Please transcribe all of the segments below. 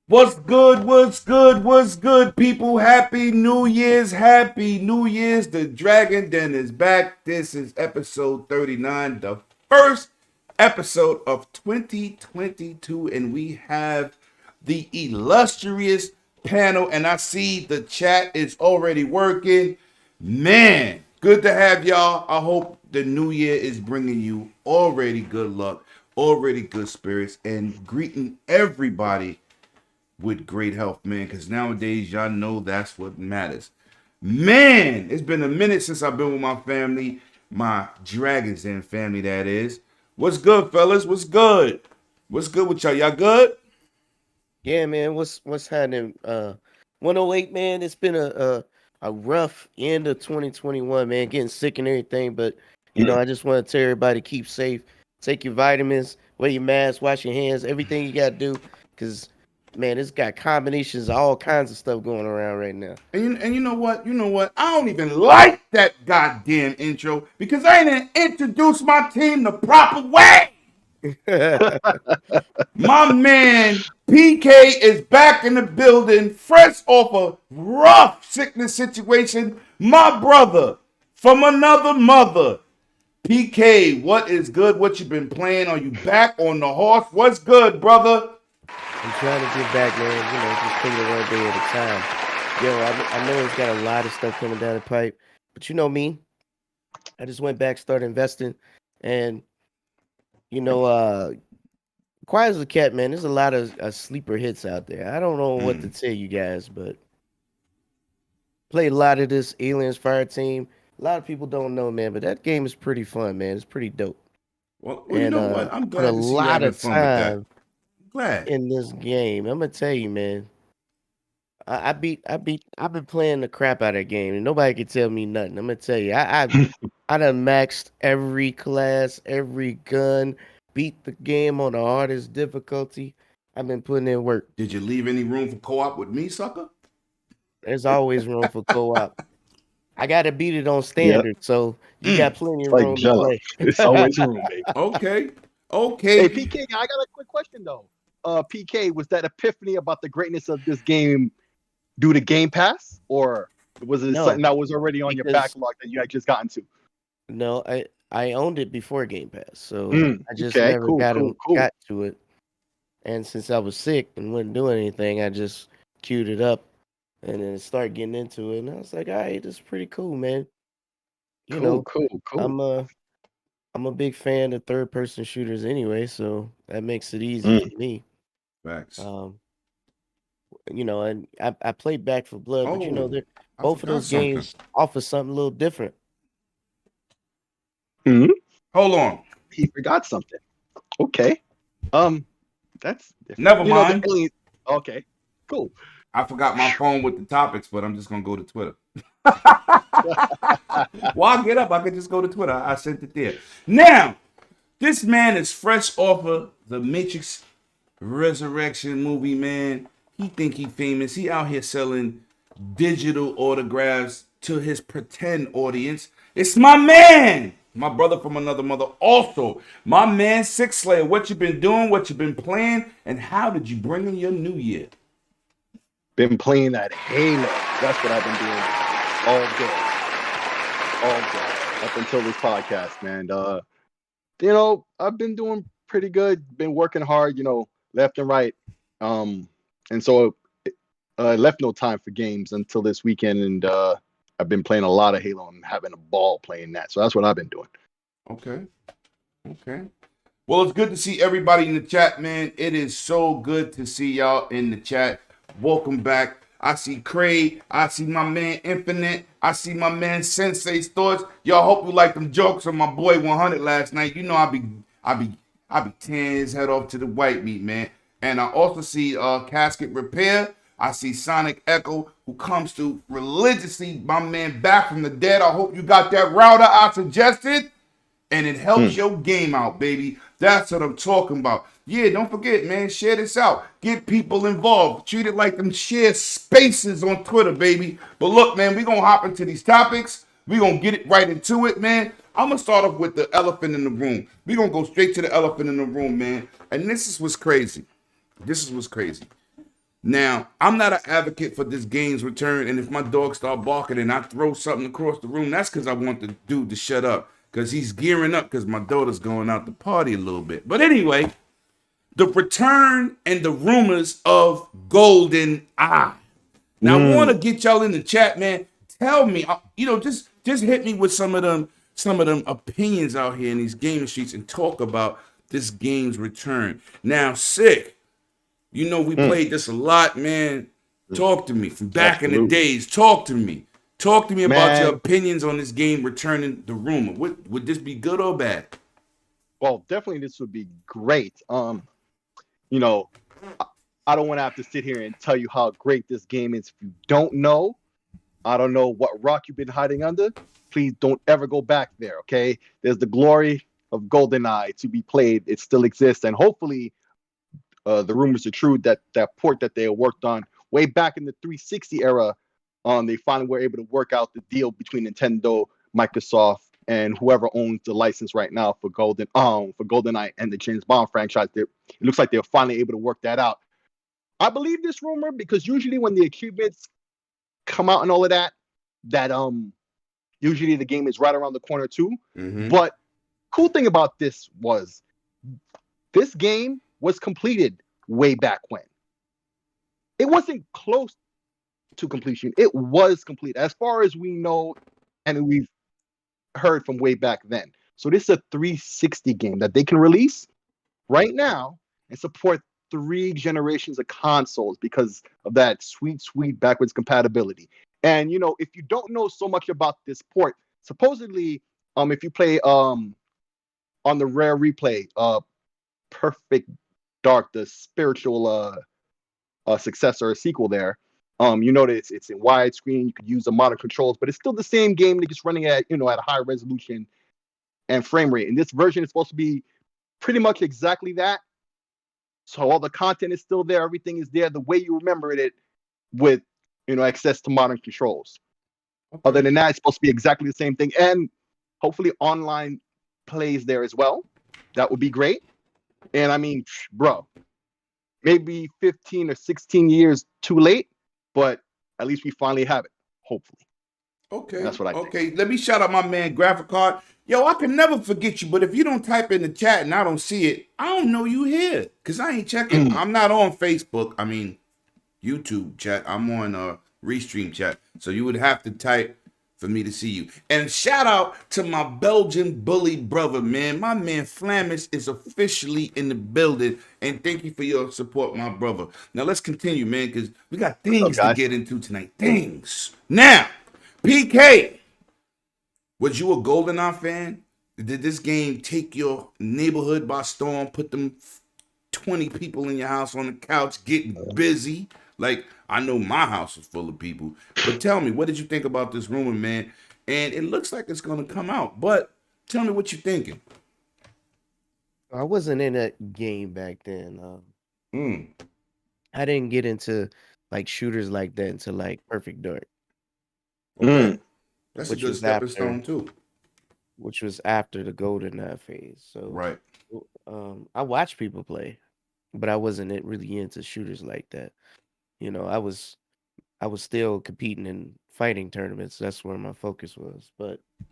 What's good? What's good? What's good, people? Happy New Year's! Happy New Year's! The Dragon Den is back. This is episode 39, the first episode of 2022, and we have the illustrious panel. And I see the chat is already working. Man, good to have y'all. I hope the new year is bringing you already good luck, already good spirits, and greeting everybody with great health, man, because nowadays y'all know that's what matters. Man, it's been a minute since I've been with my family, my Dragons Den family, that is. What's good, fellas? What's good? What's good with y'all? Y'all good? Yeah, man. What's happening? 108, man. It's been a rough end of 2021, man. Getting sick and everything, but I just want to tell everybody keep safe. Take your vitamins, wear your mask, wash your hands, everything you got to do, because man, it's got combinations of all kinds of stuff going around right now. And you know what? You know what? I don't even like that goddamn intro because I didn't introduce my team the proper way. My man PK is back in the building, fresh off a rough sickness situation. My brother from another mother. PK, what is good? What you been playing? Are you back on the horse? What's good, brother? I'm trying to get back, man. Just taking it one day at a time. I know it's got a lot of stuff coming down the pipe, but you know me. I just went back, started investing, and you know, quiet as a cat, man. There's a lot of sleeper hits out there. I don't know what to tell you guys, but played a lot of this Aliens Fire Team. A lot of people don't know, man, but that game is pretty fun, man. It's pretty dope. Well, you And know what? I'm I put a glad to see you lot having of fun with that. time Glad. in this game. I'm gonna tell you, man. I've been playing the crap out of that game, and nobody can tell me nothing. I'm gonna tell you, I done maxed every class, every gun, beat the game on the hardest difficulty. I've been putting in work. Did you leave any room for co-op with me, sucker? There's always room for co-op. I gotta beat it on Yep. standard, so you got Mm. plenty It's of like room to Jello. play. It's always room, baby. Okay. Hey Okay. PK, I got a quick question though. PK, was that epiphany about the greatness of this game due to Game Pass, or was it No, something that was already on your because backlog that you had just gotten to? no, I owned it before Game Pass, so I just Okay, never cool, cool, cool. got to it. And since I was sick and wasn't doing anything, I just queued it up and then start getting into it. And I was like, all right, this is pretty cool, man. You Cool, know, cool, cool. I'm a big fan of third person shooters anyway, so that makes it easy Mm. for me. Facts. Um, and I played Back for Blood, but Oh, I both of forgot those something. games offer something a little different. Hmm. Hold on. He forgot something. Okay. That's different. Never The mind. alien. Okay, cool. I forgot my phone with the topics, but I'm just gonna go to Twitter. While I get up, I could just go to Twitter. I sent it there. Now, this man is fresh off of the Matrix Resurrection movie, man. He think he famous. He out here selling digital autographs to his pretend audience. It's my man, my brother from another mother. Also, my man Six Slayer. What you been doing? What you been playing? And how did you bring in your new year? Been playing that Halo. That's what I've been doing all day, up until this podcast, man. I've been doing pretty good. Been working hard, left and right. And so left no time for games until this weekend, and I've been playing a lot of Halo and having a ball playing that. So that's what I've been doing. Okay. Okay. Well, it's good to see everybody in the chat, man. It is so good to see y'all in the chat. Welcome back. I see Craig. I see my man Infinite. I see my man Sensei's Thoughts. Y'all hope you like them jokes on my boy 100 last night. You know I be tearing his head off to the white meat, man. And I also see Casket Repair. I see Sonic Echo, who comes to religiously, my man, back from the dead. I hope you got that router I suggested. And it helps your game out, baby. That's what I'm talking about. Yeah, don't forget, man, share this out. Get people involved. Treat it like them share spaces on Twitter, baby. But look, man, we're going to hop into these topics. We're going to get it right into it, man. I'm going to start off with the elephant in the room. We're going to go straight to the elephant in the room, man. And this is what's crazy. This is what's crazy. Now, I'm not an advocate for this game's return, and if my dog start barking and I throw something across the room, that's because I want the dude to shut up, because he's gearing up because my daughter's going out to party a little bit. But anyway, the return and the rumors of Golden Eye. Now, I want to get y'all in the chat, man. Tell me, just hit me with some of them opinions out here in these gaming streets and talk about this game's return. Now, Sick, we played this a lot, man. Talk to me from back in the Absolutely. days. Talk to me. Talk to me about your Man, opinions on this game returning the rumor. Would this be good or bad? well, definitely this would be great. You know, I I don't want to have to sit here and tell you how great this game is. If you don't know, I don't know what rock you've been hiding under. Please don't ever go back there, okay? There's the glory of GoldenEye to be played. It still exists, and hopefully, the rumors are true that that port that they worked on way back in the 360 era, they finally were able to work out the deal between Nintendo, Microsoft, and whoever owns the license right now for GoldenEye and the James Bond franchise. It looks like they're finally able to work that out. I believe this rumor because usually when the achievements come out and all of that, that usually the game is right around the corner too. Mm-hmm. But cool thing about this was this game was completed way back when. It wasn't close to completion. It was complete as far as we know, and we've heard from way back then. So this is a 360 game that they can release right now and support 3 generations of consoles because of that sweet backwards compatibility. And if you don't know so much about this port, supposedly, if you play on the rare replay, Perfect Dark, the spiritual successor or sequel there, that it's in widescreen. You could use the modern controls, but it's still the same game that just running at at a high resolution and frame rate. And this version is supposed to be pretty much exactly that. So all the content is still there. Everything is there the way you remembered it with, access to modern controls. Okay. Other than that, it's supposed to be exactly the same thing. And hopefully online plays there as well. That would be great. And I mean, bro, maybe 15 or 16 years too late, but at least we finally have it. Hopefully. Okay. That's what I think. Okay. Let me shout out my man Graphic Card. Yo, I can never forget you, but if you don't type in the chat and I don't see it, I don't know you here. Cause I ain't checking. I'm not on Facebook. I mean, YouTube chat. I'm on Restream chat. So you would have to type for me to see you. And shout out to my Belgian bully brother, man. My man Flamis is officially in the building. And thank you for your support, my brother. Now let's continue, man, because we got things to get into tonight. Things. Now, PK, was you a GoldenEye fan? Did this game take your neighborhood by storm, put them 20 people in your house on the couch getting busy? Like, I know my house was full of people. But tell me, what did you think about this rumor, man? And it looks like it's going to come out. But tell me what you're thinking. I wasn't in that game back then. Mm, I didn't get into like shooters like that until like Perfect Dark, okay. That's a which good was stepping after stone, too. which was after the GoldenEye phase. So Right. I watched people play, but I wasn't really into shooters like that. I was still competing in fighting tournaments. That's where my focus was. But I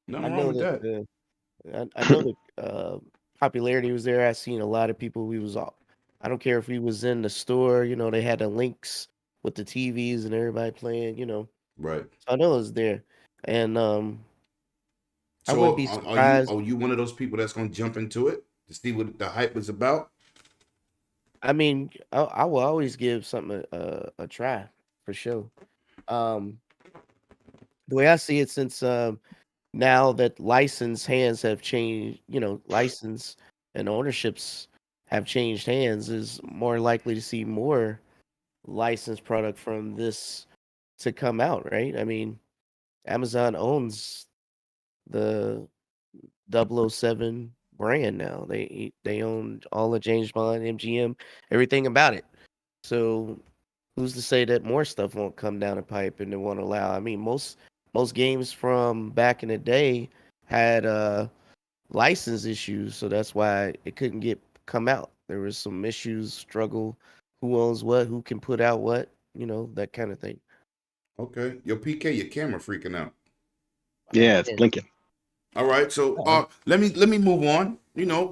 Nothing wrong know with that that. I know the popularity was there. I seen a lot of people. We was all. I don't care if we was in the store. They had the links with the TVs and everybody playing. Right. So I know it was there, and I wouldn't So be are surprised. you one of those people that's going to jump into it to see what the hype is about? I mean, I will always give something a try for sure. Um, the way I see it, since now that license hands have changed, license and ownerships have changed hands, is more likely to see more licensed product from this to come out, right? I mean, Amazon owns the 007 brand now. They own all of James Bond, MGM, everything about it. So who's to say that more stuff won't come down the pipe and they won't allow? I mean, most games from back in the day had license issues, so that's why it couldn't come out. There was some issues, struggle who owns what, who can put out what, that kind of thing. Okay. Your PK, your camera freaking out. Oh Yeah, it's man. blinking. All right. So All right. let me move on.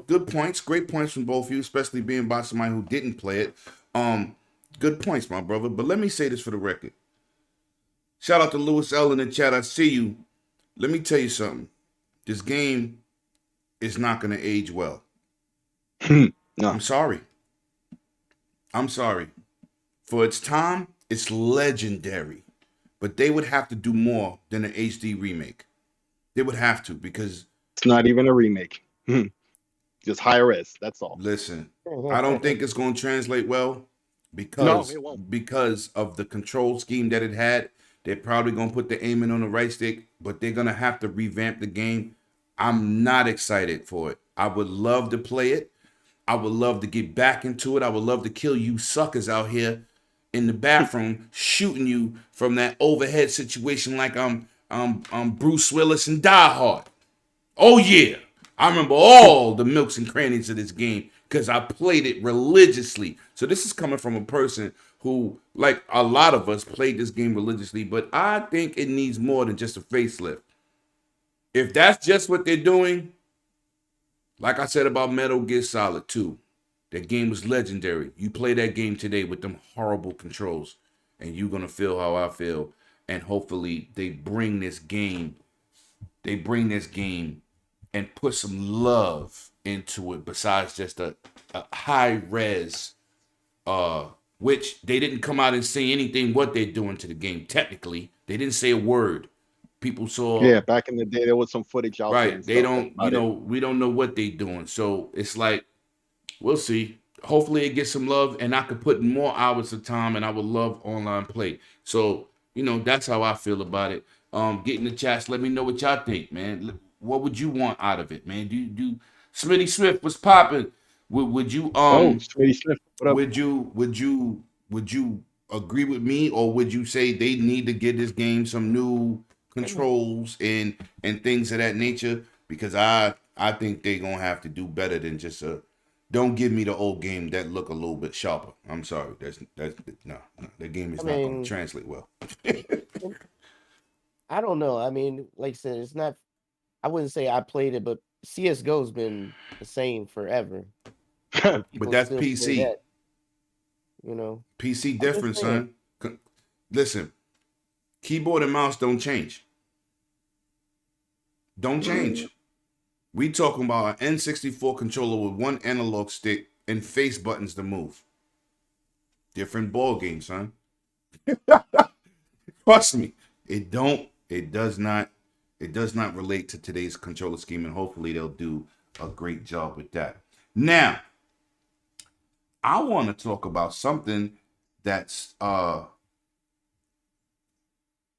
Good points, great points from both of you, especially being by somebody who didn't play it. Good points, my brother. But let me say this for the record. Shout out to Lewis L in the chat. I see you. Let me tell you something. This game is not gonna age well. No. I'm sorry. I'm sorry. For its time, it's legendary. But they would have to do more than an HD remake. They would have to because It's not even a remake. Just high res. That's all. listen, I don't think it's going to translate well No, because it won't. because of the control scheme that it had. They're probably going to put the aiming on the right stick, but they're going to have to revamp the game. I'm not excited for it. I would love to play it. I would love to get back into it. I would love to kill you suckers out here in the bathroom shooting you from that overhead situation like I'm Bruce Willis and Die Hard. Oh yeah. I remember all the milks and crannies of this game because I played it religiously. So this is coming from a person who, like a lot of us, played this game religiously, but I think it needs more than just a facelift. If that's just what they're doing, like I said about Metal Gear Solid 2, that game was legendary. You play that game today with them horrible controls, and you're gonna feel how I feel. And hopefully they bring this game and put some love into it besides just a high res, which they didn't come out and say anything what they're doing to the game. Technically, they didn't say a word. People saw. Yeah, back in the day, there was some footage out there Right. and They stuff. That's don't, about it. we don't know what they're doing. So it's like, we'll see. Hopefully it gets some love and I could put more hours of time and I would love online play. So, that's how I feel about it. Get in the chats. Let me know what y'all think, man. What would you want out of it, man? Do Smitty Swift was popping. Would you Oh, Smitty Smith, what up? would you agree with me or would you say they need to give this game some new controls and things of that nature? Because I think they're gonna have to do better than just don't give me the old game that look a little bit sharper. I'm sorry. That's no. The game is I not gonna mean, translate well. I don't know. I mean, like I said, it's not. I wouldn't say I played it, but CS:GO's been the same forever, and But people that's still play PC. that. You know, PC I'm just different, saying. son. Listen, keyboard and mouse don't change. Don't change. We talking about an N64 controller with one analog stick and face buttons to move. Different ball game, son. Trust me. It does not relate to today's controller scheme, and hopefully they'll do a great job with that. Now, I want to talk about something that's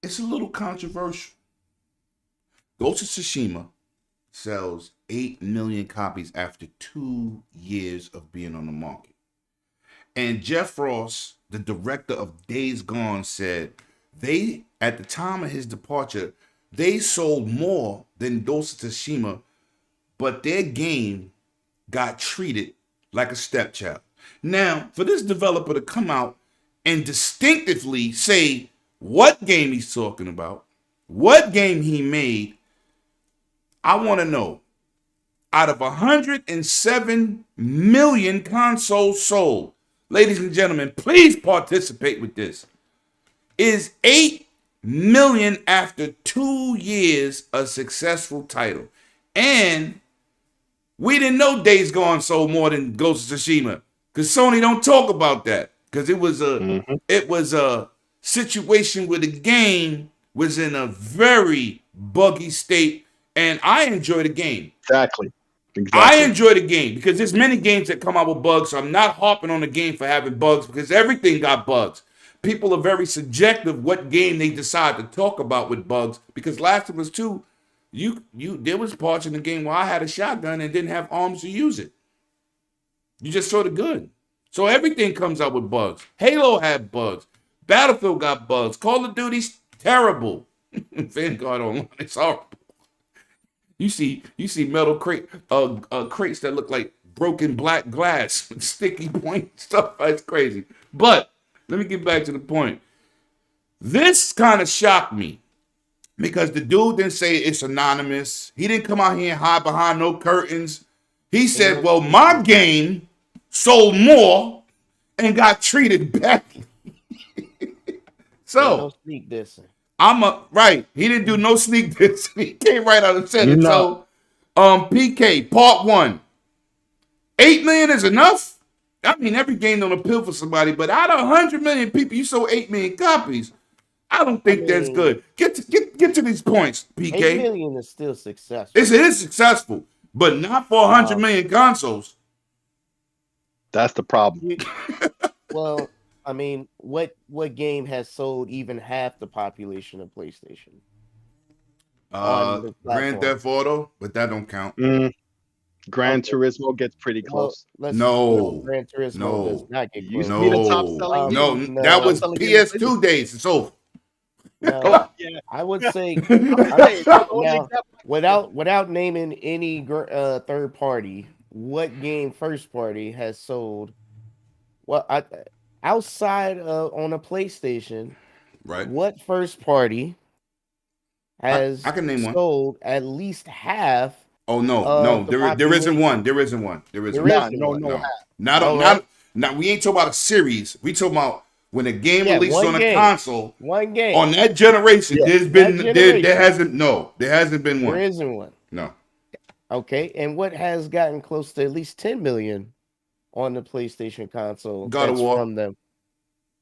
it's a little controversial. Ghost of Tsushima sells 8 million copies after 2 years of being on the market. And Jeff Ross, the director of Days Gone, said they, at the time of his departure, they sold more than Ghost of Tsushima, but their game got treated like a stepchild. Now, for this developer to come out and distinctively say what game he's talking about, what game he made, I want to know, out of 107 million consoles sold, ladies and gentlemen, please participate with this. Is 8 million after 2 years a successful title? And we didn't know Days Gone sold more than Ghost of Tsushima because Sony don't talk about that because it was a situation where the game was in a very buggy state, and I enjoy the game. Exactly. I enjoy the game because there's many games that come out with bugs, so I'm not harping on the game for having bugs because everything got bugs. People are very subjective what game they decide to talk about with bugs because Last of Us 2, there was parts in the game where I had a shotgun and didn't have arms to use it. You just saw the gun. So everything comes out with bugs. Halo had bugs. Battlefield got bugs. Call of Duty's terrible. Vanguard Online, it's horrible. You see metal crates that look like broken black glass, sticky point stuff. That's crazy. But let me get back to the point. This kind of shocked me because the dude didn't say it's anonymous. He didn't come out here and hide behind no curtains. He said, well, my game sold more and got treated badly. No So sneak dissing. right. He didn't do no sneak this. He came right out and said it. No. So PK, part 1. 8 million is enough? I mean, every game don't appeal for somebody, but out of 100 million people, you sold 8 million copies. I don't think that's good. Get to these points, PK. 8 million is still successful. It is successful, but not for 100 million consoles. That's the problem. Well, I mean, what game has sold even half the population of PlayStation? Grand Theft Auto, but that don't count. Gran Turismo gets pretty close. No, Gran Turismo does not get close. Used to be the top selling game. No, that was PS2 days. It's over. Now, Yeah. I would say Now, without naming any third party, what game first party has sold? Well, outside on a PlayStation, right? What first party has I can name one. sold at least half? Oh no, there isn't one. There isn't one. Not. We ain't talking about a series. We talking about when a game releases on a console. One game on that generation. Yeah. There hasn't been one. There isn't one. No. Okay, and what has gotten close to at least 10 million on the PlayStation console? God of War. From them.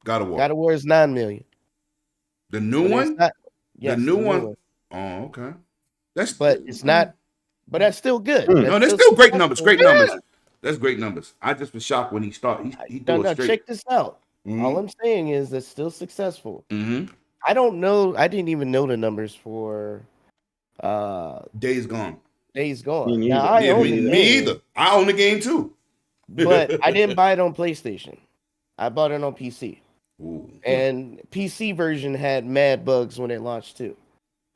God of War. God of War is 9 million. The new one? Yes, the new one. Oh, okay. But it's not. But that's still good. No, that's still great numbers. Great numbers. That's great numbers. I just was shocked when he started. He threw it straight. Check this out. All I'm saying is that's still successful. Mm-hmm. I don't know. I didn't even know the numbers for Days Gone. Days Gone. Me now, me either. I own the game too. But I didn't buy it on PlayStation. I bought it on PC. Ooh. And PC version had mad bugs when it launched too.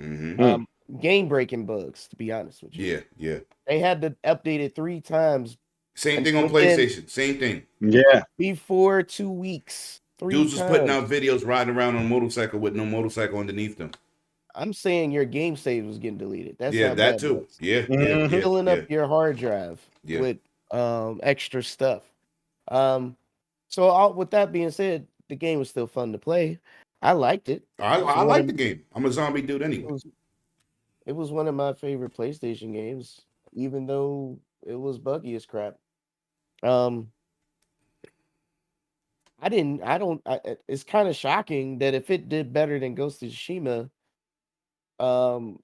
Mm-hmm. Game breaking bugs, to be honest with you. Yeah. They had to update it 3 times. Same thing on PlayStation. Same thing. Yeah. Before 2 weeks. Dudes was putting out videos riding around on a motorcycle with no motorcycle underneath them. I'm saying your game save was getting deleted. That's that too. Yeah. Filling up your hard drive with extra stuff. So with that being said, the game was still fun to play. I liked it. I like the game. I'm a zombie dude anyway. It was one of my favorite PlayStation games, even though it was buggy as crap. It's kind of shocking that if it did better than Ghost of Tsushima, no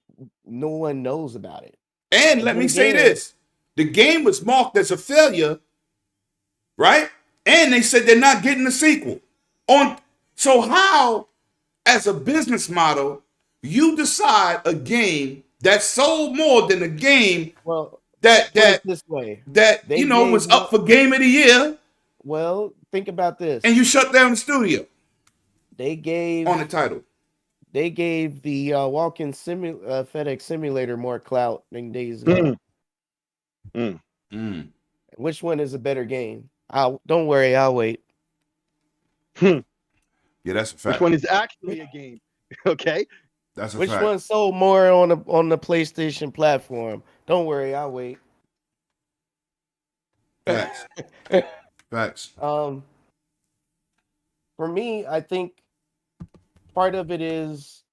one knows about it. And let me say this. The game was marked as a failure, right? And they said they're not getting a sequel. So how, as a business model, you decide a game that sold more than a game that this way was up for Game of the Year? Well, think about this. And you shut down the studio. They gave on the title. They gave the walk-in FedEx simulator more clout than Days Gone. Which one is a better game? Don't worry, I'll wait. Yeah, that's a fact. Which one is actually a game? Okay. That's a Which fact. one sold more on the PlayStation platform? Don't worry, I'll wait. Facts. Facts. For me, I think part of it is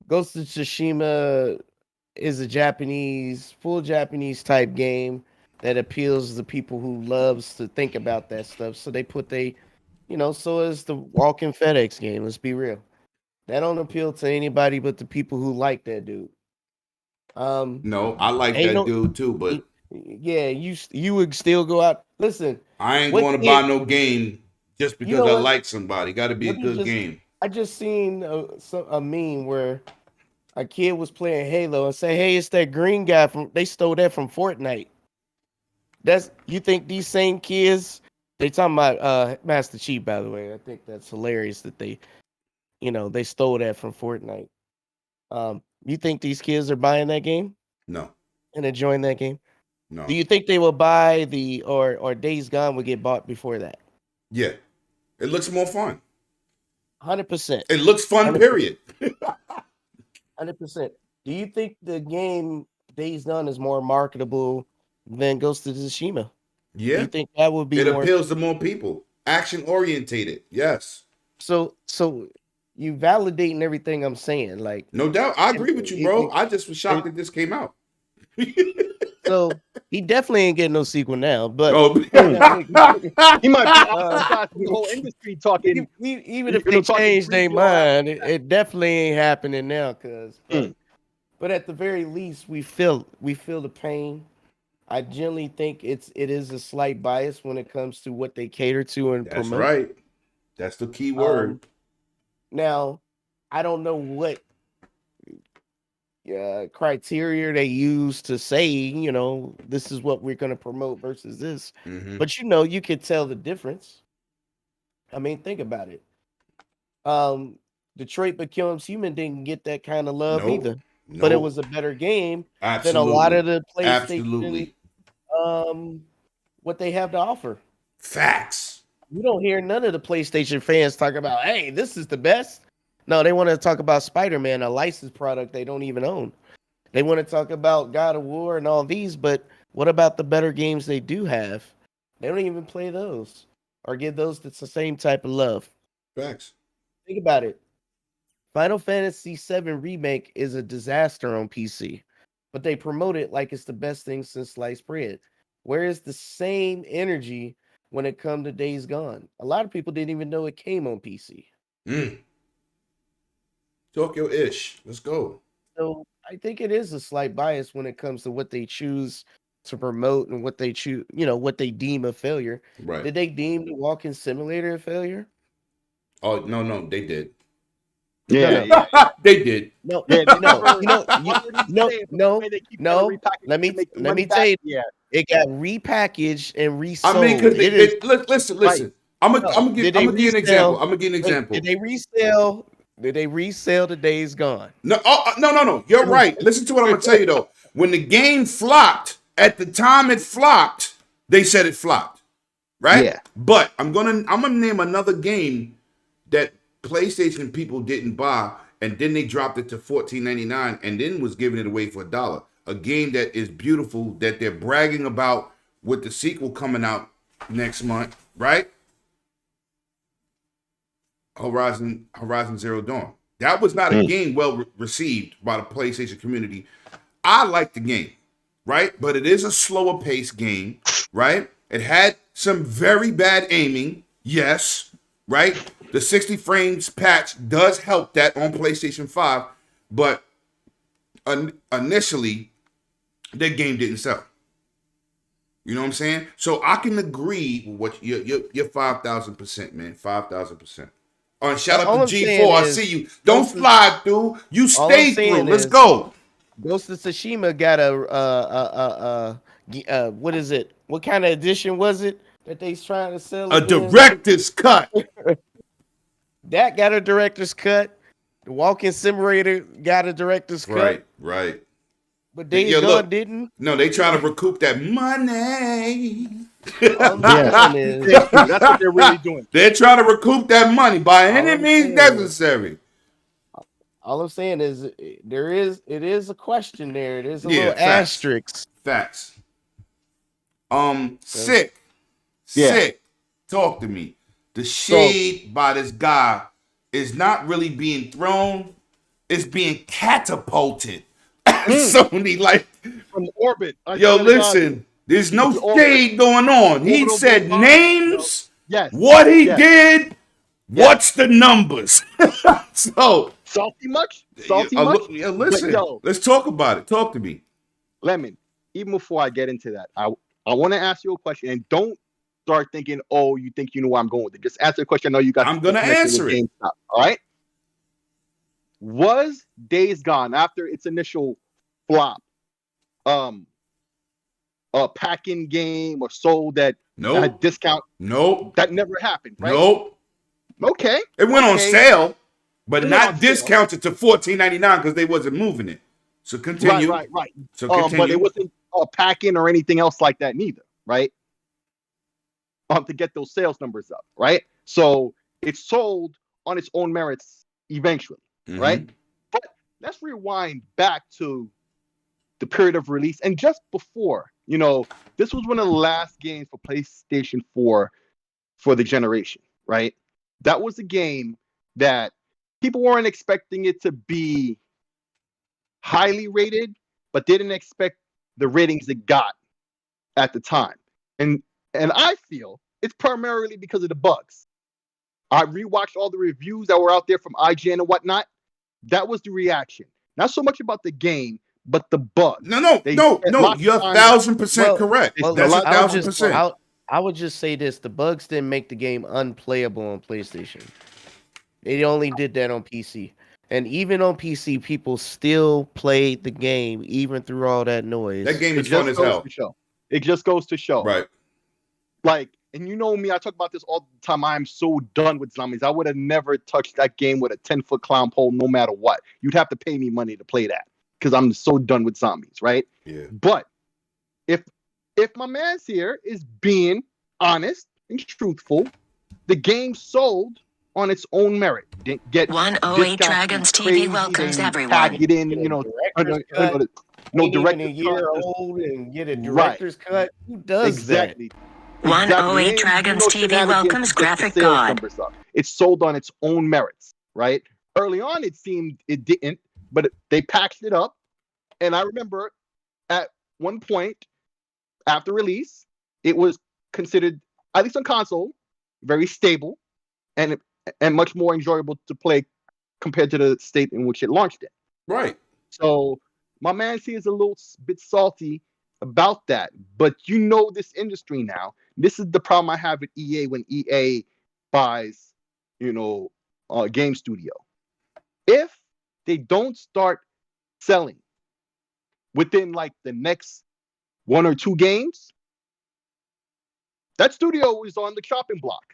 Ghost of Tsushima is a full Japanese type game that appeals to people who loves to think about that stuff. So they put so is the Walking FedEx game. Let's be real. That don't appeal to anybody but the people who like that dude. No, I like that dude too, but yeah, you would still go out. Listen, I ain't going to buy no game just because I like somebody. Got to be a good game. I just seen a meme where a kid was playing Halo and say, "Hey, it's that green guy they stole that from Fortnite." You think these same kids? They talking about Master Chief, by the way. I think that's hilarious that they stole that from Fortnite. You think these kids are buying that game? No. And enjoying that game? No. Do you think they will buy or Days Gone would get bought before that? Yeah. It looks more fun. 100%. It looks fun, 100%. period. 100%. Do you think the game Days Gone is more marketable than Ghost of Tsushima? Do Yeah. you think that would be It more appeals to more people. Action orientated. Yes. so you validating everything I'm saying? Like, No doubt. I if, agree with you, if, bro. if, I just was shocked if- that this came out. so he definitely ain't getting no sequel now. But Oh. He might be Uh, ostracized from the whole industry talking. even if You they know, talking change their freaky or after mind, it definitely ain't happening now. Mm. But at the very least, we feel the pain. I generally think it is a slight bias when it comes to what they cater to and That's promote. right. That's the key word. Now, I don't know what criteria they use to say, this is what we're going to promote versus this. Mhm. But you could tell the difference. I mean, think about it. Detroit Becomes Human didn't get that kind of love Nope. either, but it Nope. was a better game than a Absolutely. lot of the PlayStation, Absolutely. what they have to offer. Facts. You don't hear none of the PlayStation fans talk about, hey, this is the best. No, they want to talk about Spider-Man, a licensed product they don't even own. They want to talk about God of War and all these, but what about the better games they do have? They don't even play those or give those the same type of love. Facts. Think about it. Final Fantasy VII Remake is a disaster on PC, but they promote it like it's the best thing since sliced bread. Where is the same energy when it comes to Days Gone? A lot of people didn't even know it came on PC. Tokyo-ish. Let's go. So I think it is a slight bias when it comes to what they choose to promote and what they choose, what they deem a failure. Right. Did they deem the walking simulator a failure? Oh, no, they did. Yeah, No. yeah. They did. No, Yeah, no, no. Let me tell you, Yeah, it got repackaged and resold. I mean, because listen. Right. I'm gonna give you an example. Did they resell? Did they resell the Days Gone? No, no. You're right. Listen to what I'm gonna tell you though. When the game flopped, at the time it flopped, they said it flopped, right? Yeah. But I'm gonna name another game that PlayStation people didn't buy, and then they dropped it to $14.99, and then was giving it away for $1. A game that is beautiful that they're bragging about with the sequel coming out next month, right? Horizon Zero Dawn. That was not a game well received by the PlayStation community. I like the game, right? But it is a slower paced game, right? It had some very bad aiming, yes, right? The 60 frames patch does help that on PlayStation 5, but initially, that game didn't sell. You know what I'm saying? So I can agree with what you're 5,000%, man. 5,000%. Shout out to G4. I see you. Don't slide through. You stay through. Let's go. Ghost of Tsushima got a what is it? What kind of edition was it that they's trying to sell? A director's cut. That got a director's cut. The Walking Simulator got a director's cut. Right. But Days Gone didn't. No, they trying to recoup that money. That's what they're really doing. They're trying to recoup that money by any means necessary. All I'm saying is it is a question there. There's a little asterisk. Facts. Sick. Talk to me. The shade by this guy is not really being thrown. It's being catapulted. Sony, like, from orbit. Yo, listen. There's no shade going on. He said names. Yes. What he did. Yes. What's the numbers? So salty much? Salty much? Listen. Let's talk about it. Talk to me. Lemon. Even before I get into that, I want to ask you a question, and don't start thinking, oh, you think you know where I'm going with it. Just answer the question. I know you got. I'm gonna answer it. All right. Was Days Gone after its initial flop, a packing game or sold that a discount? Nope. That never happened, right? Nope. Okay. It went on sale, but not discounted to $14.99 because they wasn't moving it. So continue. Right. So continue. But it wasn't. pack-in or anything else like that neither, right? To get those sales numbers up, right? So it's sold on its own merits eventually, right? But let's rewind back to the period of release and just before, this was one of the last games for PlayStation 4 for the generation, right? That was a game that people weren't expecting it to be highly rated, but didn't expect the ratings it got at the time. And I feel it's primarily because of the bugs. I rewatched all the reviews that were out there from IGN and whatnot. That was the reaction. Not so much about the game, but the bugs. No. You're 1,000% correct. Well, That's I would 1,000%. I would just say this: the bugs didn't make the game unplayable on PlayStation. It only did that on PC. And even on PC, people still played the game, even through all that noise. That game is fun as hell. It just goes to show. Right. Like, and you know me, I talk about this all the time. I am so done with zombies. I would have never touched that game with a 10-foot clown pole, no matter what. You'd have to pay me money to play that because I'm so done with zombies, right? Yeah. But if my man's here is being honest and truthful, the game sold on its own merit. Get 108 Dragons TV welcomes everyone. Get in, Director's a year old and get a director's cut. Who does exactly. that? 108 Dragons TV welcomes Graphic God. It's sold on its own merits, right? Early on, it seemed it didn't, but they patched it up. And I remember at one point after release, it was considered, at least on console, very stable and much more enjoyable to play compared to the state in which it launched in. Right. So my man is a little bit salty about that, but this industry now. This is the problem I have with EA when EA buys, a game studio. If they don't start selling within like the next 1 or 2 games, that studio is on the chopping block.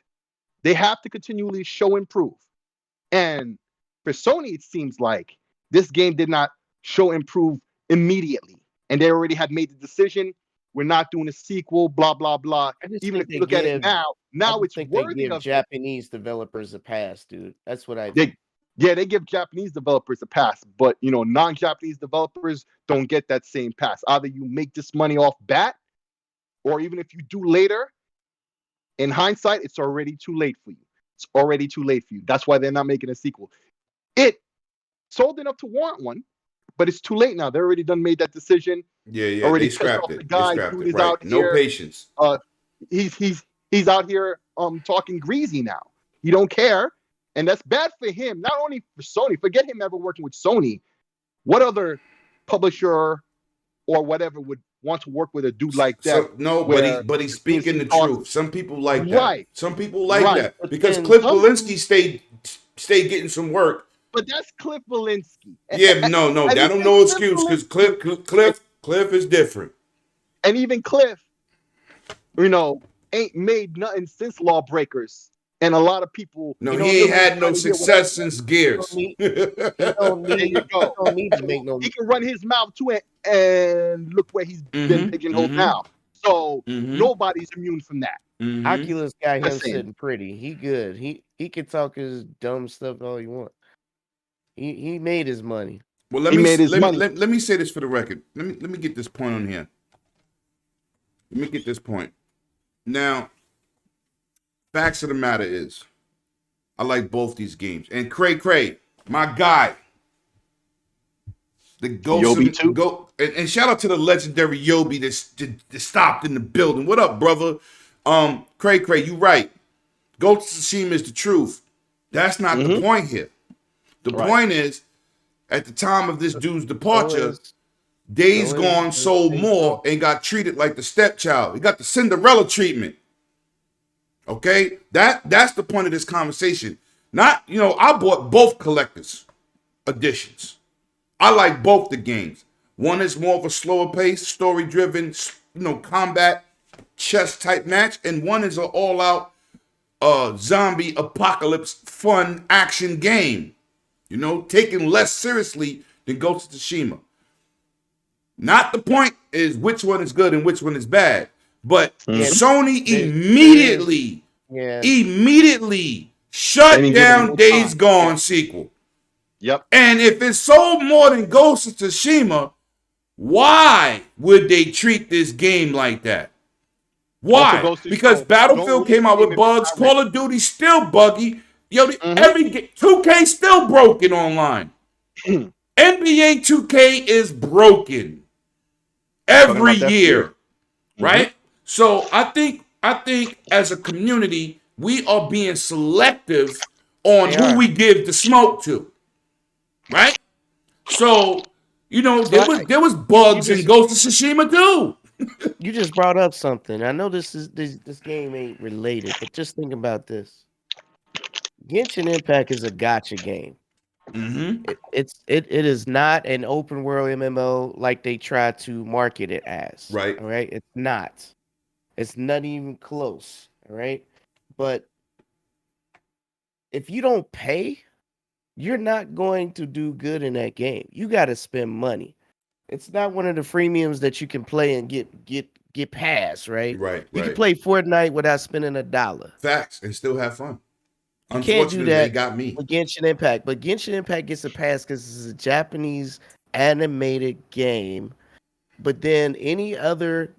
They have to continually show improve. And for Sony, it seems like this game did not show improve immediately. And they already had made the decision, we're not doing a sequel, blah, blah, blah. Even if you look at it now it's worthy they give of Japanese developers a pass, dude. That's what I think. They give Japanese developers a pass, but non-Japanese developers don't get that same pass. Either you make this money off bat, or even if you do later, in hindsight, it's already too late for you. That's why they're not making a sequel. It sold enough to warrant one, but it's too late now. They already done made that decision. Yeah. Already they scrapped it. The guy who is right. out no here. Patience. He's out here talking greasy now. He don't care, and that's bad for him. Not only for Sony. Forget him ever working with Sony. What other publisher or whatever would want to work with a dude like that? But he's speaking the truth. Some people like that. Right. Some people like that because Cliff Walensky stayed getting some work. But that's Cliff Walensky. Yeah, no, that don't no excuse because Cliff is different. And even Cliff, ain't made nothing since Lawbreakers. And a lot of people, he ain't had no success since Gears. He don't need to make no. He can run his mouth to it, and look where he's been pigeonholed now. So nobody's immune from that. Oculus got him sitting pretty. He good. He can talk his dumb stuff all you want. He made his money. Well, let me say this for the record. Let me get this point on here. Let me get this point. Now, facts of the matter is, I like both these games. And Cray, my guy, the Ghost and shout out to the legendary Yobi that stopped in the building. What up, brother? Cray, you right. Ghost of Tsushima is the truth. That's not the point here. The point is, at the time of this dude's departure, Days Gone sold more and got treated like the stepchild. He got the Cinderella treatment. Okay? That's the point of this conversation. Not, I bought both collector's editions. I like both the games. One is more of a slower pace, story-driven, combat, chess type match, and one is an all-out zombie apocalypse fun action game. Taken less seriously than Ghost of Tsushima. Not the point is which one is good and which one is bad, but Yeah, Sony there is. Yeah, immediately shut Any given down no Days time. Gone sequel. Yep. And if it sold more than Ghost of Tsushima, why would they treat this game like that? Also Why? goes to Because show, don't Battlefield release came the out game with if it's bugs. not ready. Call of Duty still buggy. Yo, Mhm. every 2K still broken online. NBA 2K is broken Talking every about that fear. year, right? So I think as a community, we are being selective on they who are. we give the smoke to, right? So, So there was you bugs in just Ghost of Tsushima too. you just brought up something. I know this game ain't related, but just think about this. Genshin Impact is a gotcha game. Mm-hmm. It is not an open world MMO like they try to market it as. Right. All right, it's not. It's not even close. All right, but if you don't pay, you're not going to do good in that game. You got to spend money. It's not one of the freemiums that you can play and get past, right? Right, You can right. play Fortnite without spending $1. Facts and still have fun. You can't do Unfortunately, they that got me. with Genshin Impact, but Genshin Impact gets a pass because it's a Japanese animated game. But then any other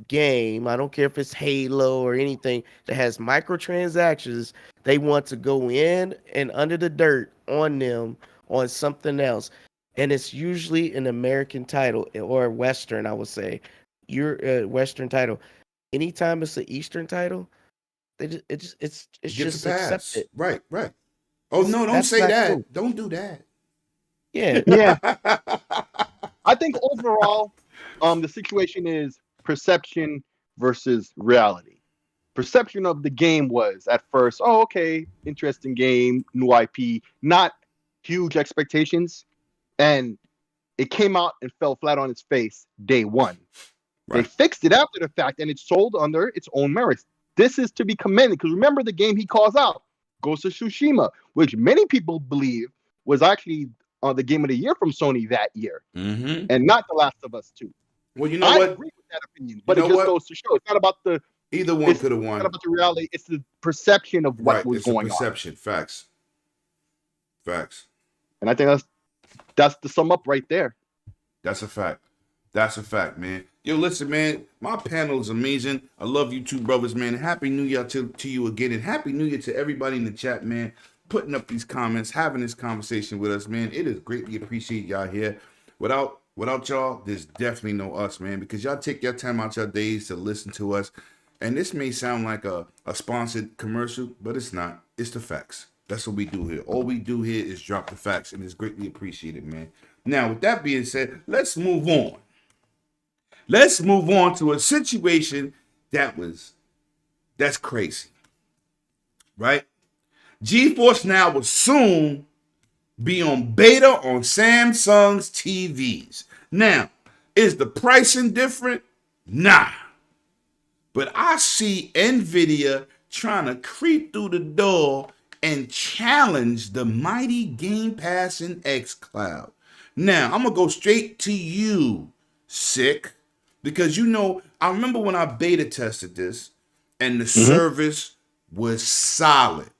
game, I don't care if it's Halo or anything that has microtransactions, they want to go in and under the dirt on them on something else. And it's usually an American title or a Western, I would say. Your Western title. Anytime it's an Eastern title, it's Gets a just accepted. pass. Right, right. Oh no, don't That's say not cool. that. Don't do that. Yeah, Yeah. I think overall, the situation is perception versus reality. Perception of the game was at first, oh, okay, interesting game, new IP, not huge expectations, and it came out and fell flat on its face day one. They Right. fixed it after the fact, and it sold under its own merits. This is to be commended because remember the game he calls out, Ghost of Tsushima, which many people believe was actually the game of the year from Sony that year, Mm-hmm. and not The Last of Us 2. Well, you know I what? agree with that opinion, You but it know just what? goes to show it's not about the Either one could have not won. about the reality. It's the perception of what Right. was It's a going on, perception. Facts. Facts. and I think that's the sum up right there. That's a fact. That's a fact, man. Yo, listen, man. My panel is amazing. I love you two brothers, man. Happy New Year to you again. And Happy New Year to everybody in the chat, man. Putting up these comments, having this conversation with us, man. It is greatly appreciate y'all here. Without y'all, there's definitely no us, man. Because y'all take your time out your days to listen to us. And this may sound like a sponsored commercial, but it's not. It's the facts. That's what we do here. All we do here is drop the facts, and it's greatly appreciated, man. Now, with that being said, let's move on. Let's move on to a situation that's crazy, right? GeForce Now will soon be on beta on Samsung's TVs. Now, is the pricing different? Nah. But I see Nvidia trying to creep through the door and challenge the mighty Gamepass and xCloud. Now, I'm going to go straight to you, Sick, because I remember when I beta tested this and the service was solid.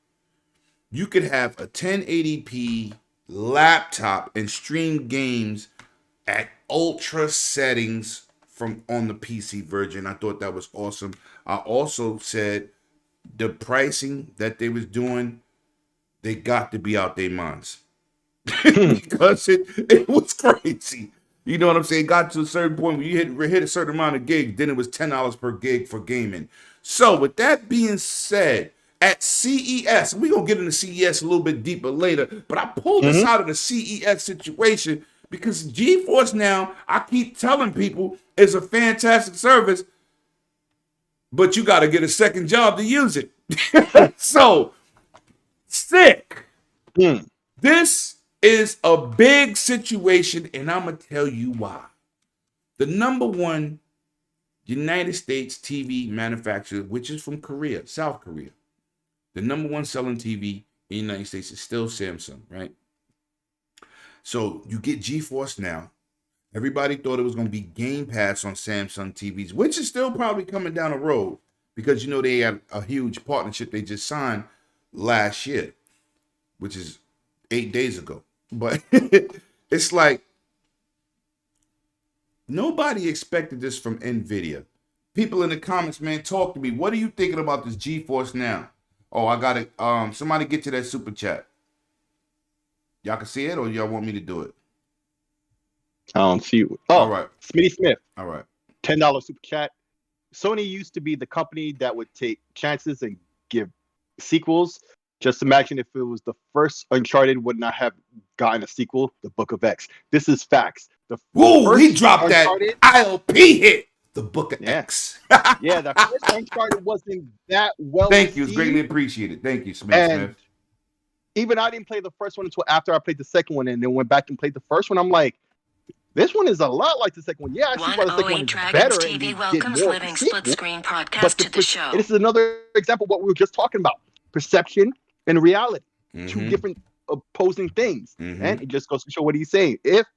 You could have a 1080p laptop and stream games at ultra settings from on the PC version. I thought that was awesome. I also said the pricing that they was doing, they got to be out their minds because it was crazy. You know what I'm saying? It got to a certain point where you hit a certain amount of gigs, then it was $10 per gig for gaming. So with that being said, at CES, we're gonna get into CES a little bit deeper later, but I pulled this out of the CES situation because GeForce Now, I keep telling people, is a fantastic service, but you got to get a second job to use it. So, Sick. This is a big situation, and I'm going to tell you why. The number one United States TV manufacturer, which is from Korea, South Korea, the number one selling TV in the United States is still Samsung, right? So you get GeForce Now. Everybody thought it was going to be Game Pass on Samsung TVs, which is still probably coming down the road because they had a huge partnership they just signed last year, which is 8 days ago. But it's like nobody expected this from Nvidia. People in the comments, man, talk to me. What are you thinking about this GeForce Now? Oh, I got it. Somebody get to that super chat. Y'all can see it, or y'all want me to do it? I don't see you. Oh, all right. Smitty Smith. All right. $10 super chat. Sony used to be the company that would take chances and give sequels. Just imagine if it was the first Uncharted would not have gotten a sequel, The Book of X. This is facts. Whoa, he dropped Uncharted, that ILP hit. The Book of X. Yeah, the first Uncharted wasn't that well Thank you. It's greatly appreciated. Thank you, Smith. Even I didn't play the first one until after I played the second one and then went back and played the first one. I'm like, this one is a lot like the second one. Yeah, I see why the second one is better. TV welcomes Living Split Screen podcast to the show. This is another example of what we were just talking about. Perception and reality. Two different opposing things. And it just goes to show what he's saying. If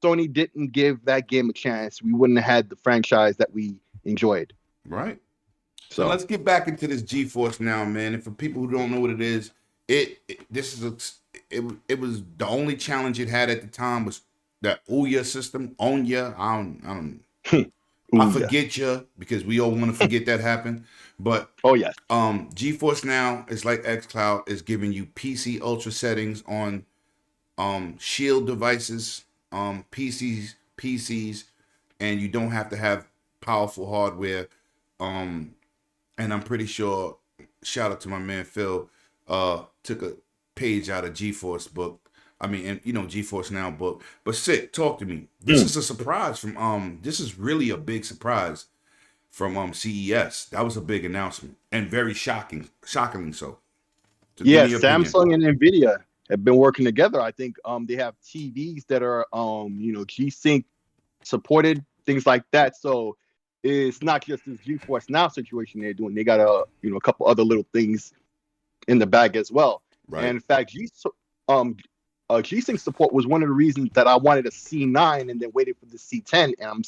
Sony didn't give that game a chance, we wouldn't have had the franchise that we enjoyed. Right. So let's get back into this GeForce Now, man. And for people who don't know what it is, it was the only challenge it had at the time was that Ouya system. Onya, I don't I forget you because we all want to forget that happened. But yes. GeForce Now is like xCloud, is giving you PC Ultra settings on Shield devices, PCs, and you don't have to have powerful hardware. And I'm pretty sure, shout out to my man Phil, took a page out of GeForce book. I mean, and GeForce Now book. But sick, talk to me. This is a surprise from this is really a big surprise from CES. That was a big announcement and very shockingly so. Yeah, Samsung and Nvidia have been working together. I think they have TVs that are G-Sync supported, things like that. So it's not just this GeForce Now situation they're doing. They got a couple other little things in the bag as well. Right. And in fact, G-Sync support was one of the reasons that I wanted a C9 and then waited for the C10. And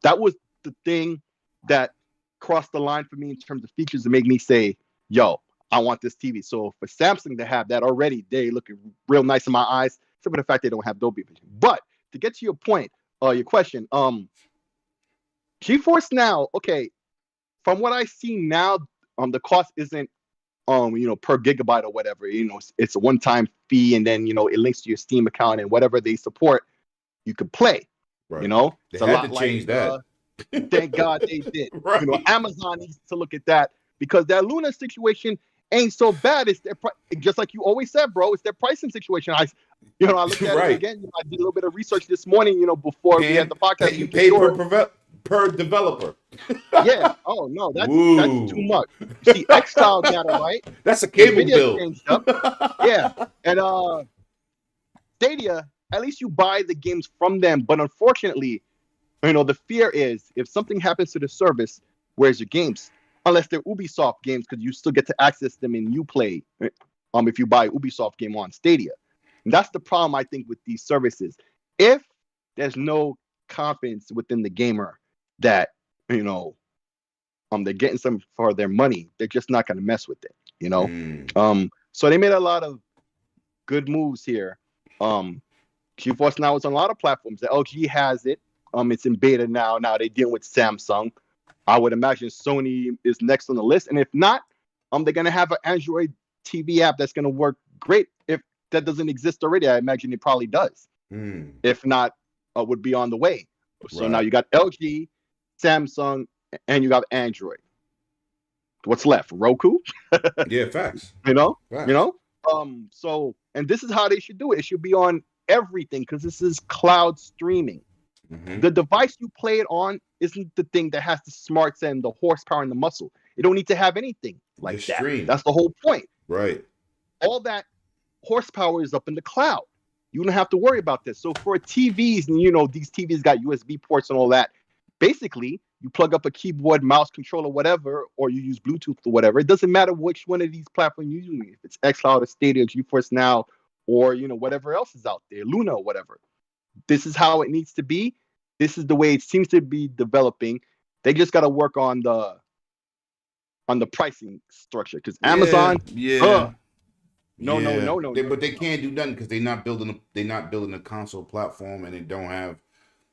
that was the thing that crossed the line for me in terms of features to make me say, yo, I want this TV. So for Samsung to have that already, they looking real nice in my eyes, except for the fact they don't have Dolby Vision. But to get to your point, your question, GeForce Now, okay, from what I see now, the cost isn't per gigabyte or whatever. It's a one-time fee, and then it links to your Steam account, and whatever they support, you could play. Right. It's they a had lot to change that. Thank God they did. Right. Amazon needs to look at that because that Luna situation ain't so bad. It's their just like you always said, bro. It's their pricing situation. I looked at it again. I did a little bit of research this morning. Before we had the podcast. You pay per developer. Yeah. Oh no, that's too much. You see, xCloud got it right. That's a cable bill. Changed up. Yeah, and Stadia, at least you buy the games from them. But unfortunately, the fear is if something happens to the service, where's your games? Unless they're Ubisoft games, because you still get to access them in Uplay. If you buy Ubisoft game on Stadia, and that's the problem I think with these services. If there's no confidence within the gamer that they're getting some for their money, they're just not going to mess with it. So they made a lot of good moves here. GeForce Now is on a lot of platforms. The LG has it. It's in beta now. Now they're dealing with Samsung. I would imagine Sony is next on the list, and if not, they're going to have an Android TV app that's going to work great. If that doesn't exist already, I imagine it probably does. If not, would be on the way. So now you got LG, Samsung, and you got Android. What's left? Roku? Yeah, facts. Facts. So, and this is how they should do it. It should be on everything because this is cloud streaming. The device you play it on isn't the thing that has the smarts and the horsepower and the muscle. You don't need to have anything like that. Stream. That's the whole point. Right. All that horsepower is up in the cloud. You don't have to worry about this. So for TVs, and these TVs got USB ports and all that. Basically, you plug up a keyboard, mouse, controller, whatever, or you use Bluetooth or whatever. It doesn't matter which one of these platforms you're using. If it's xCloud or Stadia, GeForce Now, or whatever else is out there, Luna or whatever. This is how it needs to be. this is the way it seems to be developing. They just got to work on the pricing structure because Amazon, yeah. no. But they can't do nothing because they're not building a console platform, and they don't have,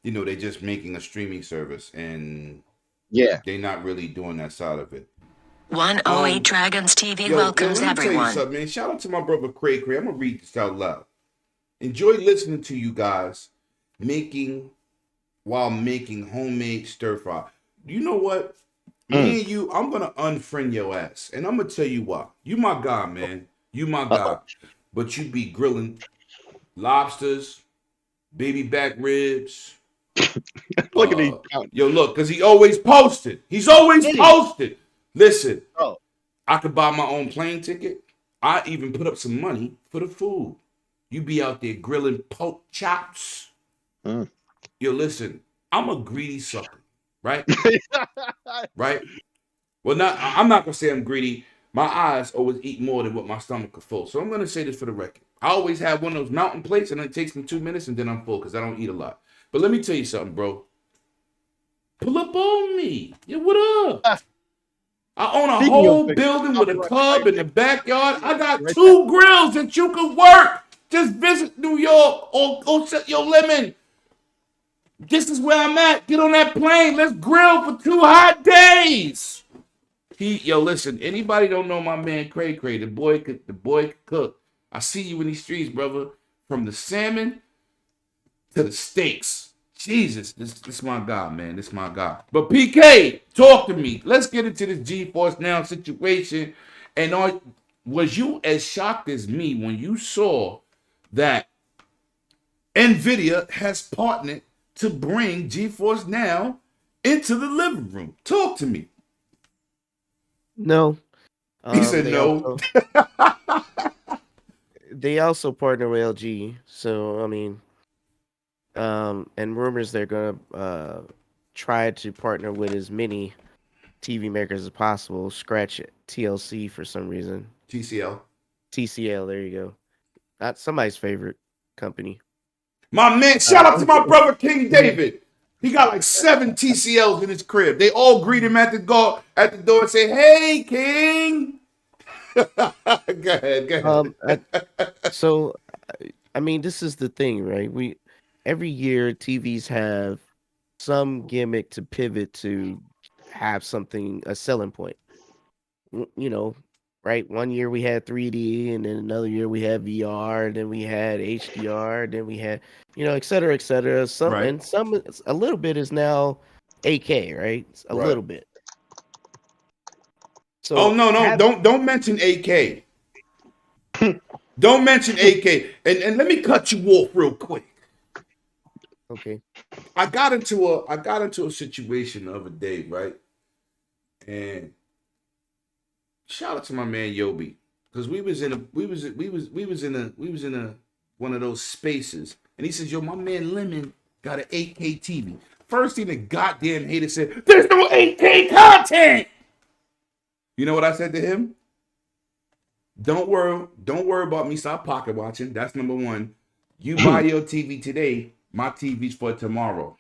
they're just making a streaming service, and Yeah, they're not really doing that side of it. 108 Dragons TV Yo, welcomes let me tell you everyone. something, man. Shout out to my brother Cray Cray. I'm gonna read this out loud. Enjoy listening to you guys while making homemade stir fry. You know what? Me and you, I'm gonna unfriend your ass, and I'm gonna tell you why. You my guy, man. You my guy. But you be grilling lobsters, baby back ribs. look at these. Yo, look, because he always posted. He's always posted. Listen, Oh, I could buy my own plane ticket. I even put up some money for the food. You be out there grilling pork chops. Yo, listen, I'm a greedy sucker, right? Right? Well, I'm not gonna say I'm greedy. My eyes always eat more than what my stomach can full. So I'm gonna say this for the record. I always have one of those mountain plates, and it takes me 2 minutes, and then I'm full because I don't eat a lot. But let me tell you something, bro. Pull up on me. Yeah, what up? I own a whole building with a club in the backyard. I got 2 grills that you can work. Just visit New York or go set your lemon. This is where I'm at. Get on that plane. Let's grill for 2 hot days. Yo, listen. Anybody don't know my man Cray Cray? The boy could cook. I see you in these streets, brother. From the salmon to the steaks. Jesus, this my guy, man. This my guy. But PK, talk to me. Let's get into this GeForce Now situation. And was you as shocked as me when you saw that NVIDIA has partnered to bring GeForce Now into the living room? Talk to me. No. He said no. They also partner with LG, so I mean, and rumors they're gonna try to partner with as many TV makers as possible. Scratch TLC for some reason. TCL. TCL, there you go. Not somebody's favorite company. My man, shout out to my brother King David. He got like 7 TCLs in his crib. They all greet him at the door and say, "Hey, King." Go ahead. So, I mean, this is the thing, right? Every year TVs have some gimmick to pivot to have something, a selling point. You know, right? One year we had 3D, and then another year we had VR, and then we had HDR, and then we had, et cetera, et cetera. A little bit is now 8K, right? A little bit. So no, don't mention 8K. Don't mention 8K. And let me cut you off real quick. Okay. I got into a situation the other day, right? And shout out to my man Yobi, because we was in a one of those spaces, and he says, "Yo, my man Lemon got an 8K TV." First thing the goddamn hater said, "There's no 8K content." You know what I said to him? Don't worry about me. Stop pocket watching. That's number one. You buy your TV today. My TV's for tomorrow.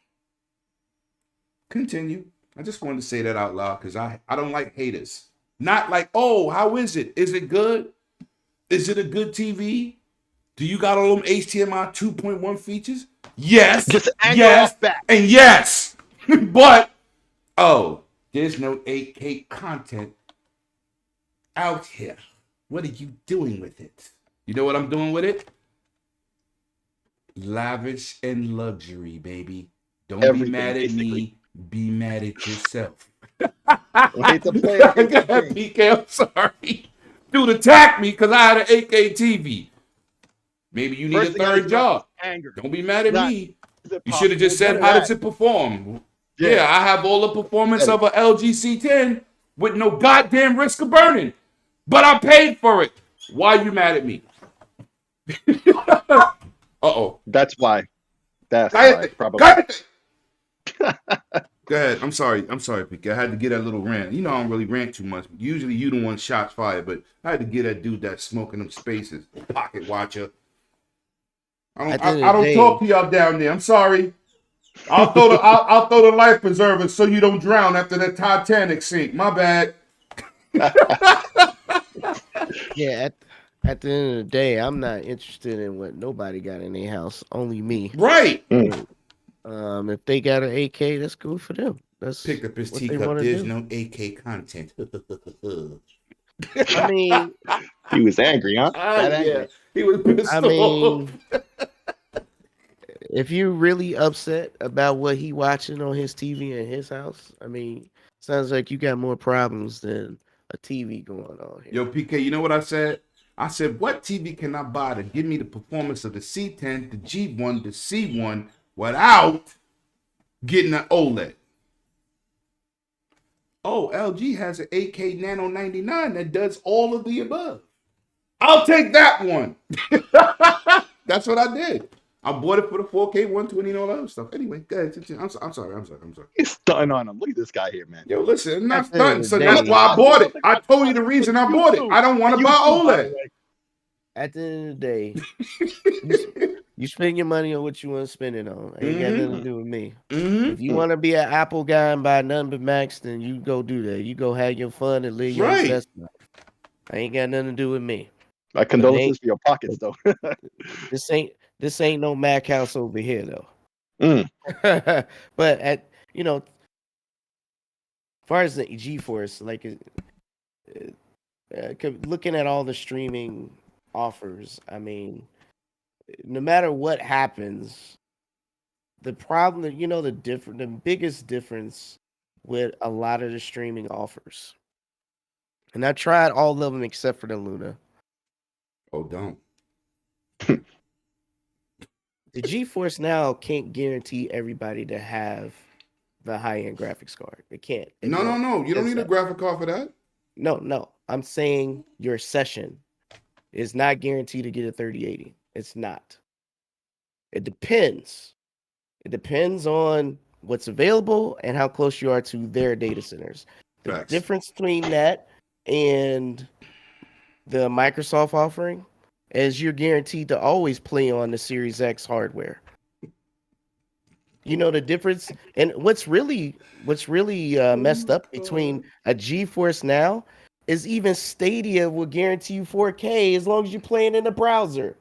Continue. I just wanted to say that out loud because I don't like haters. Not like, "Oh, how is it? Is it good? Is it a good TV? Do you got all them HDMI 2.1 features?" Yes. Just yes. Back. And yes. But, there's no 8K content out here. What are you doing with it? You know what I'm doing with it? Lavish and luxury, baby. Don't be mad at me. Be mad at yourself. Hate to play. PK, I'm sorry. Dude attacked me because I had an 8K TV. Maybe you need a third job. Anger. Don't be mad at me. You should have just said, "How does it perform?" Yeah, I have all the performance of a LG C10 with no goddamn risk of burning. But I paid for it. Why are you mad at me? Uh-oh. That's why. Probably. Go ahead. I'm sorry, PK. I had to get that little rant. I don't really rant too much. Usually you the one shots fired, but I had to get that dude that's smoking them spaces. Pocket watcher. I don't talk to y'all down there. I'm sorry. I'll throw the life preserver so you don't drown after the Titanic sink. My bad. Yeah, at the end of the day, I'm not interested in what nobody got in their house. Only me. Right. If they got an AK, that's cool for them. That's Picked up his what they teacup. want to There's do. no AK content. I mean, He was angry, huh? That Yeah, angry. he was pissed I off. mean, if you're really upset about what he watching on his TV in his house, I mean, sounds like you got more problems than a TV going on here. Yo, PK, you know what I said? I said, what TV can I buy to give me the performance of the C10, the G1, the C1 without getting an OLED? Oh, LG has an 8K Nano 99 that does all of the above. I'll take that one. That's what I did. I bought it for the 4K 120 and all that other stuff. Anyway, go ahead. I'm sorry. He's stunning on him. Look at this guy here, man. Yo, listen, I'm not At the end stunting, of so the that's day- why I bought it. I told you the Look, reason I you bought it. too. I don't want to You buy too, by the OLED. way. At the end of the day, you spend your money on what you want to spend it on. Ain't got nothing to do with me. If you want to be an Apple guy and buy nothing but Macs, then you go do that. You go have your fun and live your Right. best life. Ain't got nothing to do with me. My condolences for your pockets, though. This ain't no Mac house over here though. But as far as the GeForce, like looking at all the streaming offers, I mean, no matter what happens, the problem, the biggest difference with a lot of the streaming offers, and I tried all of them except for the Luna. Oh, don't. The GeForce Now can't guarantee everybody to have the high-end graphics card. It can't. No. You don't need a graphic card for that. No. I'm saying your session is not guaranteed to get a 3080. It's not. It depends. It depends on what's available and how close you are to their data centers. The Facts. difference between that and the Microsoft offering is you're guaranteed to always play on the Series X hardware. You know the difference, and what's really messed up between a GeForce Now is even Stadia will guarantee you 4K as long as you're playing in the browser.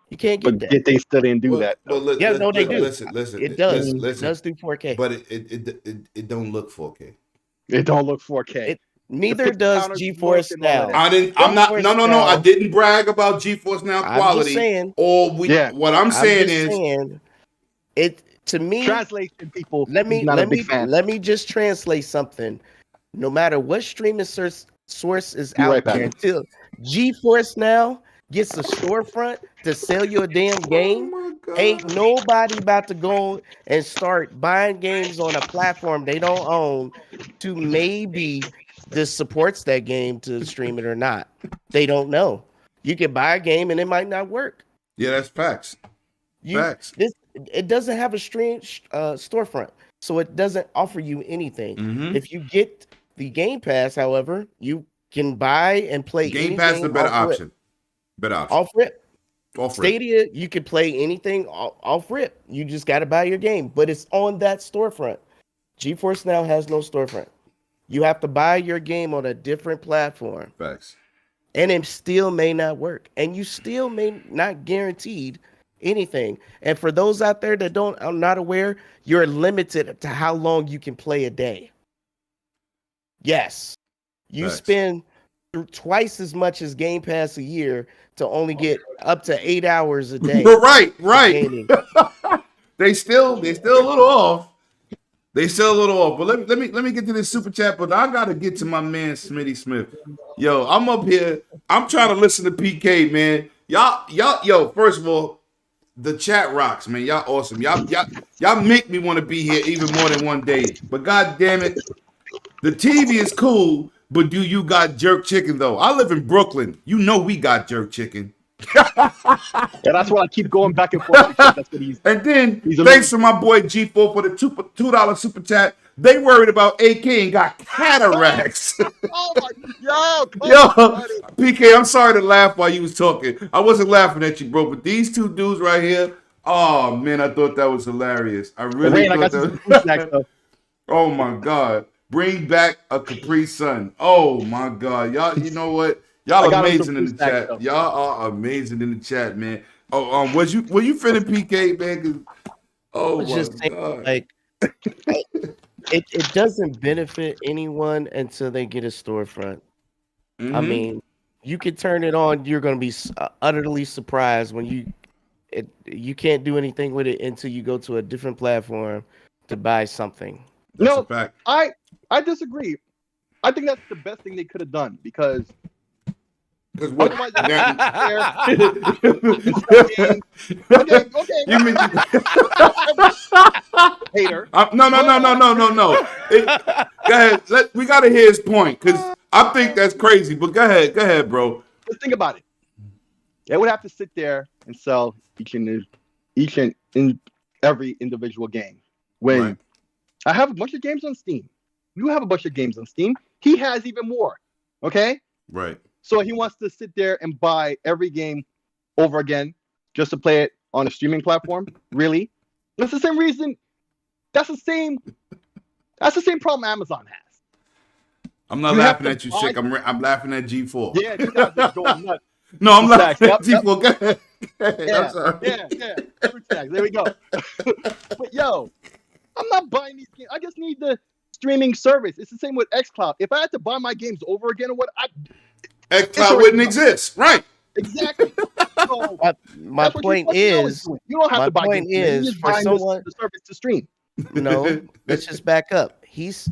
You can't get But that. yet they still didn't do that. But though. They do. Listen. It does. Listen. It does do 4K. But it don't look 4K. It don't look 4K. Neither does GeForce and all Now. of that. I'm not. GeForce No. Now- I didn't brag about GeForce Now I'm quality. just saying. What I'm saying is, it to me. Translation, people. Let me not a big fan. let me just translate something. No matter what streaming source is Be out right back. there, until GeForce Now gets a storefront to sell you a damn game, oh my God. ain't nobody about to go and start buying games on a platform they don't own to maybe this supports that game to stream it or not. They don't know. You can buy a game and it might not work. Yeah, that's facts. Facts. It doesn't have a storefront, so it doesn't offer you anything. Mhm. If you get the Gamepass, however, you can buy and play. Game Pass is a better option. Off rip. Off rip. Stadia, you can play anything off rip. You just got to buy your game, but it's on that storefront. GeForce Now has no storefront. You have to buy your game on a different platform, Facts. and it still may not work, and you still may not guaranteed anything. And for those out there that are not aware, you're limited to how long you can play a day. Yes, you Facts. spend twice as much as Game Pass a year to only get up to 8 hours a day. right. gaming. They still a little off. But let me get to this super chat. But I gotta get to my man Smitty Smith. Yo, I'm up here. I'm trying to listen to PK, man. Y'all. Yo, first of all, the chat rocks, man. Y'all awesome. Y'all make me want to be here even more than one day. But god damn it, the TV is cool. But do you got jerk chicken though? I live in Brooklyn. You know we got jerk chicken. Yeah, that's why I keep going back and forth. Because that's what he's. And then He's a thanks to my boy G4 for the $2 super chat. They worried about AK and got cataracts. Oh my! Yo, PK, I'm sorry to laugh while you was talking. I wasn't laughing at you, bro. But these two dudes right here, Oh man, I thought that was hilarious. I really Rain, I thought got you some that. fruit snacks though. Oh my God. Bring back a Capri Sun. Oh my God. Y'all, you know what? Y'all I got him some amazing in fruit the snacks chat. though. Y'all are amazing in the chat, man. Oh, were you finna PK, man? 'Cause- I Oh was my just saying, God. like, it doesn't benefit anyone until they get a storefront. I Mm-hmm. mean, you could turn it on, you're going to be utterly surprised when you can't do anything with it until you go to a different platform to buy something. That's a No, fact. I disagree. I think that's the best thing they could have done because Because what? otherwise they have Now, to sit there and sell games. Okay, you mean hater. no. Go ahead. We gotta hear his point because I think that's crazy. But go ahead, bro. Let's think about it. They would have to sit there and sell each and in every individual game. Right, When I have a bunch of games on Steam, you have a bunch of games on Steam. He has even more. Okay, right. so he wants to sit there and buy every game over again just to play it on a streaming platform. Really? That's the same reason. That's the same. That's the same problem Amazon has. I'm not You have laughing to at you, buy. Sick. I'm laughing at G4. Yeah, these guys are going nuts. No, I'm Fruit snacks. laughing at Yep, yep. G4. Go ahead. Go ahead. I'm Yeah, sorry. yeah. Fruit snacks. There we go. But yo, I'm not buying these games. I just need the streaming service. It's the same with XCloud. If I had to buy my games over again or what, it's XCloud already wouldn't done. exist. Right. Exactly. So My that's what you're point supposed to be always is, doing. You don't have my to buy point games. You're is just for buying someone. the service to stream. No, let's just back up.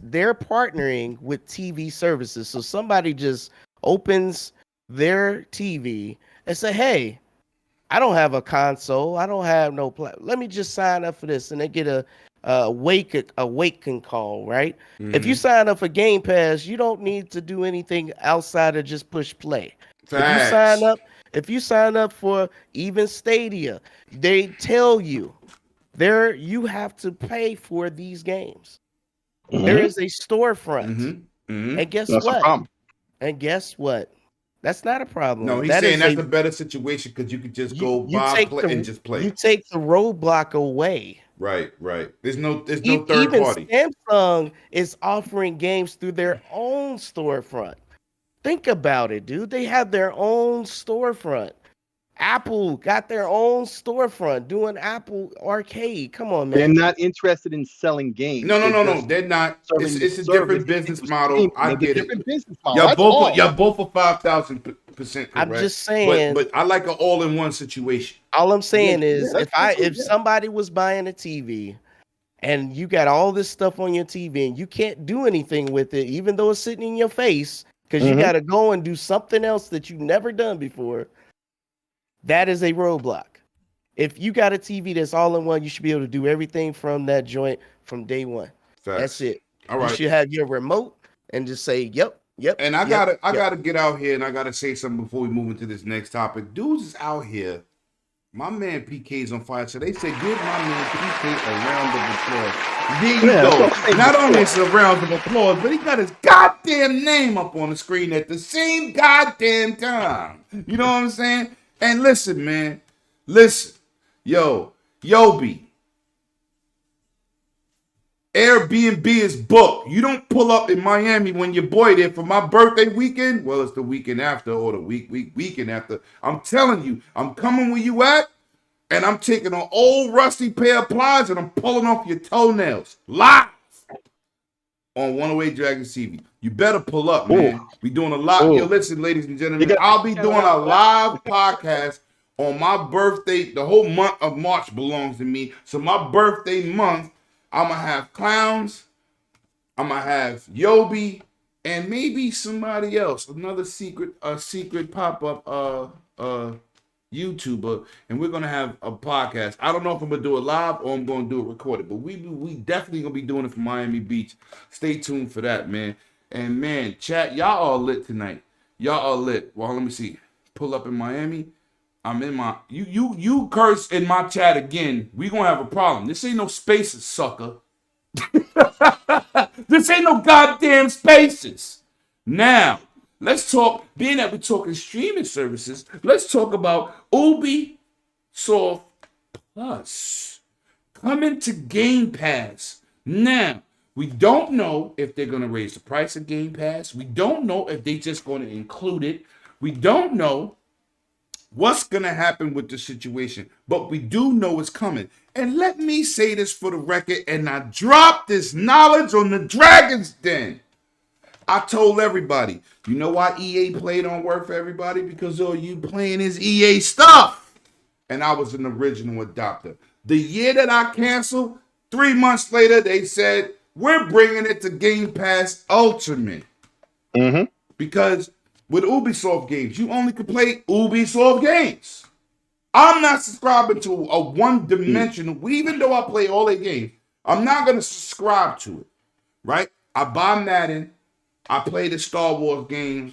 They're partnering with TV services. So somebody just opens their TV and say, "Hey, I don't have a console. I don't have no let me just sign up for this," and they get a wake call, right? If you Mhm. sign up for Game Pass, you don't need to do anything outside of just push play. Facts. If you sign up for even Stadia, they tell you there you have to pay for these games. There is a storefront. Mm-hmm. Mm-hmm. And guess That's the what? problem. That's not a No, problem. he's That saying is that's a better situation because you could just go buy, play, and just play. you take the roadblock away. Right. There's no third Even party. Samsung is offering games through their own storefront. Think about it, dude. They have their own storefront. Apple got their own storefront doing Apple Arcade. Come on, They're man. not interested in selling games. No. They're just They're not. serving the It's a service different business into model. streaming. I It's a get it. different business model. That's all. Y'all both are 5,000% I'm correct. just saying. But I like an all-in-one situation. All I'm Yeah, saying is, that's cool, if yeah. somebody was buying a TV and you got all this stuff on your TV and you can't do anything with it, even though it's sitting in your face, because you Mhm. got to go and do something else that you've never done before, that is a roadblock. If you got a TV that's all in one, you should be able to do everything from that joint from day one. Facts. That's it. All You right. should have your remote and just say, yep. And I yep, gotta get out here and I gotta say something before we move into this next topic. Dudes is out here. My man PK's on fire. So they said, give my man PK a round of applause. There you Yeah, that's go. what I'm saying Not only before. is it a round of applause, but he got his goddamn name up on the screen at the same goddamn time. You know what I'm saying? And listen, man. Listen. Yobi. Airbnb is booked. You don't pull up in Miami when your boy there for my birthday weekend. Well, it's the weekend after or the weekend after. I'm telling you, I'm coming where you at, and I'm taking an old rusty pair of pliers and I'm pulling off your toenails live on 108 Dragons TV. You better pull up, man. We doing a lot. Yo, listen, ladies and gentlemen, I'll be doing a live podcast on my birthday. The whole month of March belongs to me. So my birthday month, I'm gonna have clowns. I'm gonna have Yobi and maybe somebody else, another secret pop-up YouTuber, and we're gonna have a podcast. I don't know if I'm gonna do it live or I'm gonna do it recorded, but we definitely gonna be doing it from Miami Beach. Stay tuned for that, man. And man, chat, y'all are lit tonight. Y'all are lit. Well, let me see. Pull up in Miami. I'm in my you curse in my chat again. We gonna have a problem. This ain't no spaces, sucker. This ain't no goddamn spaces. Now, let's talk. Being that we're talking streaming services, let's talk about Ubisoft Plus coming to Game Pass. Now, we don't know if they're going to raise the price of Game Pass. We don't know if they're just going to include it. We don't know what's going to happen with the situation, but we do know it's coming. And let me say this for the record, and I drop this knowledge on the Dragon's Den. I told everybody, you know why EA Play don't work for everybody? Because all you playing is EA stuff. And I was an original adopter. The year that I canceled, 3 months later, they said, we're bringing it to Game Pass Ultimate. Mm-hmm. Because with Ubisoft games, you only can play Ubisoft games. I'm not subscribing to a one-dimensional, even though I play all their games, I'm not going to subscribe to it, right? I buy Madden. I play the Star Wars games.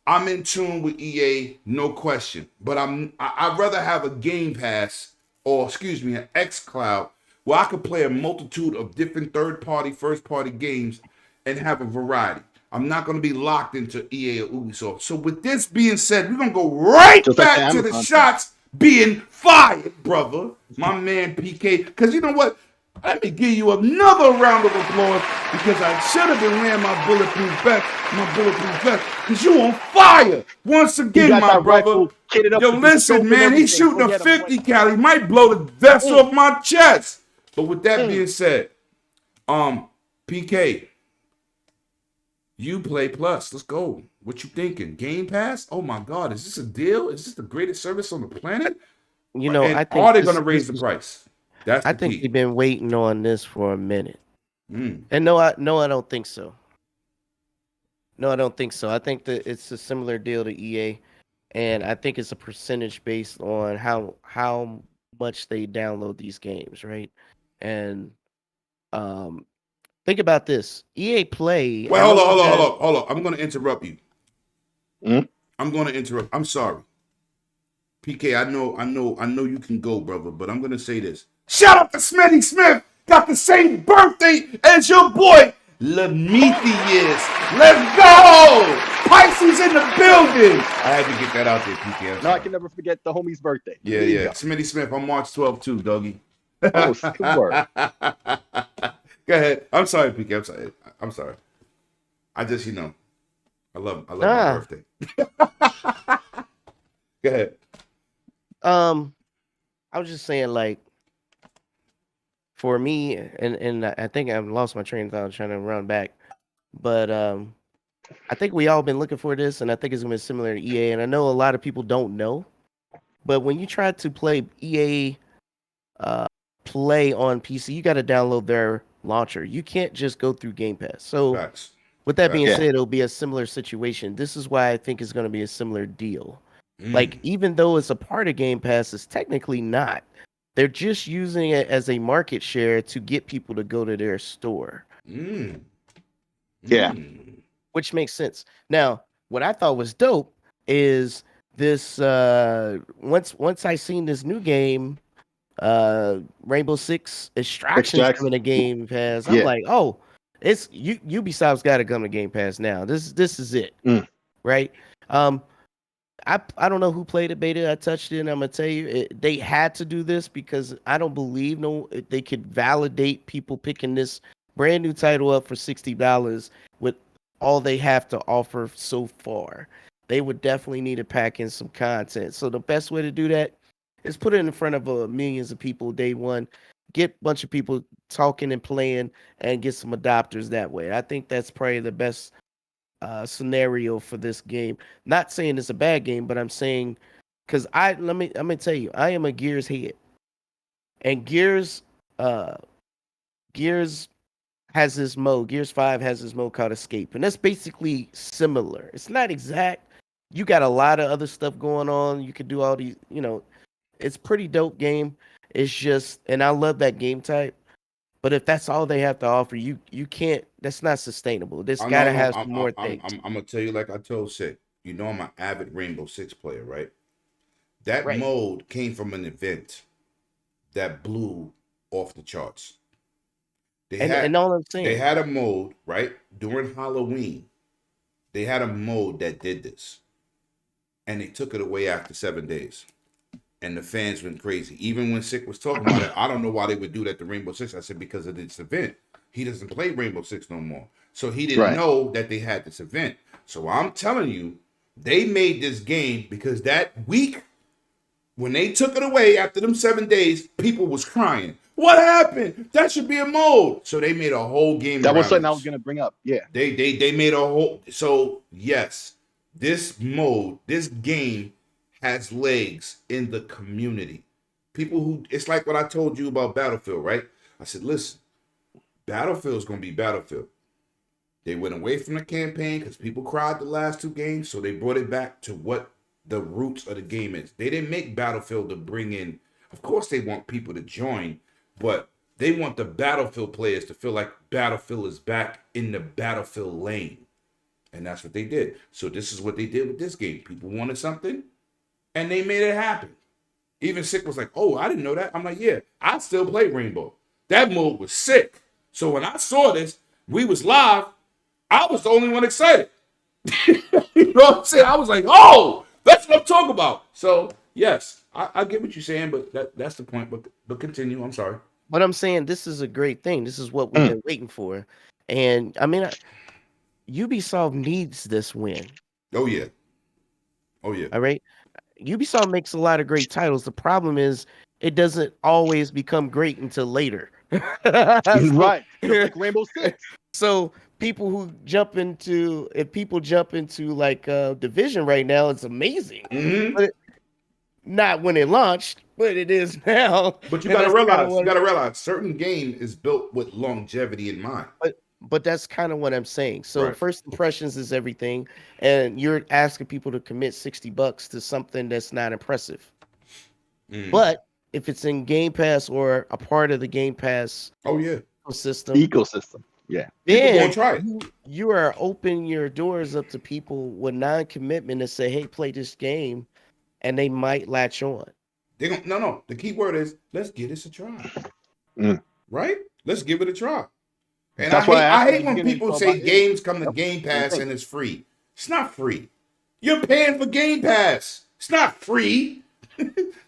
I'm in tune with EA, no question. But I'd rather have a Game Pass, or excuse me, an xCloud, where I could play a multitude of different third-party, first-party games and have a variety. I'm not going to be locked into EA or Ubisoft. So with this being said, we're going to go right Just like back the to the Amazon shots being fired, brother. My man PK. Because you know what? Let me give you another round of applause because I should have been wearing my bulletproof vest, because you on fire once again, got my that brother. rifle kitted up Yo, with the listen, scope and man, he's everything. shooting Go a get him, 50 cal. He might blow the vest off my chest. But with that being said, PK, you play plus. Let's go. What you thinking? Game Pass? Oh my God, is this a deal? Is this the greatest service on the planet? You know, And I think are they this, going to raise the this is, price? That's I the think key. they've been waiting on this for a minute. Mm. And no, I don't think so. No, I don't think so. I think that it's a similar deal to EA, and I think it's a percentage based on how much they download these games, right? And um, think about this: EA Play. Wait, I know you guys. hold on. I'm going to interrupt you. Mhm. I'm going to interrupt. I'm sorry. PK, I know you can go, brother, but I'm going to say this. Shout out to Smitty Smith. Got the same birthday as your boy, Lemetheus. Let's go. Pisces in the building. I had to get that out there, PK. No, I can never forget the homie's birthday. Yeah, There you yeah. go. Smitty Smith, I'm March 12th too, doggy. Oh, good word. Go ahead. I'm sorry, PK. I'm sorry. I just, I love my Ah, birthday. Go ahead. I was just saying, like, for me, and I think I've lost my train of thought trying to run back, but I think we all been looking for this, and I think it's gonna be similar to EA. And I know a lot of people don't know, but when you try to play EA Play on PC, you got to download their launcher. You can't just go through Game Pass. So, Facts. with that being Yeah. said, it'll be a similar situation. This is why I think it's going to be a similar deal. Mm. Like, even though it's a part of Game Pass, it's technically not. They're just using it as a market share to get people to go to their store. Mm. Yeah. Mm. Which makes sense. Now, what I thought was dope is this once I seen this new game, Rainbow Six Extraction coming to Game Pass. I'm Yeah. like, oh, it's Ubisoft's got to come to Game Pass now. This is it, right? I don't know who played it beta. I touched it, and I'm gonna tell you, they had to do this because I don't believe they could validate people picking this brand new title up for $60 with all they have to offer so far. They would definitely need to pack in some content. So the best way to do that is put it in front of millions of people day one, get a bunch of people talking and playing, and get some adopters that way. I think that's probably the best scenario for this game. Not saying it's a bad game, but I'm saying because I'm gonna tell you, I am a Gears head, and Gears has this mode. Gears 5 has this mode called Escape, and that's basically similar. It's not exact. You got a lot of other stuff going on. You could do all these, it's pretty dope game. It's just, and I love that game type. But if that's all they have to offer, you can't. That's not sustainable. This got to have some more things. I'm gonna tell you like I told Sid. I'm an avid Rainbow Six player, right? That mode came from an event that blew off the charts. And all I'm saying, they had a mode right during Halloween. They had a mode that did this, and they took it away after 7 days. and the fans went crazy. Even when Sick was talking about it, I don't know why they would do that to Rainbow Six. I said because of this event. He doesn't play Rainbow Six no more. So he didn't know that they had this event. So I'm telling you, they made this game because that week, when they took it away after them 7 days, people was crying. What happened? That should be a mode. So they made a whole game. That was something I was gonna bring up. Yeah. They made a whole. So yes, this mode, this game has legs in the community. People who, it's like what I told you about Battlefield, right? I said, listen, Battlefield's gonna be Battlefield. They went away from the campaign because people cried the last 2 games, so they brought it back to what the roots of the game is. They didn't make Battlefield to bring in, of course they want people to join, but they want the Battlefield players to feel like Battlefield is back in the Battlefield lane. And that's what they did. So this is what they did with this game. People wanted something, and they made it happen. Even Sick was like, oh, I didn't know that. I'm like, yeah, I still play Rainbow. That mode was sick. So when I saw this, we was live, I was the only one excited. You know what I'm saying? I was like, oh, that's what I'm talking about. So, yes, I get what you're saying, but that's the point. But continue. I'm sorry. But I'm saying this is a great thing. This is what we've been waiting for. And, I mean, Ubisoft needs this win. Oh, yeah. Oh, yeah. All right? Ubisoft makes a lot of great titles. The problem is it doesn't always become great until later. Right. Just like Rainbow Six. So people who jump into, if people jump into like Division right now, it's amazing. Mm-hmm. But not when it launched, but it is now. But you gotta realize, certain game is built with longevity in mind. But that's kind of what I'm saying. So first impressions is everything, and you're asking people to commit $60 to something that's not impressive. But if it's in Game Pass or a part of the Game Pass, ecosystem, yeah, then try it. You are opening your doors up to people with non-commitment to say, "Hey, play this game," and they might latch on. They don't. No. The key word is let's give this a try. Right? Let's give it a try. And that's I hate when people say games come to Game Pass and it's free. It's not free. You're paying for Game Pass. It's not free.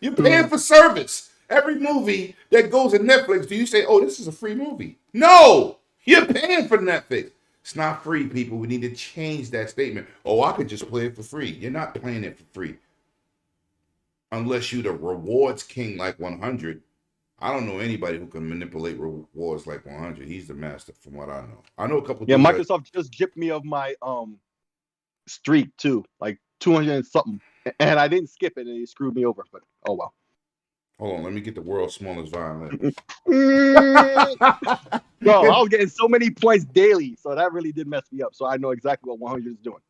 You're paying for service. Every movie that goes to Netflix, do you say, oh, this is a free movie? No! You're paying for Netflix. It's not free, people. We need to change that statement. Oh, I could just play it for free. You're not playing it for free. Unless you're the rewards king like 100. I don't know anybody who can manipulate rewards like 100. He's the master, from what I know. I know a couple. Yeah, Microsoft just gypped me of my streak too, like 200 and something, and I didn't skip it, and it screwed me over. But oh well. Hold on, let me get the world's smallest violin. Bro, I was getting so many points daily, so that really did mess me up. So I know exactly what 100 is doing.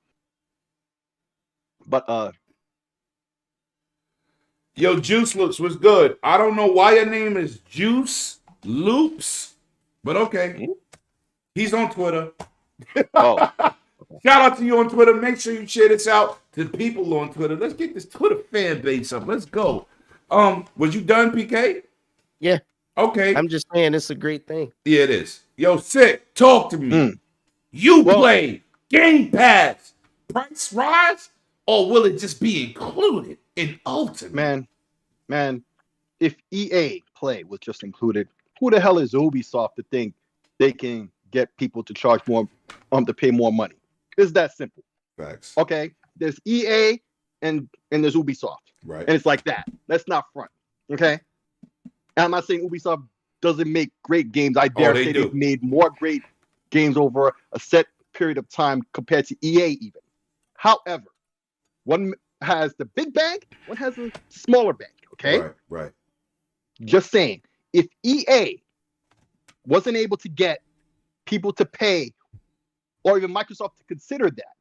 But yo, Juice Loops was good. I don't know why your name is Juice Loops, but okay. He's on Twitter. Oh. Shout out to you on Twitter. Make sure you share this out to the people on Twitter. Let's get this Twitter fan base up. Let's go. Was you done, PK? Yeah. Okay. I'm just saying it's a great thing. Yeah, it is. Yo, Sick, talk to me. You play Game Pass. Price rise? Or will it just be included in Ultimate? Man, if EA Play was just included, who the hell is Ubisoft to think they can get people to charge more, to pay more money? It's that simple. Facts. Okay, there's EA and there's Ubisoft. Right. And it's like that. Let's not front. Okay. And I'm not saying Ubisoft doesn't make great games. I dare say they've made more great games over a set period of time compared to EA even. However, one has the big bank, one has a smaller bank. Okay. Right. Just saying, if EA wasn't able to get people to pay, or even Microsoft to consider that,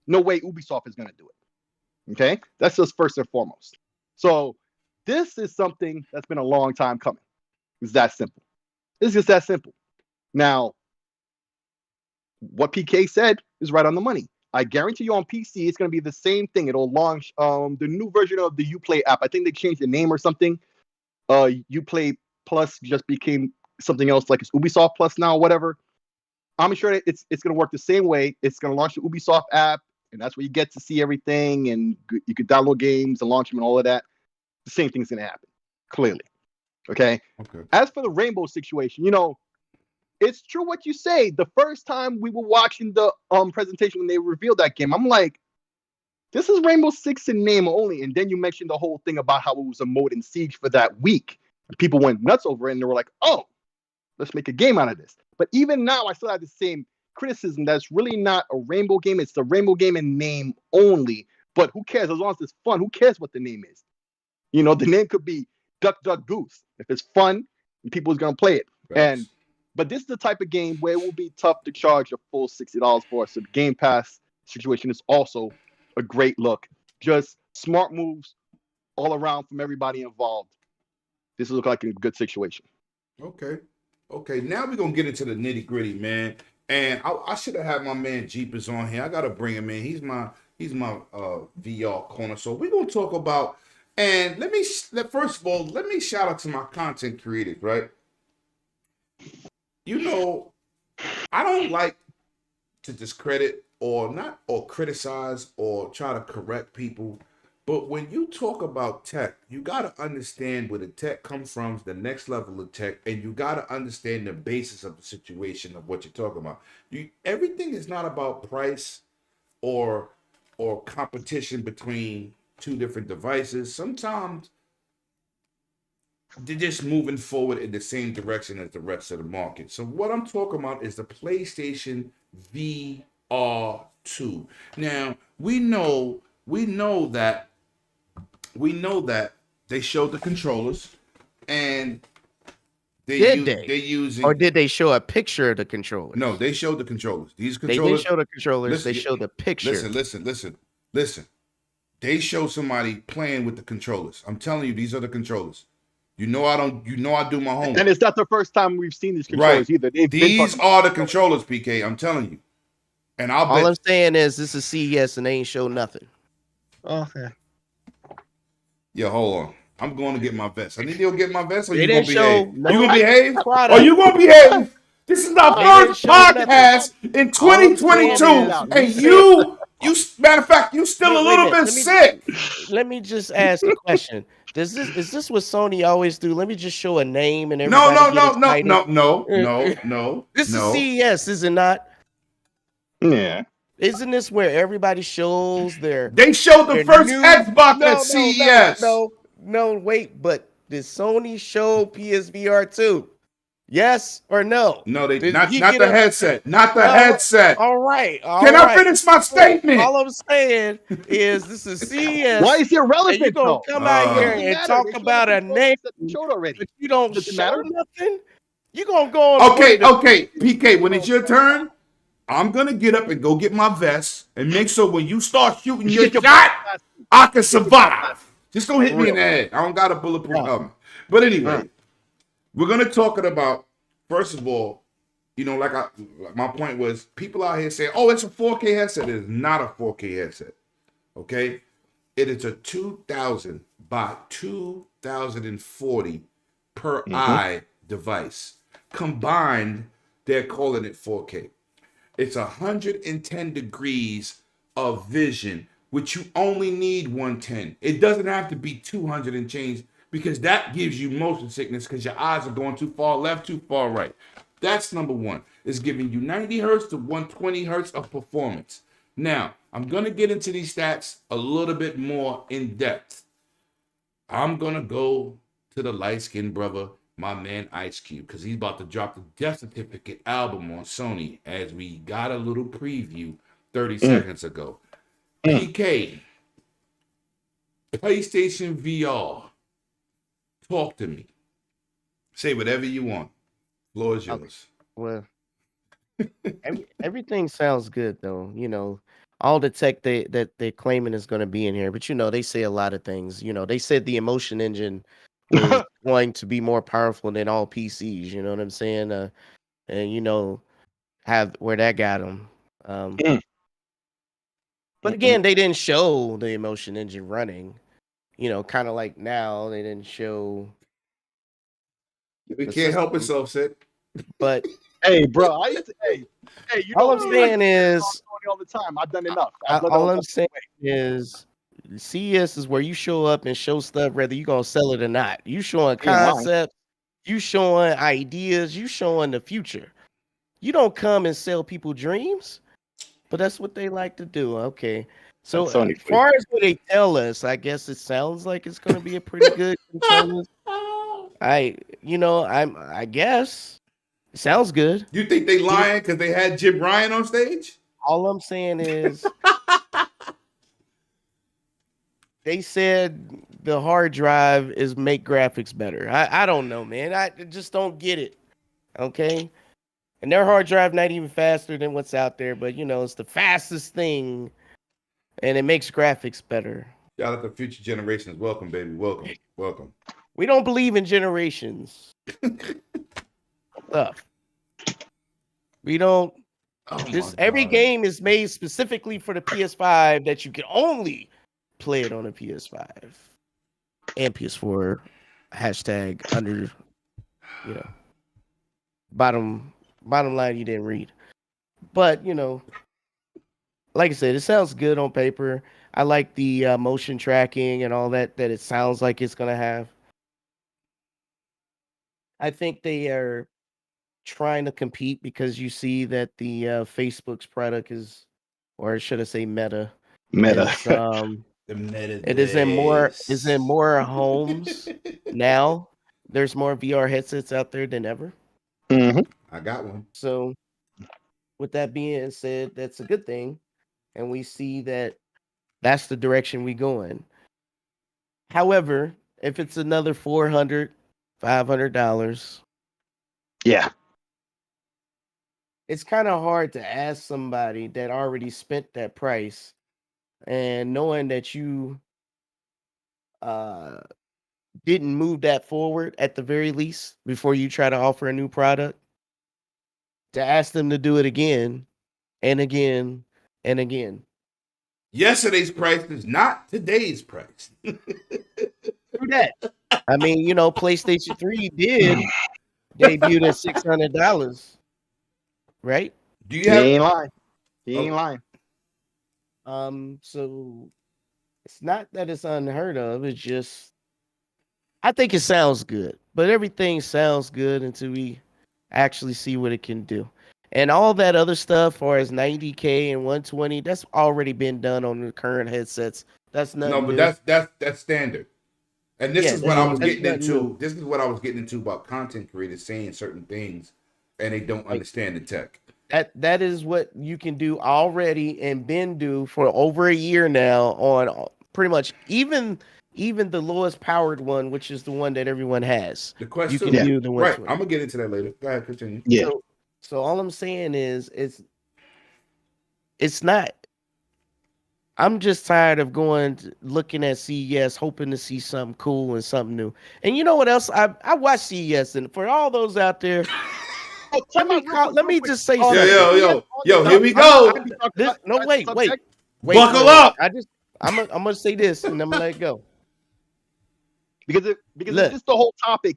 no way Ubisoft is going to do it. Okay? That's just first and foremost. So this is something that's been a long time coming. It's that simple. It's just that simple. Now, what PK said is right on the money. I guarantee you on PC, it's going to be the same thing. It'll launch the new version of the Uplay app. I think they changed the name or something. Uplay Plus just became something else, like it's Ubisoft Plus now, whatever. I'm sure it's going to work the same way. It's going to launch the Ubisoft app, and that's where you get to see everything, and you can download games and launch them and all of that. the same thing's gonna happen. Clearly. Okay. Okay. As for the rainbow situation, it's true what you say. The first time we were watching the presentation when they revealed that game, I'm like, this is Rainbow Six in name only. And then you mentioned the whole thing about how it was a mode in Siege for that week. And people went nuts over it and they were like, oh, let's make a game out of this. But even now, I still have the same criticism that's really not a Rainbow game. It's a Rainbow game in name only. But who cares? As long as it's fun, who cares what the name is? The name could be Duck Duck Goose. If it's fun, people's going to play it. Right. But this is the type of game where it will be tough to charge a full $60 for. So the Game Pass situation is also a great look. Just smart moves all around from everybody involved. This looks like a good situation. Okay. Now we're gonna get into the nitty gritty, man. And I should have had my man Jeepers on here. I gotta bring him in. He's my VR corner. So we're gonna talk about. And first of all, let me shout out to my content creators, right? I don't like to discredit or criticize or try to correct people. But when you talk about tech, you got to understand where the tech comes from, the next level of tech, and you got to understand the basis of the situation of what you're talking about. Everything is not about price or competition between two different devices. Sometimes they're just moving forward in the same direction as the rest of the market. So what I'm talking about is the PlayStation VR 2. Now, we know that they showed the controllers and they're using, or did they show a picture of the controllers? No, they showed the controllers. These They controllers. didn't show the controllers. They showed the picture. Listen. They show somebody playing with the controllers. I'm telling you, these are the controllers. I do my homework. And it's not the first time we've seen these controllers either. These are the controllers, PK. I'm telling you. And all I'm saying is this is CES and they ain't show nothing. Okay. Yeah, hold on. I'm going to get my vest. I need to go get my vest, or They you gonna didn't show behave? no You gonna behave? product. Or you gonna behave? This is our first podcast in 2022, and you matter of fact, you still a little bit sick. Let me just ask a question. Is this what Sony always do? Let me just show a name and No. This is CES, is it not? Yeah. Isn't this where everybody shows their? They showed the first Xbox at CES. No, wait, but did Sony show PSVR 2? Yes or no? No, not the headset. Not the headset. All right. Can I finish my statement? All I'm saying is this is CES. Why is it relevant? You gonna come out here and talk about a name, already. but you don't show nothing? You gonna go on? Okay, PK. When it's your turn, I'm gonna get up and go get my vest and make sure when you start shooting your shot, I can survive. Just don't hit me in the head. I don't got a bulletproof helmet. But anyway, we're gonna talk about, first of all, my point was people out here saying, "Oh, it's a 4K headset." It is not a 4K headset. Okay, it is a 2000 by 2040 per eye device. Combined, they're calling it 4K. It's 110 degrees of vision, which you only need 110. It doesn't have to be 200 and change, because that gives you motion sickness because your eyes are going too far left, too far right. That's number one. It's giving you 90 hertz to 120 hertz of performance. Now, I'm going to get into these stats a little bit more in depth. I'm going to go to the light-skinned brother, my man Ice Cube, because he's about to drop the Death Certificate album on Sony, as we got a little preview 30 seconds ago. PK, PlayStation VR. Talk to me. Say whatever you want. Floor is yours. Well, everything sounds good though. All the tech that they're claiming is going to be in here, but they say a lot of things. They said the emotion engine is going to be more powerful than all PCs. You know what I'm saying? And have where that got them. But again, they didn't show the emotion engine running. Kind of like now they didn't show. We can't help ourselves, Sid. But hey, bro, all I'm saying is all the time. I've done enough. All I'm saying is CES is where you show up and show stuff, whether you gonna sell it or not. You showing He ain't lying. concepts, you showing ideas, you showing the future. You don't come and sell people dreams, but that's what they like to do. Okay. So That's Sony as for you. far as what they tell us, I guess it sounds like it's gonna be a pretty good controller. I guess it sounds good. You think they lying because they had Jim Ryan on stage? All I'm saying is they said the hard drive is make graphics better. I don't know, man. I just don't get it. Okay. And their hard drive not even faster than what's out there, but it's the fastest thing and it makes graphics better. Shout out to future generations. Welcome, baby. Welcome. Welcome. We don't believe in generations. Stuff. We don't. Every game is made specifically for the PS5 that you can only play it on a PS5 and PS4. Hashtag under, bottom line you didn't read. But, like I said, it sounds good on paper. I like the motion tracking and all that it sounds like it's going to have. I think they are trying to compete because you see that the Facebook's product is, or should I say Meta? Meta. Is, The meta it is in more homes now. There's more VR headsets out there than ever. Mm-hmm. I got one. So, with that being said, that's a good thing, and we see that that's the direction we going. However, if it's another $400, $500, Yeah. it's kind of hard to ask somebody that already spent that price and knowing that you didn't move that forward at the very least before you try to offer a new product, to ask them to do it again and again and again. Yesterday's price is not today's price. True that. I mean, PlayStation 3 did debut at $600, right? Do He you have? ain't lying. He ain't lying. So it's not that it's unheard of. It's just I think it sounds good, but everything sounds good until we actually see what it can do. And all that other stuff, for as 90K and 120, that's already been done on the current headsets. That's nothing. No, but new. that's standard. And this Yeah, is what I was that's getting nothing into. new. This is what I was getting into about content creators saying certain things and they don't understand the tech. That is what you can do already and been do for over a year now on pretty much even the lowest powered one, which is the one that everyone has. The question, You can do the one. right? I'm gonna get into that later. Go ahead, continue. Yeah. So all I'm saying is it's not. I'm just tired of looking at CES, hoping to see something cool and something new. And you know what else? I watch CES, and for all those out there, let me just say something. Yo, here we go. Wait. Buckle up. I'm gonna say this, and I'm gonna let it go. Because it's just the whole topic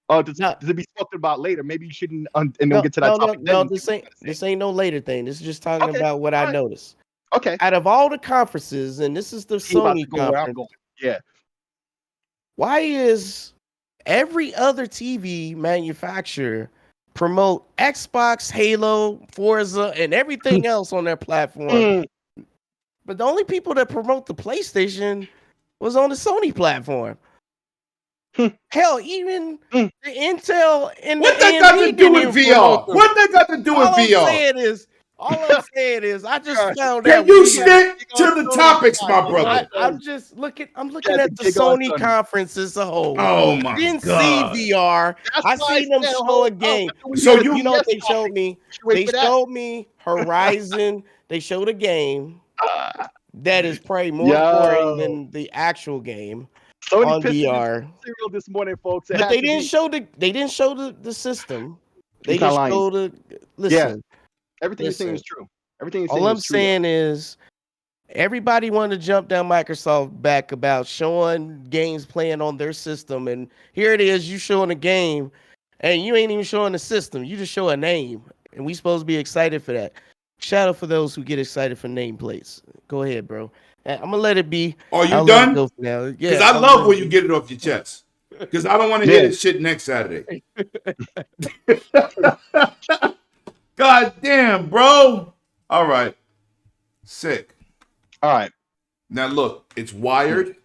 to be spoken about later. Maybe you shouldn't, and then we'll get to that topic. No, this ain't no later thing. This is just talking about what I noticed. Okay. Out of all the conferences, and this is the Sony conference. Yeah. Why is every other TV manufacturer promote Xbox, Halo, Forza, and everything else on their platform? But the only people that promote the PlayStation was on the Sony platform. Hell, even the Intel and what the they got to AMD do with VR? What they got to do with VR? All I'm saying is, I just found Can out. you stick to the topics, my brother? I'm looking at the Sony conference as a whole. Oh my Didn't God. see VR. I seen them show a game. So you know what they showed me? They showed me Horizon. They showed a game that is probably more boring than the actual game on VR. This morning, folks. But they didn't show the system. They just showed the listen. Everything you're saying is true. All I'm saying is everybody wanted to jump down Microsoft back about showing games playing on their system. And here it is, you showing a game and you ain't even showing the system. You just show a name. And we supposed to be excited for that. Shout out for those who get excited for nameplates. Go ahead, bro. I'm gonna let it be. Are you I'll let it done? go for now. Because Yeah, I I'll love let when it you be. get it off your chest. Because I don't want to hear Yeah. this shit next Saturday. God damn, bro. All right. Sick. All right. Now look, it's wired.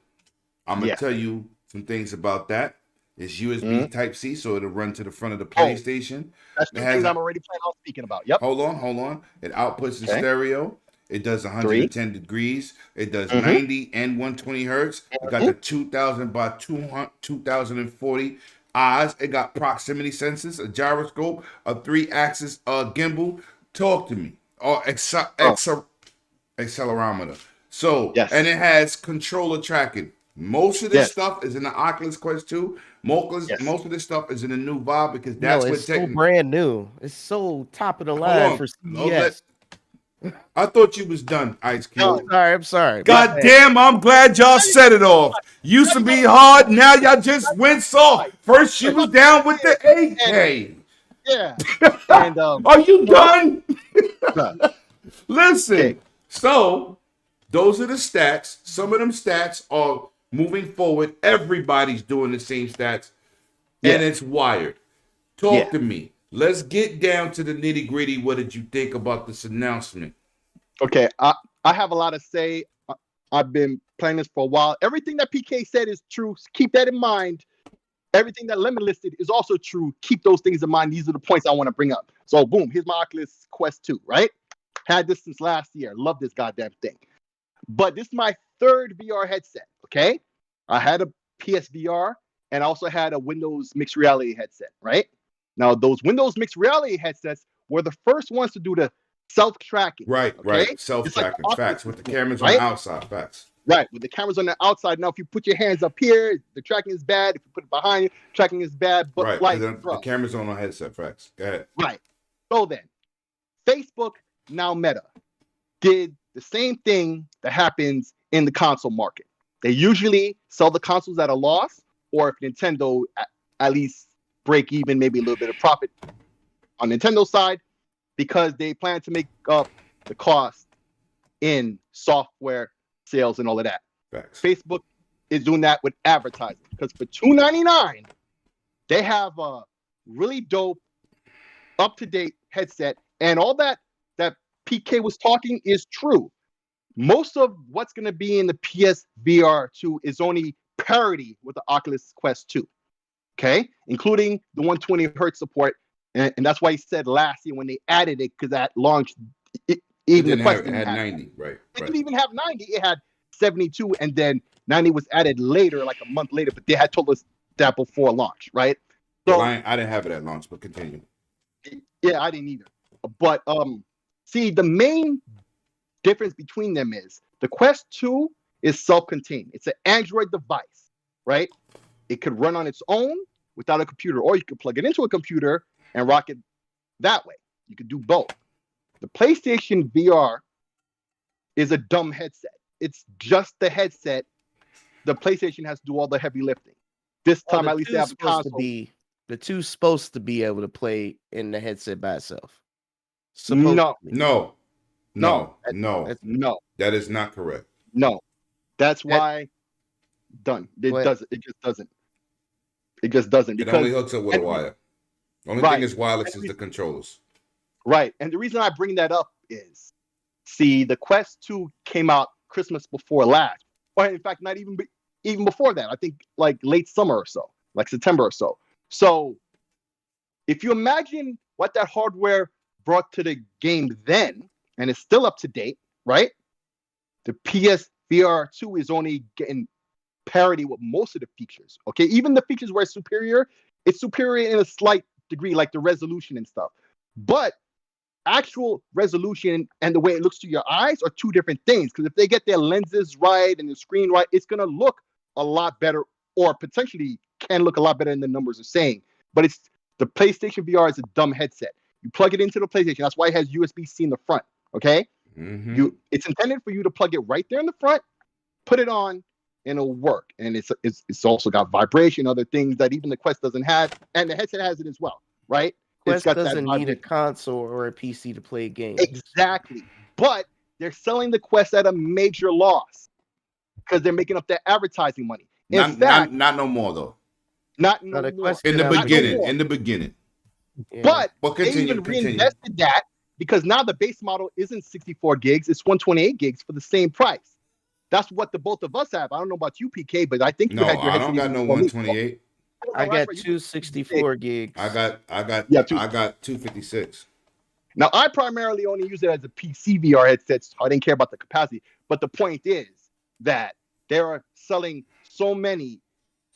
I'm gonna Yeah. tell you some things about that. It's USB Mhm. Type C, so it'll run to the front of the Oh, PlayStation. that's It two has things a I'm already planning on speaking about. Yep. hold on. It outputs in Okay. stereo. It does 3. 110 degrees. It does Mm-hmm. 90 and 120 hertz. It got Mhm. the 2000 by 200, 2040 eyes. It got proximity sensors, a gyroscope, a 3-axis gimbal. Talk to me. Or Oh, accelerometer. So, and yes. it has controller tracking. Most of this Yes. stuff is in the Oculus Quest 2. Yes. Most of this stuff is in the new Vibe because No, that's it's what so tech. brand new. It's so top of the Hold line on. for Don't let. CES. I thought you was done, Ice I'm Cube. Done. sorry. I'm sorry. My Yep. God bad. damn, I'm glad y'all set it off. Used Now to you be gonna hard, now y'all just went soft. right. First you Now was you gonna down say with the it. And 8K. yeah. And Are you so done? uh, Listen. okay. So those are the stats. Some of them stats are moving forward. Everybody's doing the same stats, and Yeah. it's wired. Yeah. Talk to me. Let's get down to the nitty gritty. What did you think about this announcement? Okay. I have a lot to say. I've been playing this for a while. Everything that PK said is true. Keep that in mind. Everything that Lemon listed is also true. Keep those things in mind. These are the points I want to bring up. So boom, here's my Oculus Quest 2, right? Had this since last year. Love this goddamn thing. But this is my third VR headset, okay? I had a PSVR and I also had a Windows mixed reality headset, right? Now, those Windows mixed reality headsets were the first ones to do the self-tracking, okay? Right. Self Just like the tracking. Oculus Facts. is With the doing, cameras on the right? outside. Facts. Right, with the cameras on the outside. Now, if you put your hands up here, the tracking is bad. If you put it behind you, tracking is bad. But Right. like, Because the bro, cameras on the headset. Facts. Go ahead. right. So then, Facebook, now Meta, did the same thing that happens in the console market. They usually sell the consoles at a loss, or if Nintendo at least break even, maybe a little bit of profit on Nintendo side, because they plan to make up the cost in software sales and all of that. Facts. Facebook is doing that with advertising because for $299, they have a really dope, up-to-date headset, and all that PK was talking is true. Most of what's going to be in the PSVR 2 is only parity with the Oculus Quest 2, okay, including the 120 hertz support, and that's why he said last year when they added it because at launch, It even the didn't Quest have. It didn't had have. 90. Right. It Right. didn't even have 90. It had 72, and then 90 was added later, like a month later. But they had told us that before launch, right? Well, So I didn't have it at launch, but continue. yeah, I didn't either. But see, the main difference between them is the Quest 2 is self-contained. It's an Android device, right? It could run on its own without a computer, or you could plug it into a computer and rock it that way. You could do both. The PlayStation VR is a dumb headset. It's just the headset. The PlayStation has to do all the heavy lifting. This Oh, time, at least they have a console. the two's supposed to be able to play in the headset by itself. No, Supposedly. No. no, That's no, That is not correct. no. That's that, why done. It what doesn't. It just doesn't. It just doesn't It only because hooks up with a and, wire. Only thing right, is wireless and is the controllers. right. And the reason I bring that up is, see, the Quest 2 came out Christmas before last, or in fact, not even before that. I think like late summer or so, like September or so. So if you imagine what that hardware brought to the game then, and it's still up to date, right? The PSVR 2 is only getting parity with most of the features. Okay, even the features where it's superior in a slight degree, like the resolution and stuff. But actual resolution and the way it looks to your eyes are two different things. Because if they get their lenses right and the screen right, it's gonna look a lot better, or potentially can look a lot better than the numbers are saying. But it's the PlayStation VR is a dumb headset. You plug it into the PlayStation. That's why it has USB-C in the front. Okay, Mm-hmm. it's intended for you to plug it right there in the front, put it on, and it'll work. And it's also got vibration, other things that even the Quest doesn't have, and the headset has it as well, right? It's Quest got that doesn't need a vibration. console or a PC to play games. Exactly. But they're selling the Quest at a major loss because they're making up their advertising money. In fact, not no more though. not No, no the more. Quest In the Not no beginning, more. in the beginning. Yeah. But Well, they even reinvested that because now the base model isn't 64 gigs, it's 128 gigs for the same price. That's what the both of us have. I don't know about you, PK, but I think you No, had your I don't got no 128. I got 264 gigs. I got Yeah, 256. Now, I primarily only use it as a PC VR headset, so I didn't care about the capacity. But the point is that they are selling so many,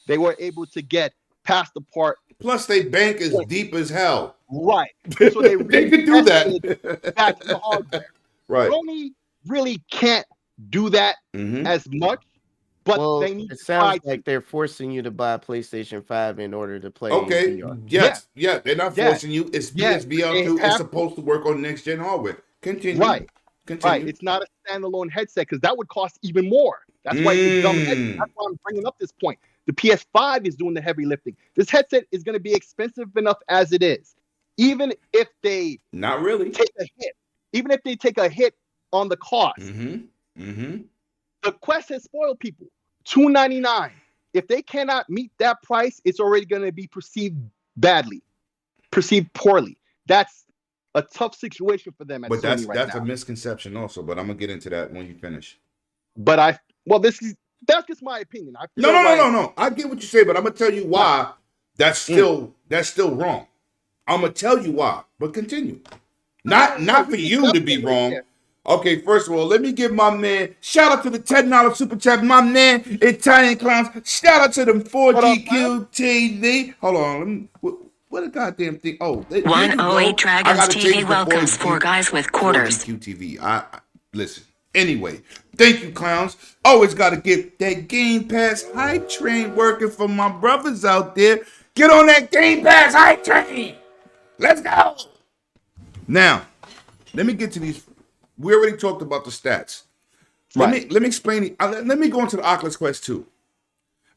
they were able to get past the part. Plus, they bank is deep as hell. Right. So they could do reinvested that. back in the hardware. Right. Sony really can't do that as much, but Well, they need it to sounds try like they're forcing you to buy a PlayStation 5 in order to play Okay. VR. Yes. Yeah. They're not Yeah. forcing you. It's Yeah. PSVR 2. It's supposed to work on next gen hardware. Continue. Right. Continue. Right. It's not a standalone headset because that would cost even more. That's why it's a dumb headset. That's why I'm bringing up this point. The PS5 is doing the heavy lifting. This headset is going to be expensive enough as it is. Even if they Not really. take a hit, even if they take a hit on the cost, the Quest has spoiled people. $299. If they cannot meet that price, it's already going to be perceived badly, perceived poorly. That's a tough situation for them at But Sony that's now. a misconception also. But I'm gonna get into that when you finish. But that's just my opinion. No. I get what you say, but I'm gonna tell you why that's still wrong. I'm gonna tell you why. But continue. Not for you to be wrong. Okay, first of all, let me give my man shout out to the $10 super chat, my man Italian Clowns. Shout out to them 4GQ TV. Hold on, what a goddamn thing. Oh, there you go. 108 Dragons I gotta change TV the welcomes 4G four guys with quarters. 4GQ TV. I listen. Anyway, thank you, clowns. Always gotta get that Game Pass hype train working for my brothers out there. Get on that Game Pass hype train. Let's go. Now, let me get to these. We already talked about the stats. Let me explain. Let me go into the Oculus Quest 2.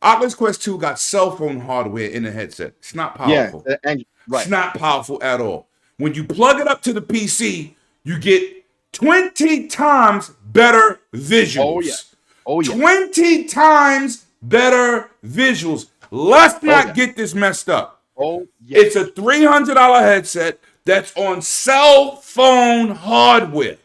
Oculus Quest 2 got cell phone hardware in the headset. It's not powerful. Yeah, It's not powerful at all. When you plug it up to the PC, you get 20 times better visuals. Oh yeah. 20 times better visuals. Let's not get this messed up. Oh yeah. It's a $300 headset that's on cell phone hardware.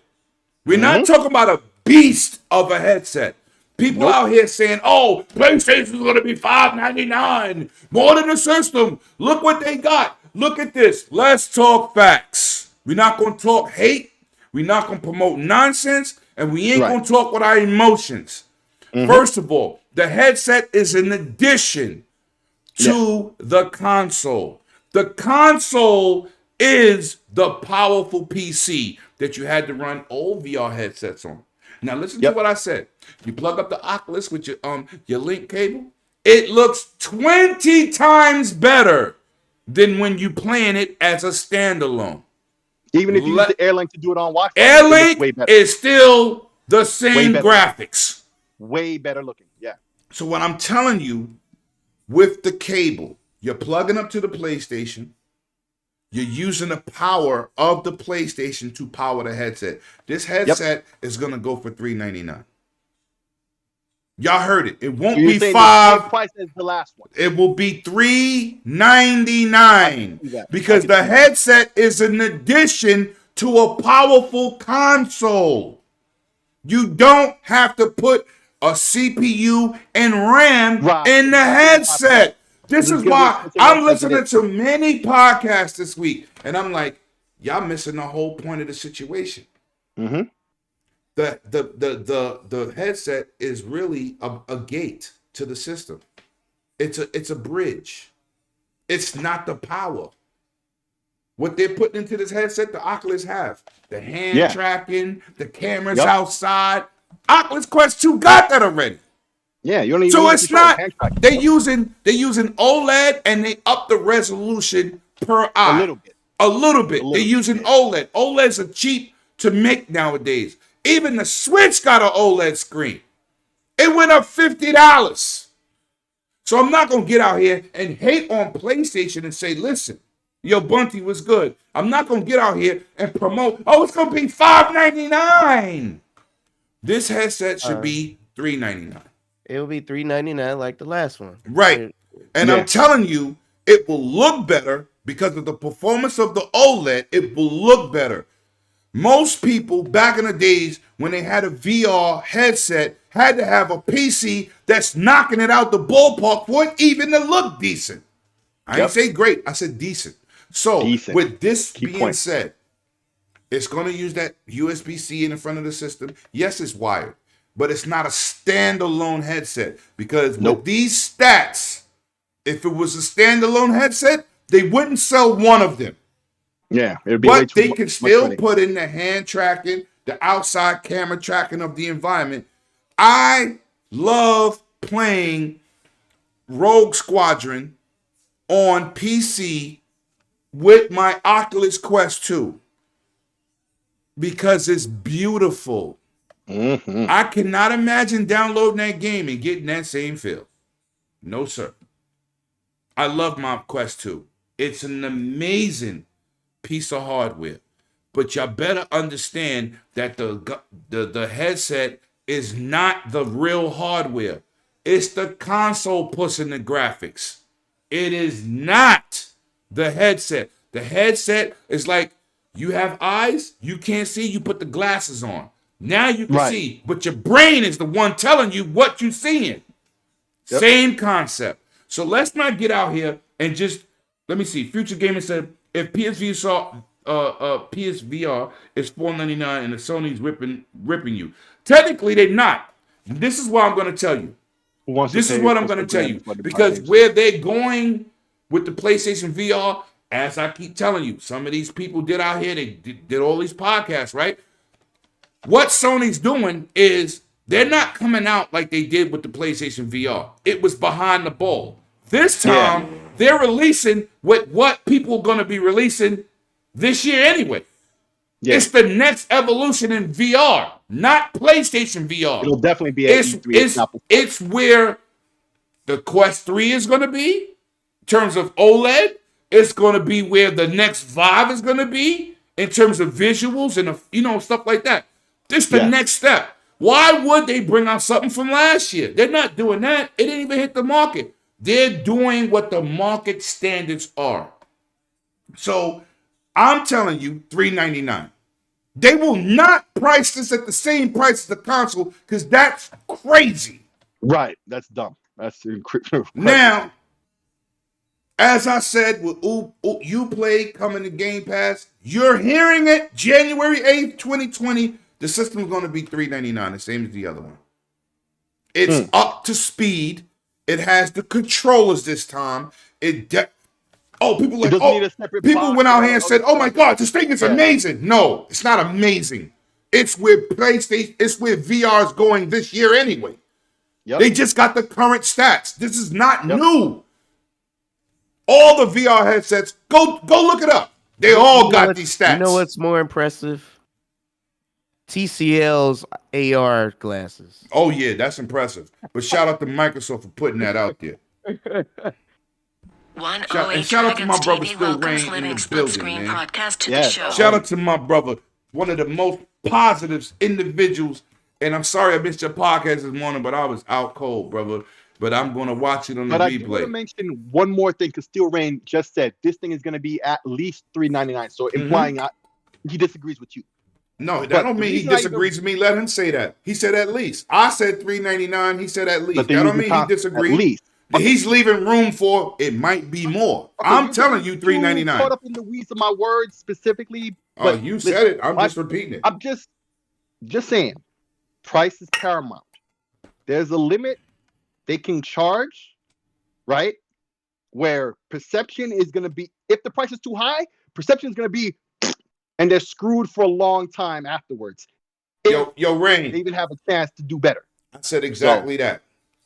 We're not talking about a beast of a headset. People out here saying, oh, PlayStation's going to be $599, more than the system. Look what they got. Look at this. Let's talk facts. We're not going to talk hate. We're not going to promote nonsense. And we ain't going to talk with our emotions. First of all, the headset is an addition to the console. The console is the powerful PC that you had to run old VR headsets on. Now listen to what I said. You plug up the Oculus with your link cable. It looks 20 times better than when you playing it as a standalone. Even if you use the Airlink to do it on Wi-Fi, Airlink is still the same graphics. Way better looking. Yeah. So what I'm telling you, with the cable, you're plugging up to the PlayStation. You're using the power of the PlayStation to power the headset. This headset is going to go for $399. Y'all heard it. It won't be $5. The same price as the last one. It will be $399 because the headset is an addition to a powerful console. You don't have to put a CPU and RAM in the headset. This is why I'm listening to many podcasts this week, and I'm like, y'all missing the whole point of the situation. The headset is really a gate to the system. It's a bridge. It's not the power. What they're putting into this headset, the Oculus have the hand tracking, the cameras outside. Oculus Quest 2 got that already. Yeah, you don't even. So it's not. They using OLED and they up the resolution per eye. A little bit. They're using OLED. OLEDs are cheap to make nowadays. Even the Switch got an OLED screen. It went up $50. So I'm not gonna get out here and hate on PlayStation and say, listen, your Bunty was good. I'm not gonna get out here and promote. Oh, it's gonna be $599. This headset should be $399. It'll be $399 like the last one. Right. And I'm telling you, it will look better because of the performance of the OLED. It will look better. Most people back in the days when they had a VR headset had to have a PC that's knocking it out the ballpark for it even to look decent. I didn't say great. I said decent. So with this being said, it's going to use that USB-C in the front of the system. Yes, it's wired, but it's not a standalone headset because with these stats, if it was a standalone headset, they wouldn't sell one of them. Yeah, it'd be but they can still put in the hand tracking, the outside camera tracking of the environment. I love playing Rogue Squadron on PC with my Oculus Quest 2 because it's beautiful. I cannot imagine downloading that game and getting that same feel. No, sir. I love my Quest 2. It's an amazing piece of hardware, but y'all better understand that the headset is not the real hardware. It's the console pushing the graphics. It is not the headset. The headset is like you have eyes, you can't see, you put the glasses on. Now you can see, but your brain is the one telling you what you're seeing. Same concept. So let's not get out here and just, let me see. Future Gamer said, if PSVR is $499 and the Sony's ripping you. Technically, they're not. This is what I'm going to tell you. This is what I'm going to tell you. Because where they're going with the PlayStation VR, as I keep telling you, some of these people did out here, they did all these podcasts, right? What Sony's doing is they're not coming out like they did with the PlayStation VR. It was behind the ball. This time, they're releasing what people are going to be releasing this year anyway. It's the next evolution in VR, not PlayStation VR. It'll definitely be at E3. It's where the Quest 3 is going to be in terms of OLED. It's going to be where the next Vive is going to be in terms of visuals and stuff like that. This is the next step. Why would they bring out something from last year? They're not doing that. It didn't even hit the market. They're doing what the market standards are. So I'm telling you, $399. They will not price this at the same price as the console because that's crazy. Right. That's dumb. That's incredible. Now, as I said, with Uplay coming to Game Pass, you're hearing it January 8th, 2020. The system is going to be $399, the same as the other one. It's up to speed. It has the controllers this time. People went out here and said, "Oh my God, this thing is amazing." No, it's not amazing. It's where PlayStation, it's where VR is going this year anyway. They just got the current stats. This is not new. All the VR headsets, go look it up. They all got these stats. You know what's more impressive? TCL's AR glasses. Oh yeah, that's impressive. But shout out to Microsoft for putting that out there. Shout out to my brother Still Rain in the building, man. Shout out to my brother, one of the most positive individuals. And I'm sorry I missed your podcast this morning, but I was out cold, brother. But I'm going to watch it on the replay. I do want to mention one more thing because Steel Rain just said this thing is going to be at least $399. So implying he disagrees with you. No, that don't mean he disagrees with me. Let him say that. He said at least. I said $399. He said at least. That don't mean he disagrees. At least. He's leaving room for it might be more. Okay, I'm telling you $399. Caught up in the weeds of my words specifically. But you said it. I'm just repeating it. I'm just saying. Price is paramount. There's a limit they can charge, right? Where perception is going to be, if the price is too high, perception is going to be, and they're screwed for a long time afterwards. Yo, Rain. They even have a chance to do better. I said exactly that.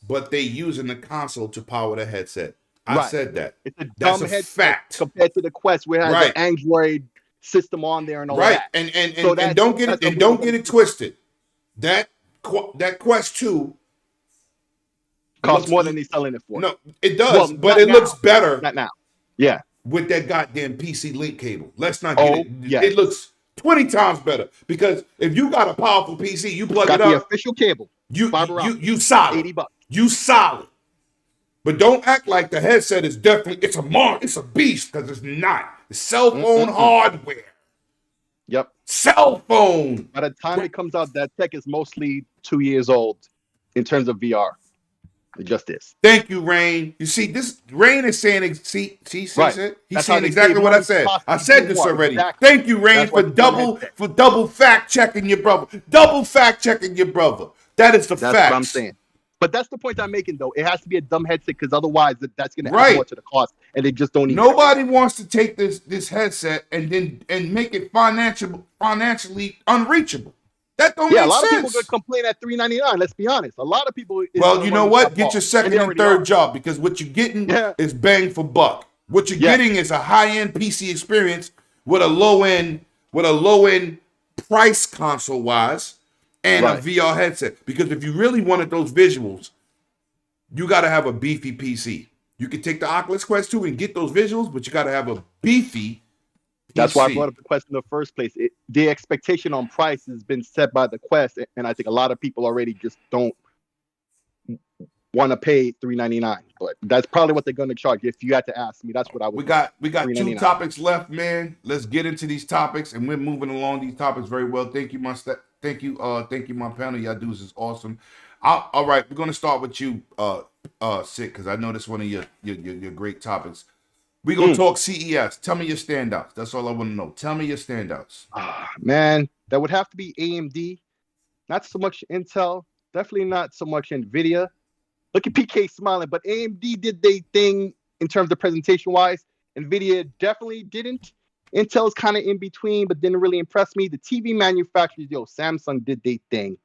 But they using the console to power the headset. I said that. It's a That's dumb a headset fact compared to the Quest, where it has an Android system on there and all that. And don't get it twisted. That Quest 2 costs more than they're selling it for. No, it does, but it looks better. Not now. Yeah. With that goddamn PC link cable. Let's not get it. Yeah. It looks 20 times better. Because if you got a powerful PC, you plug Got it the up, official cable. Fiber optic, you solid. $80. You solid. But don't act like the headset is definitely it's a beast, because it's not. It's cell phone hardware. Yep. Cell phone. By the time it comes out, that tech is mostly 2 years old in terms of VR. It just is. Thank you, Rain. You see, this Rain is saying, Right. he's That's how saying they exactly save what I money, said. I possibly said do this more. already. Exactly. Thank you, Rain, That's why for it's dumb headset. double fact checking your brother. Double fact checking your brother. That is the That's facts. what I'm saying. But that's the point I'm making, though. It has to be a dumb headset because otherwise that's going to add more Right. to the cost, and they just don't need it. Nobody wants to take this headset and make it financially unreachable. That don't Yeah, a make lot of people sense. could complain at $399. Let's be honest. A lot of people. Is Well, gonna you run know with what? that Get ball, your second they and already third are. job, because what you're getting Yeah. is bang for buck. What you're Yes. getting is a high-end PC experience with a low-end price console wise and a Right. VR headset. Because if you really wanted those visuals, you got to have a beefy PC. You can take the Oculus Quest 2 and get those visuals, but you got to have a beefy PC. That's why I brought up the question in the first place. The expectation on price has been set by the Quest, and I think a lot of people already just don't want to pay $399. But that's probably what they're going to charge. If you had to ask me, that's what I would. We got two $399. topics left, man. Let's get into these topics, and we're moving along these topics very well. Thank you, thank you, my panel. Y'all dudes is awesome. All right, we're gonna start with you, Sick, because I know this one of your great topics. We're gonna talk CES. Tell me your standouts. That's all I want to know. Tell me your standouts. Man, that would have to be AMD. Not so much Intel. Definitely not so much Nvidia. Look at PK smiling, but AMD did their thing in terms of presentation wise. Nvidia definitely didn't. Intel's kind of in between, but didn't really impress me. The TV manufacturers, Samsung did their thing.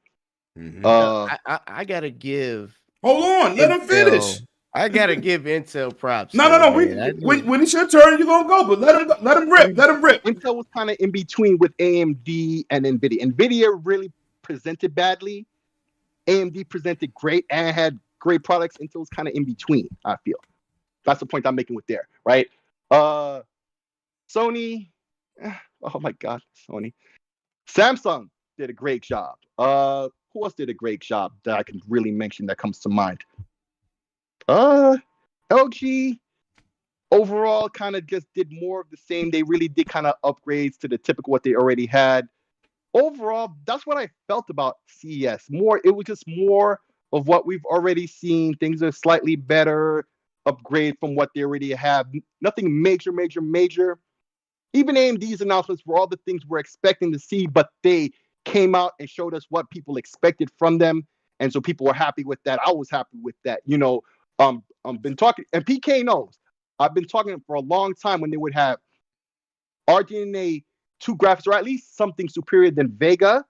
I gotta give. Hold on, let him finish. I gotta give Intel props. No. When it's your turn, you're gonna go, but let him rip. Let him rip. Intel was kind of in between with AMD and Nvidia. Nvidia really presented badly. AMD presented great and had great products. Intel was kind of in between, I feel. That's the point I'm making with there, right? Sony, oh my God, Sony. Samsung did a great job. Who else did a great job that I can really mention that comes to mind? LG overall kind of just did more of the same. They really did kind of upgrades to the typical what they already had. Overall, that's what I felt about CES. It was just more of what we've already seen. Things are slightly better, upgrade from what they already have. Nothing major. Even AMD's announcements were all the things we're expecting to see, but they came out and showed us what people expected from them. And so people were happy with that. I was happy with that. I've been talking, and PK knows, I've been talking for a long time when they would have RDNA 2 graphics, or at least something superior than Vega,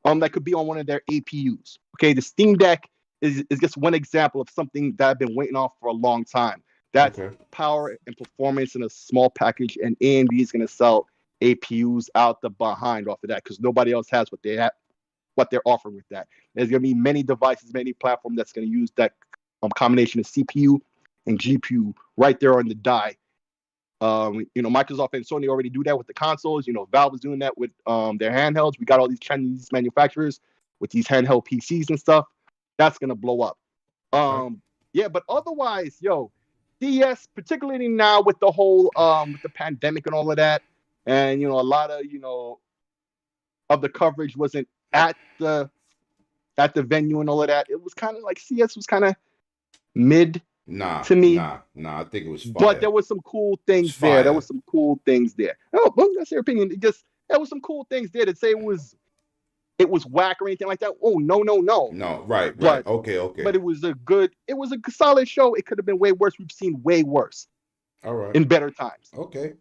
that could be on one of their APUs. Okay, the Steam Deck is just one example of something that I've been waiting on for a long time. That's power and performance in a small package, and AMD is going to sell APUs out the behind off of that because nobody else has what they have, what they're offering with that. There's going to be many devices, many platforms that's going to use that combination of CPU and GPU right there on the die. Microsoft and Sony already do that with the consoles. Valve is doing that with their handhelds. We got all these Chinese manufacturers with these handheld PCs and stuff. That's going to blow up. Yeah, but otherwise, CES, particularly now with the whole with the pandemic and all of that, and a lot of the coverage wasn't at the venue and all of that. It was kind of like CES was kind of mid to me. Nah, I think it was fire. But there was some cool things there. There was some cool things there. Oh, well, that's their opinion. There was some cool things there. To say it was whack or anything like that. Oh, no. No, right. But, okay. But it was a solid show. It could have been way worse. We've seen way worse. All right. In better times. Okay.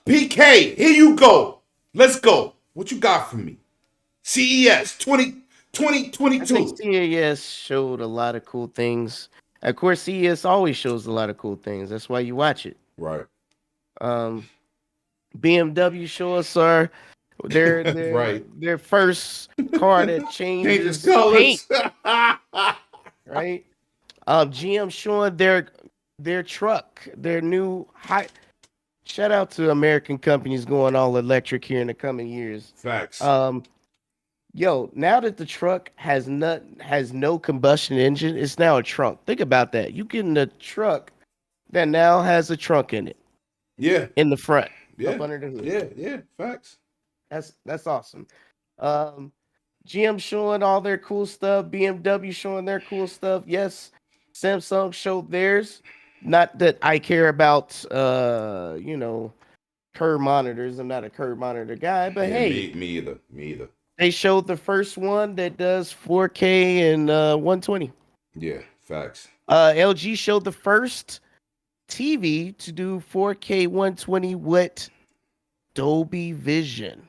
PK, here you go. Let's go. What you got for me? CES 2022. I think CES showed a lot of cool things. Of course, CES always shows a lot of cool things. That's why you watch it. Right. BMW show us their right. their first car that changes colors. Right. GM showing their truck, their new shout out to American companies going all electric here in the coming years. Facts. Yo, now that the truck has no combustion engine, it's now a trunk. Think about that. You getting a truck that now has a trunk in it, Yeah. in the front, Yeah. up under the hood. Yeah. Facts. That's awesome. GM showing all their cool stuff. BMW showing their cool stuff. Yes, Samsung showed theirs. Not that I care about, curve monitors. I'm not a curve monitor guy, but Yeah, hey, me either. Me either. they showed the first one that does 4K and 120. Yeah. Facts. LG showed the first TV to do 4K 120 with Dolby Vision.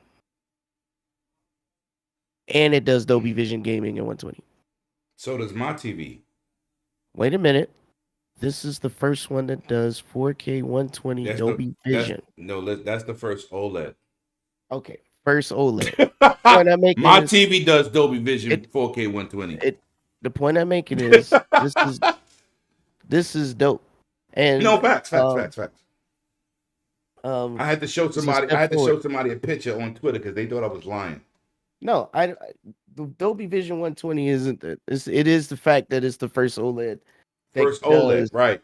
And it does Dolby Vision gaming in 120. So does my TV. Wait a minute. This is the first one that does 4K 120 That's Dolby Vision. That's the first OLED. Okay, first OLED. Point I'm making My is, TV does Dolby Vision 4K 120. the point I'm making is this is dope. And Facts. um, I had to show this is somebody. step I had to show forward. somebody a picture on Twitter because they thought I was lying. No, the Dolby Vision 120 isn't it. It is the fact that it's the first OLED. First OLED, right?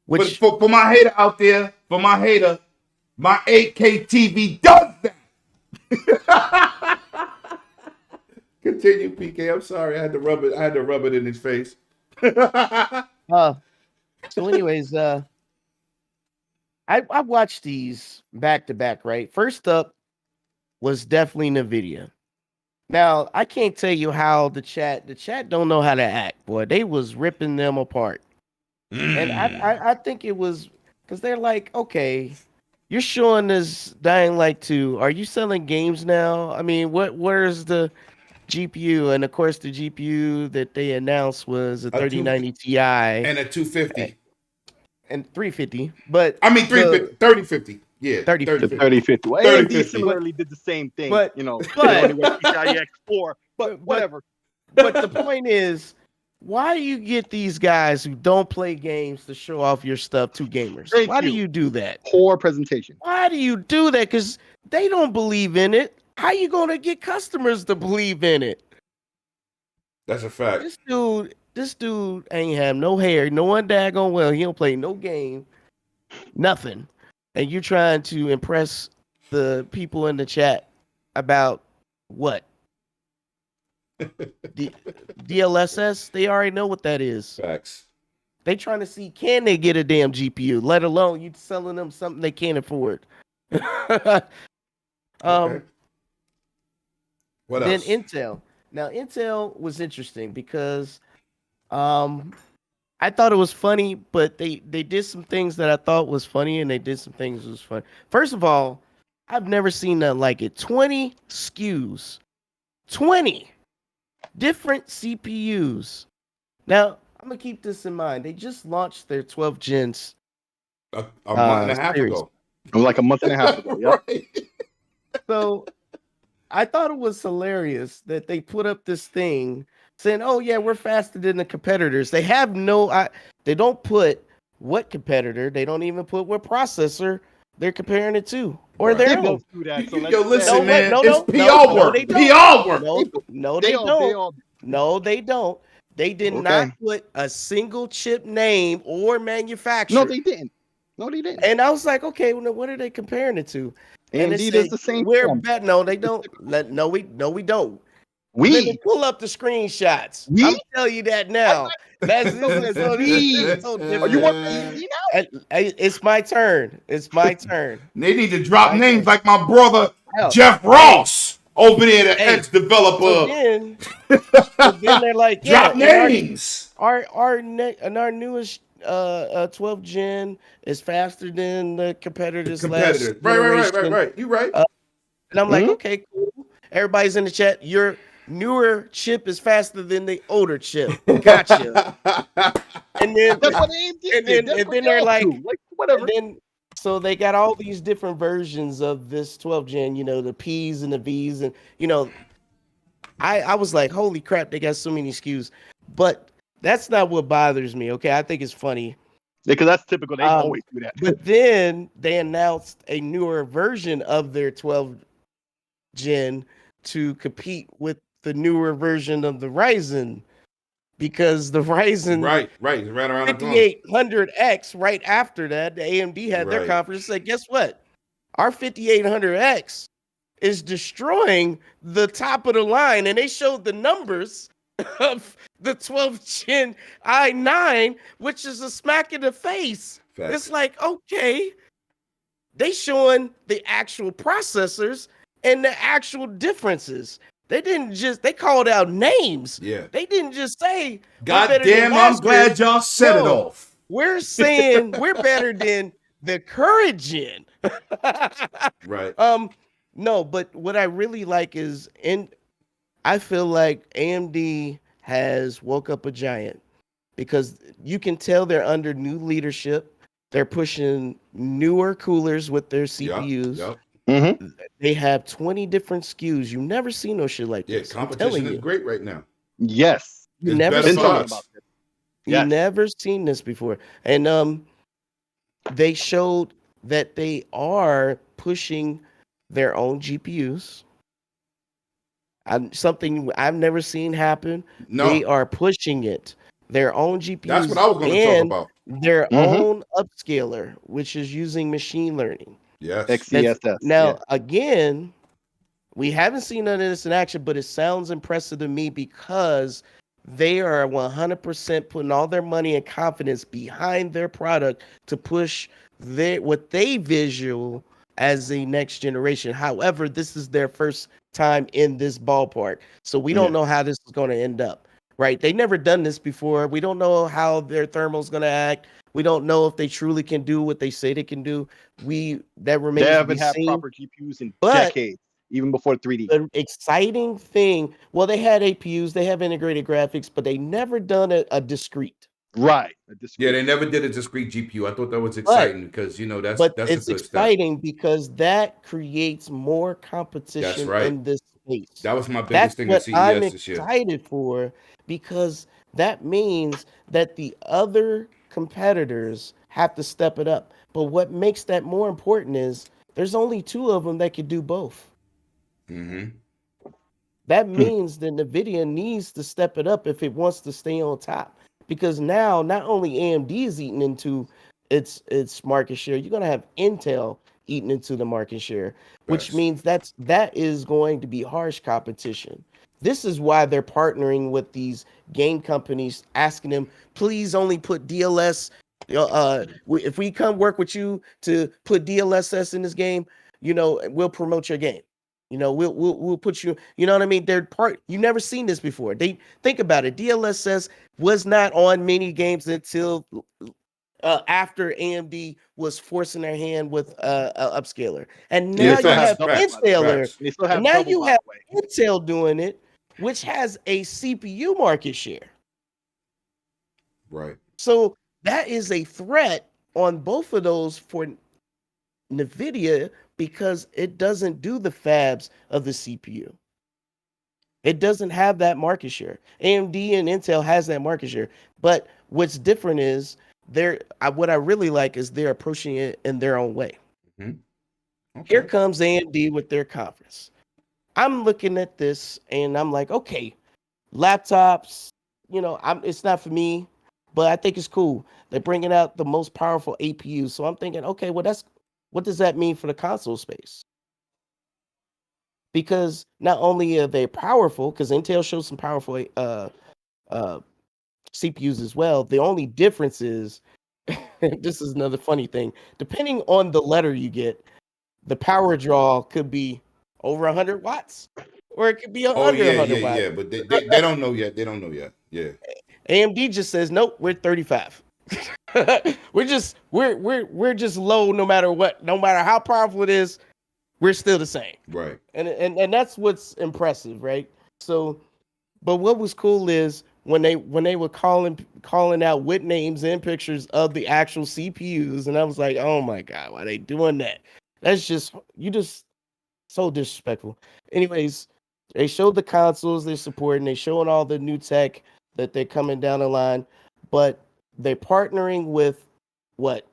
Which But for my hater out there, my 8K TV does that. Continue, PK. I'm sorry. I had to rub it in his face. so anyways, I watched these back to back, right? First up was definitely NVIDIA. Now, I can't tell you how the chat don't know how to act, boy. They was ripping them apart. And I think it was because they're like, okay, you're showing this Dying Light 2. Are you selling games now? I mean, where's the GPU? And of course, the GPU that they announced was a 3090 Ti and a 250 and 350. But I mean 3050. Yeah, 3050. Well, 3050. AMD similarly did the same thing. But- they only but- went PCIe X4, but whatever. But the point is, why do you get these guys who don't play games to show off your stuff to gamers? Thank Why do you. you do that? Poor presentation. Why do you do that? Because they don't believe in it. How you gonna get customers to believe in it? That's a fact. This dude ain't have no hair, no one daggone well. He don't play no game, nothing. And you trying to impress the people in the chat about what? DLSS? They already know what that is. Facts. They trying to see, can they get a damn GPU? Let alone you selling them something they can't afford. Okay. What Then else? Intel. Now Intel was interesting because I thought it was funny, but they did some things that I thought was funny, and they did some things that was fun. First of all, I've never seen nothing like it. 20 SKUs. 20 different CPUs. Now, I'm going to keep this in mind. They just launched their 12 gens. A month and a half series. ago. It was like a month and a half ago. Yep. Right. So I thought it was hilarious that they put up this thing saying, "Oh yeah, we're faster than the competitors." They have they don't put what competitor. They don't even put what processor they're comparing it to, or Right. their They own. both do that. So Yo, let's listen, man. no, it's no, PR no, work. they don't. PR work. No, they don't. No, they don't. They did Okay. not put a single chip name or manufacturer. No, they didn't. No, they didn't. And I was like, okay, well, what are they comparing it to? And AMD they does say, the same we're thing. better. No, they don't. No, we don't. Then We they pull up the screenshots. We? I'm telling you that now. This is so different. Are you want AMD now? It's my turn. It's my turn. They need to drop Okay. names like my brother Hell, Jeff Ross over there, the Hey. ex-developer. So then they're like, yeah, Drop names. our newest 12 gen is faster than the competitors. Competitors. Last generation. Right. You right. And I'm like, Mhm. okay, cool. Everybody's in the chat. Your newer chip is faster than the older chip. Gotcha. And then That's what AMD And did. then- That's and what then they they're all like- do. Whatever. And then, so they got all these different versions of this 12 gen, the P's and the V's. And, I was like, holy crap, they got so many SKUs. But that's not what bothers me, okay? I think it's funny Because that's typical. They Um, always do that. But then they announced a newer version of their 12 gen to compete with the newer version of the Ryzen, because the Ryzen Right. It's right around the corner. 5800X, right after that, the AMD had their Right. conference and said, guess what? Our 5800X is destroying the top of the line. And they showed the numbers of the 12th gen i9, which is a smack in the face. Facts. It's like, okay, they showing the actual processors and the actual differences. They didn't just, they called out names. Yeah. They didn't just say, God we're better than damn, I'm last glad gen. y'all set it No. off. We're saying we're better than the current gen. Right. No, but what I really like is, I feel like AMD has woke up a giant, because you can tell they're under new leadership. They're pushing newer coolers with their CPUs. Yep. Mm-hmm. They have 20 different SKUs. You've never seen no shit like Yeah, this. I'm competition telling is you. great right now. Yes. You It's never better seen for Been talking us. about this. You Yes. never seen this before. And they showed that they are pushing their own GPUs. Something I've never seen happen. No, They are pushing it. Their own GPUs. that's what I was going to talk and about. their Mhm. own upscaler, which is using machine learning. Yes. XCSS. Now, again, we haven't seen none of this in action, but it sounds impressive to me, because they are 100% putting all their money and confidence behind their product to push what they visual as a next generation. However, this is their first time in this ballpark, so we don't know how this is going to end up. Right? They never done this before. We don't know how their thermal is going to act. We don't know if they truly can do what they say they can do. That remains They to haven't be had seen. proper GPUs in But decades, even before 3D. the exciting thing, well, they had APUs, they have integrated graphics, but they never done a discrete. Right. Yeah, they never did a discrete GPU. I thought that was But exciting, because that's but a it's good step. exciting because that creates more competition That's right. in this space. That was my biggest That's thing what at CES I'm this year. excited for, because that means that the other competitors have to step it up. But what makes that more important is there's only 2 of them that can do both. Mm-hmm. That means that NVIDIA needs to step it up if it wants to stay on top. Because now, not only AMD is eating into its market share, you're going to have Intel eating into the market share, which Facts. means that is going to be harsh competition. This is why they're partnering with these game companies, asking them, please only put DLS. If we come work with you to put DLSS in this game, we'll promote your game. We'll put you. You know what I mean? You never seen this before. They think about it. DLSS was not on many games until after AMD was forcing their hand with a upscaler, and Yeah, now you facts, have facts, Intel, facts. They still and have now double, you by have the way. Intel doing it, which has a CPU market share. Right. So that is a threat on both of those for NVIDIA, because it doesn't do the fabs of the CPU. It doesn't have that market share. AMD and Intel has that market share. But what's different is what I really like is they're approaching it in their own way. Mm-hmm. Okay. Here comes AMD with their conference. I'm looking at this and I'm like, okay, laptops, it's not for me, but I think it's cool. They're bringing out the most powerful APUs. So I'm thinking, okay, well, what does that mean for the console space? Because not only are they powerful, because Intel shows some powerful CPUs as well. The only difference is, this is another funny thing, depending on the letter you get, the power draw could be over 100 watts, or it could be under 100 watts. Yeah, but they don't know yet. They don't know yet. Yeah. AMD just says, nope, we're 35. we're just low no matter what, no matter how powerful it is, we're still the same. Right. And that's what's impressive, right? So, but what was cool is when they were calling out with names and pictures of the actual CPUs, and I was like, oh my God, why are they doing that? That's just so disrespectful. Anyways, they showed the consoles they're supporting, they showing all the new tech that they're coming down the line, but they're partnering with what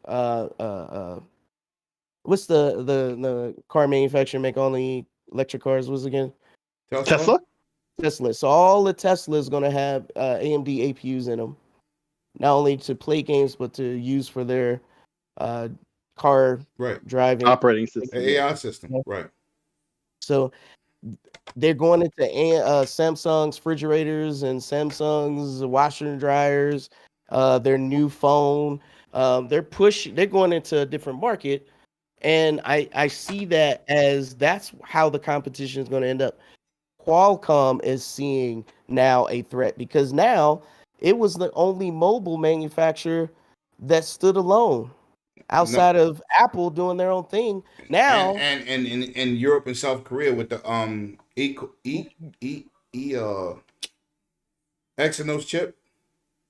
what's the car manufacturer make only electric cars was again? Tesla? Tesla. So all the Teslas gonna have AMD APUs in them, not only to play games but to use for their car Right. driving Operating system. AI system. Yeah. Right. So they're going into Samsung's refrigerators and Samsung's washer and dryers, their new phone. They're going into a different market. And I see that as that's how the competition is going to end up. Qualcomm is seeing now a threat because now it was the only mobile manufacturer that stood alone outside of Apple doing their own thing. Now, and in Europe and South Korea with the Exynos chip.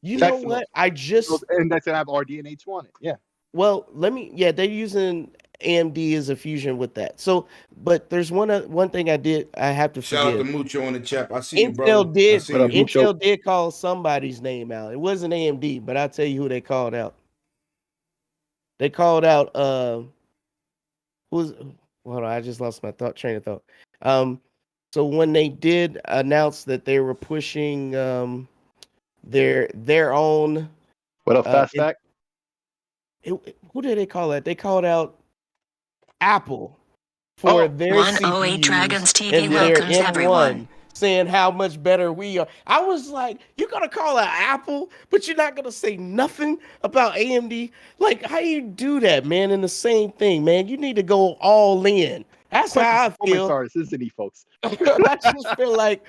you know Exynos. what? I just And that's gonna have RDNA 20. Yeah. Well, they're using AMD as a fusion with that. So, but there's one thing I have to Shout out to forgive. Mucho in the chat. I see you, brother. What up, Mucho? Intel did call somebody's name out. It wasn't AMD, but I'll tell you who they called out. They called out who's hold on, I just lost my train of thought. So when they did announce that they were pushing their own What up, Fast Fact? who did they call that? They called out Apple for their 108 CPUs Dragons TV and their welcomes M1, everyone. saying how much better we are. I was like, you're gonna call out Apple, but you're not gonna say nothing about AMD. Like, how you do that, man? In the same thing, man. You need to go all in. That's how I feel. Toxicity, folks. I just feel like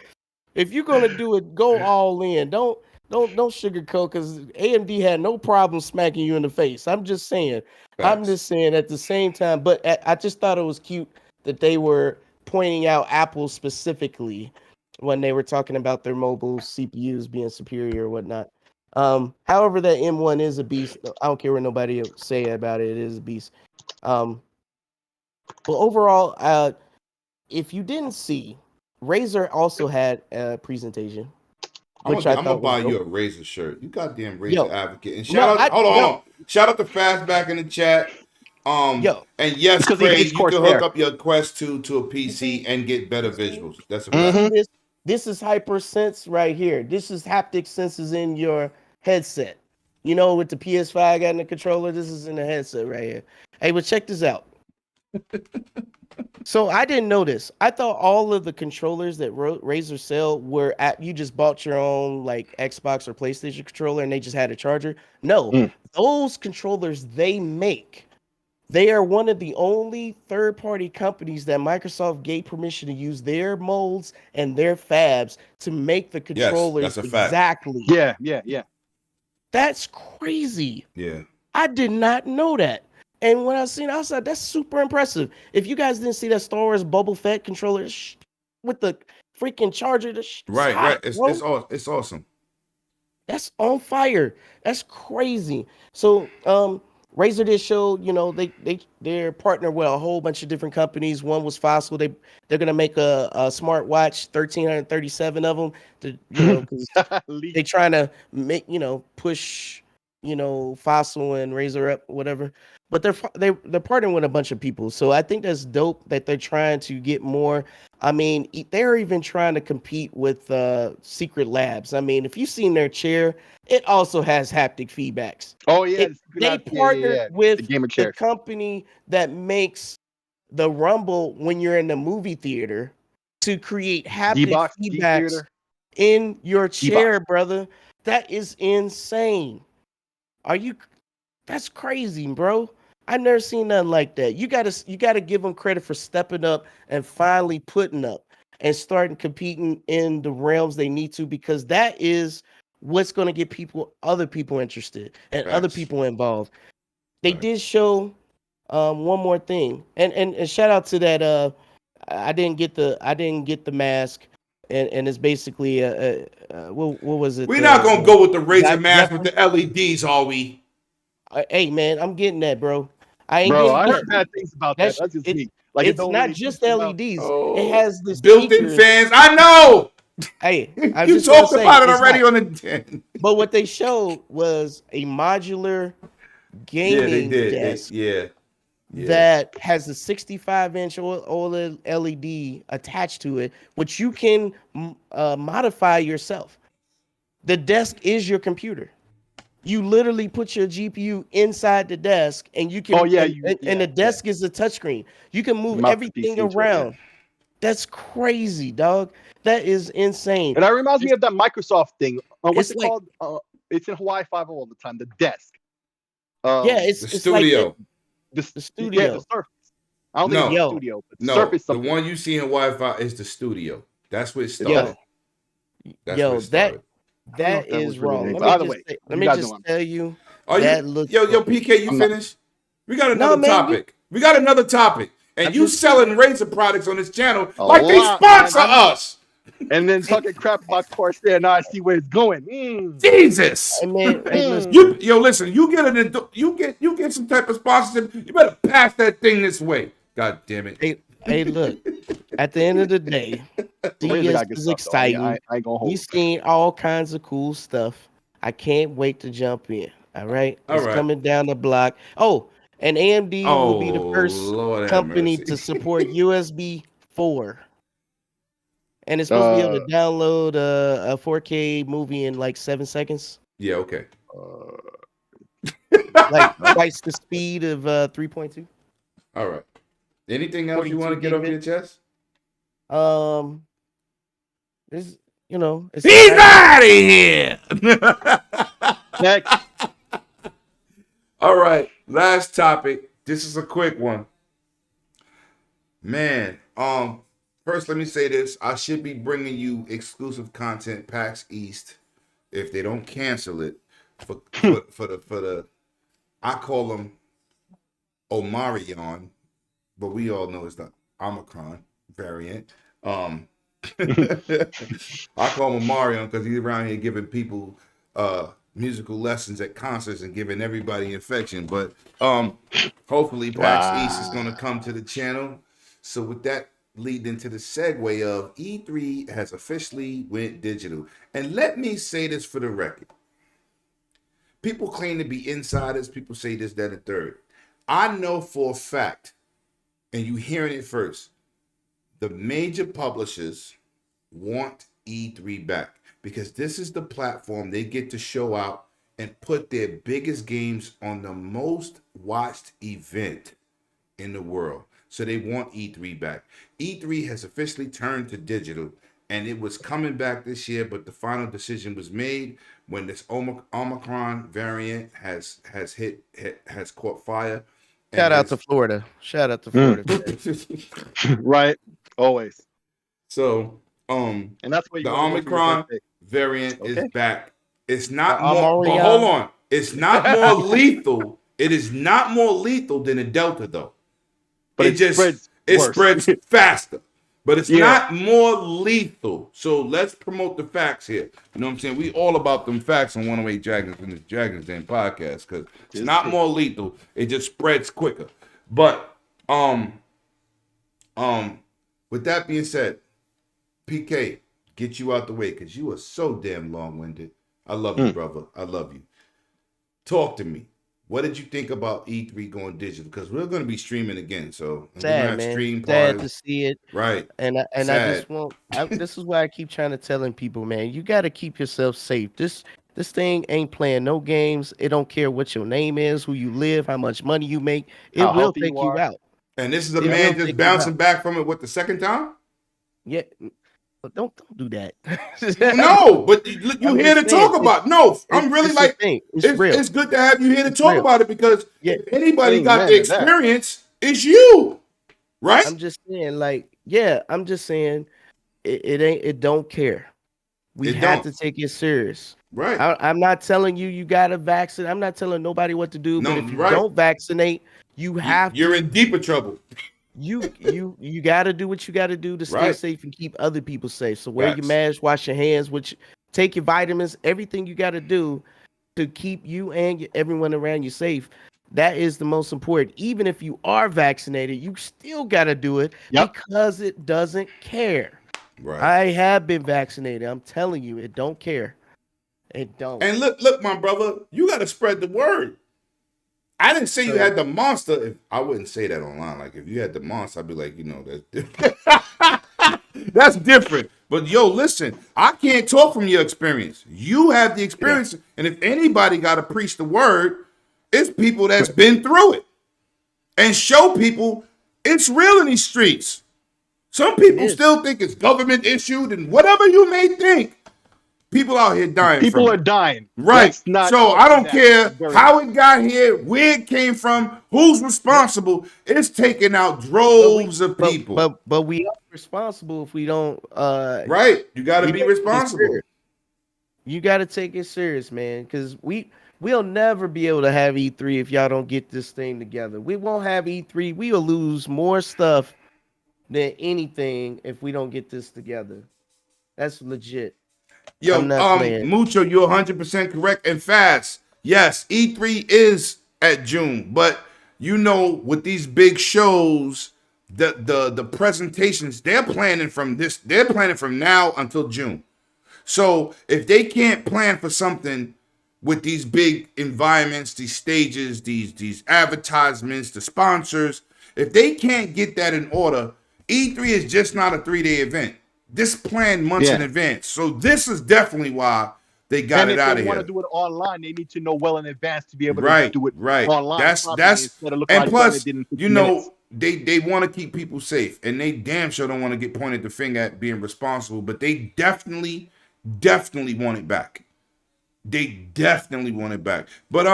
if you're gonna do it, go all in. Don't sugarcoat because AMD had no problem smacking you in the face. I'm just saying. I'm Facts. just saying at the same time, but I just thought it was cute that they were pointing out Apple specifically when they were talking about their mobile CPUs being superior or whatnot. However, that M1 is a beast. I don't care what nobody say about it. It is a beast. But overall, if you didn't see, Razer also had a presentation, which I I'm gonna thought was buy you dope. a Razor shirt. You goddamn Razor Yo, advocate. And no, hold on. Shout out to Fastback in the chat. Yo, And yes, Because he Craig, hates you can Corsair. hook up your Quest 2 to a PC and get better visuals. That's a you fact. see this is HyperSense right here. This is haptic senses in your headset. You know, with the PS5 got in the controller, this is in the headset right here. Hey, but check this out. So I didn't know this. I thought all of the controllers that Razer sell were at you just bought your own like Xbox or PlayStation controller and they just had a charger. No, those controllers they make. They are one of the only third-party companies that Microsoft gave permission to use their molds and their fabs to make the controllers that's a fact. exactly. Yeah. That's crazy. Yeah. I did not know that. And when I seen it, I was like, that's super impressive. If you guys didn't see that Star Wars Boba Fett controller with the freaking charger, Right. It's awesome. That's on fire. That's crazy. So, Razer did show, you know, they're partnered with a whole bunch of different companies. One was Fossil. They're gonna make a smartwatch, 1,337 of them. To, you know, because they trying to make, you know, push, you know, Fossil and Razer up, whatever. But they're partnering with a bunch of people. So I think that's dope that they're trying to get more. I mean, they're even trying to compete with Secret Labs. I mean, if you've seen their chair, it also has haptic feedbacks. Oh yeah, They partnered with the company that makes the rumble when you're in the movie theater to create haptic feedbacks in your chair, brother. That is insane. That's crazy, bro. I never seen nothing like that. You gotta give them credit for stepping up and finally putting up and starting competing in the realms they need to, because that is what's going to get other people interested and other people involved. They did show one more thing, and shout out to that. I didn't get the mask, and it's basically what was it? We're not gonna go with the Razer mask with the LEDs, are we? Hey man, I'm getting that, bro. I heard bad things about that. That's just me. Like it's not just LEDs. It has this built-in fans. I know. Hey, you talked about it already on the 10. But what they showed was a modular gaming did. desk Yeah. that has a 65-inch OLED LED attached to it, which you can modify yourself. The desk is your computer. You literally put your GPU inside the desk, and you can. Oh yeah, And the desk is a touchscreen. You can move Mount the everything PC into it, yeah. around. That's crazy, dog. That is insane. And that reminds me of that Microsoft thing. What's It's it like, called? It's in Hawaii 5 all the time. The desk. yeah, The it's like studio. the Yeah, studio. the Surface. I don't think it's No. the Yo, studio, but the No, Surface the something. one you see in Wi-Fi is the studio. That's where it Is that started. it? That's where yo, it started. I don't know that if that was is really the wrong. name. Let But me either just way, say, you guys know what I'm tell you Are that you, looks. yo, PK, you I'm not- finished? We got No, another man, topic. We got another topic. And I'm you just- selling razor products on this channel A like they lot, sponsor man. us. And then talking crap about Corsair. Now I see where it's going. Jesus. Hey, man, hey, listen. Listen, you get some type of sponsorship. You better pass that thing this way. God damn it. Hey, look. At the end of the day, Razor DS got good is stuff, though. I exciting. ain't gonna hold. We've seen all kinds of cool stuff. I can't wait to jump in. All right, All it's right. coming down the block. Oh, and AMD will be the Oh, first Lord have company mercy. to support USB 4, and it's supposed to be able to download a 4K movie in like 7 seconds, Yeah, okay. like twice the speed of 3.2. All right. Anything else you 42 want to get off your gigabit. chest? This it's He's out of here. Next. All right. Last topic. This is a quick one. Man, first let me say this. I should be bringing you exclusive content PAX East if they don't cancel it for the I call them Omarion, but we all know it's the Omicron variant. I call him Omarion because he's around here giving people musical lessons at concerts and giving everybody infection. But hopefully PAX East is going to come to the channel. So with that leading into the segue of E3 has officially went digital. And let me say this for the record. People claim to be insiders. People say this, that, and third. I know for a fact, and you hearing it first, the major publishers want E3 back because this is the platform they get to show out and put their biggest games on the most watched event in the world. So they want E3 back. E3 has officially turned to digital, and it was coming back this year, but the final decision was made when this Omicron variant has caught fire. Shout out to Florida. Shout out to Florida. Right. Always. So, And that's where you the want to go for your Omicron birthday. variant is Okay. back. It's not I'm more. already But hold on. It's not more lethal. It is not more lethal than the Delta, though. But it spreads spreads faster. But it's Yeah. not more lethal. So let's promote the facts here. You know what I'm saying? We all about them facts on 108 Dragons in this Dragons Den podcast because it's not more lethal. It just spreads quicker. But with that being said, PK, get you out the way because you are so damn long-winded. I love you, brother. I love you. Talk to me. What did you think about E3 going digital? Because we're going to be streaming again. So Sad, man. Sad to see it. Right. And I just want. This is why I keep trying to telling people, man. You got to keep yourself safe. This thing ain't playing no games. It don't care what your name is, who you live, how much money you make. It How will healthy take you you are. out. And this is a It will man take just you bouncing out. back from it. What, the second time? Yeah. But don't do that. No, but you I'm here to just saying, talk about. No, I'm really it's like, the thing. It's real. it's good to have you here to It's talk real. about it because Yeah. if anybody got Amen the to that. experience, it's you, right? I'm just saying, like, yeah, I'm just saying it don't care. We It have don't. to take it serious. Right. I'm not telling you gotta vaccinate. I'm not telling nobody what to do, No, but if you right. don't vaccinate, you have You're to in deeper trouble. you gotta do what you gotta do to stay Right. safe and keep other people safe. So wear your Facts. mask, wash your hands, take your vitamins, everything you gotta do to keep you and everyone around you safe. That is the most important. Even if you are vaccinated, you still gotta do it because it doesn't care. Right. I have been vaccinated. I'm telling you, it don't care. It don't. And look, my brother, you got to spread the word. I didn't say you So- had the monster. I wouldn't say that online. Like if you had the monster, I'd be like, that's different. That's different. But yo, listen, I can't talk from your experience. You have the experience, and if anybody got to preach the word, it's people that's been through it and show people it's real in these streets. Some people still think it's government issued, and whatever you may think, people out here dying. People from are it. dying. Right. Let's not So talk I about don't that. care Very how it got here, where it came from, who's responsible. It's taking out droves of people. But we are responsible if we don't. Right. You got to we be gotta take it responsible. serious. You got to take it serious, man, because we'll never be able to have E3 if y'all don't get this thing together. We won't have E3. We will lose more stuff than anything if we don't get this together. That's legit. I'm Yo, not playing. Mucho, you're 100% correct and fast. Yes, E3 is at June, but with these big shows, the presentations, they're planning from now until June. So if they can't plan for something with these big environments, these stages, these advertisements, the sponsors, if they can't get that in order, E3 is just not a 3-day event. This planned months in advance. So this is definitely why they got it out of here. If they want to do it online, they need to know well in advance to be able Right, to do it right. online. That's Instead of looking and like plus, it did in 15 minutes. they want to keep people safe, and they damn sure don't want to get pointed the finger at being responsible. But they definitely want it back. They definitely want it back. But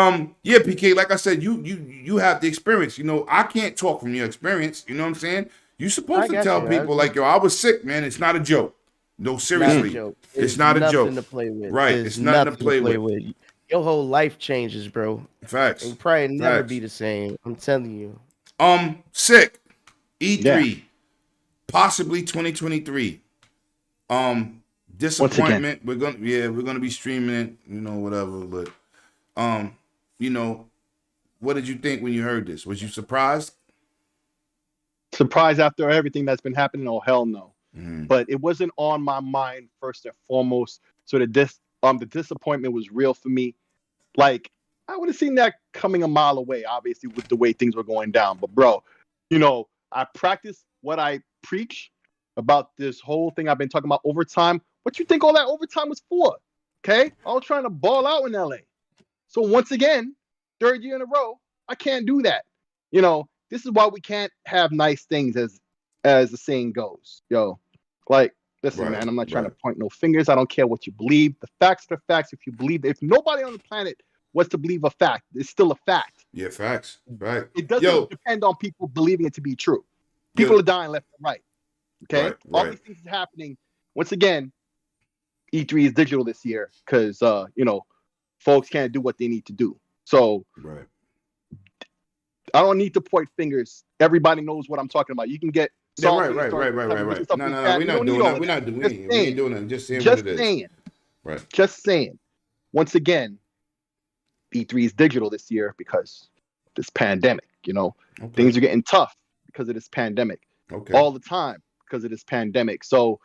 yeah, PK, like I said, you have the experience. I can't talk from your experience. You know what I'm saying? You're supposed to tell people like, yo, I was sick, man. It's not a joke. No, seriously, Not a joke. it's not a joke. Nothing to play with. Right, it's nothing to play with. Your whole life changes, bro. Facts. And probably never be the same. I'm telling you. Sick. E3, possibly 2023. Disappointment. We're gonna be streaming it, whatever. But what did you think when you heard this? Was you surprised? Surprised after everything that's been happening? Oh hell no. But it wasn't on my mind first and foremost. So the disappointment was real for me. Like I would have seen that coming a mile away, obviously, with the way things were going down. But bro, I practice what I preach about this whole thing I've been talking about overtime. What you think all that overtime was for? Okay, I was trying to ball out in LA. So once again, 3rd year in a row, I can't do that. This is why we can't have nice things, as the saying goes. Listen, man, I'm not trying to point no fingers. I don't care what you believe. The facts are facts. If nobody on the planet was to believe a fact, it's still a fact. Yeah, facts. Right. It doesn't depend on people believing it to be true. People are dying left and right. Okay? Right. All these things are happening. Once again, E3 is digital this year because folks can't do what they need to do. So I don't need to point fingers. Everybody knows what I'm talking about. You can get right. No, we're not doing that. We ain't doing that. Just saying what it is. Right. Just saying. Once again, E3 is digital this year because of this pandemic. Things are getting tough because of this pandemic. All the time because of this pandemic. So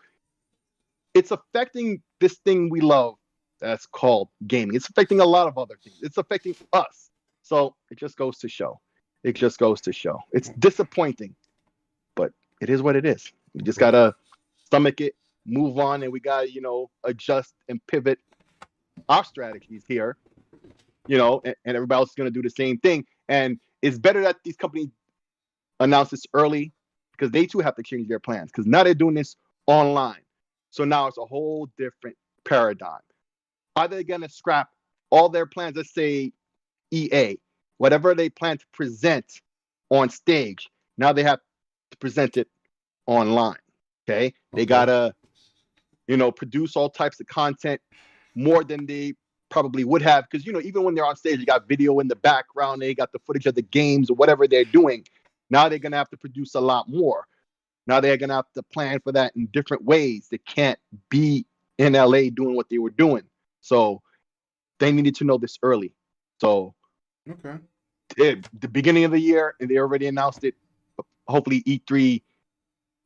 it's affecting this thing we love that's called gaming. It's affecting a lot of other things. It's affecting us. So it just goes to show. It's disappointing, but it is what it is. We just gotta stomach it, move on, and we gotta, adjust and pivot our strategies here. And everybody else is gonna do the same thing. And it's better that these companies announce this early because they too have to change their plans. Because now they're doing this online. So now it's a whole different paradigm. Are they gonna scrap all their plans? Let's say EA. Whatever they plan to present on stage, now they have to present it online. Okay? They gotta, produce all types of content more than they probably would have. Because even when they're on stage, they got video in the background, they got the footage of the games or whatever they're doing. Now they're gonna have to produce a lot more. Now they're gonna have to plan for that in different ways. They can't be in LA doing what they were doing. So they needed to know this early. So the beginning of the year, and they already announced it. Hopefully, E3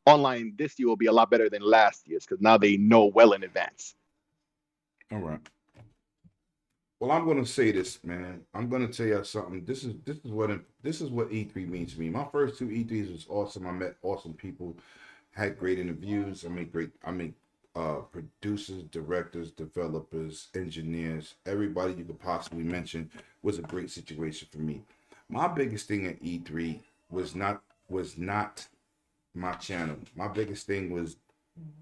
online this year will be a lot better than last year's because now they know well in advance. All right. Well, I'm gonna say this, man. I'm gonna tell you something. This is what E3 means to me. My first two E3s was awesome. I met awesome people, had great interviews. I mean producers, directors, developers, engineers, everybody you could possibly mention was a great situation for me. My biggest thing at E3 was not my channel. My biggest thing was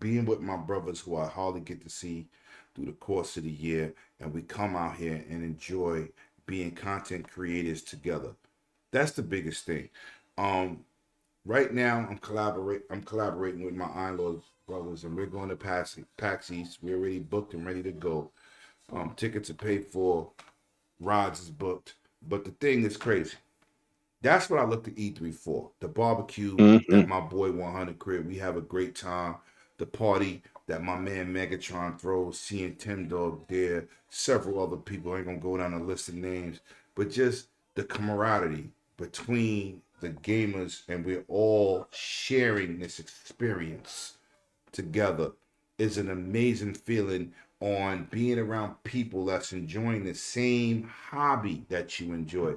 being with my brothers who I hardly get to see through the course of the year, and we come out here and enjoy being content creators together. That's the biggest thing. Um, right now I'm collaborating with my Iron brothers, and we're going to PAX East. We're already booked and ready to go. Tickets are paid for, rides is booked. But the thing is crazy. That's what I look to E3 for. The barbecue Hmm. at my boy 100 crib. We have a great time. The party that my man Megatron throws, seeing Tim Dog there, several other people. I ain't gonna go down a list of names, but just the camaraderie between the gamers, and we're all sharing this experience together is an amazing feeling on being around people that's enjoying the same hobby that you enjoy.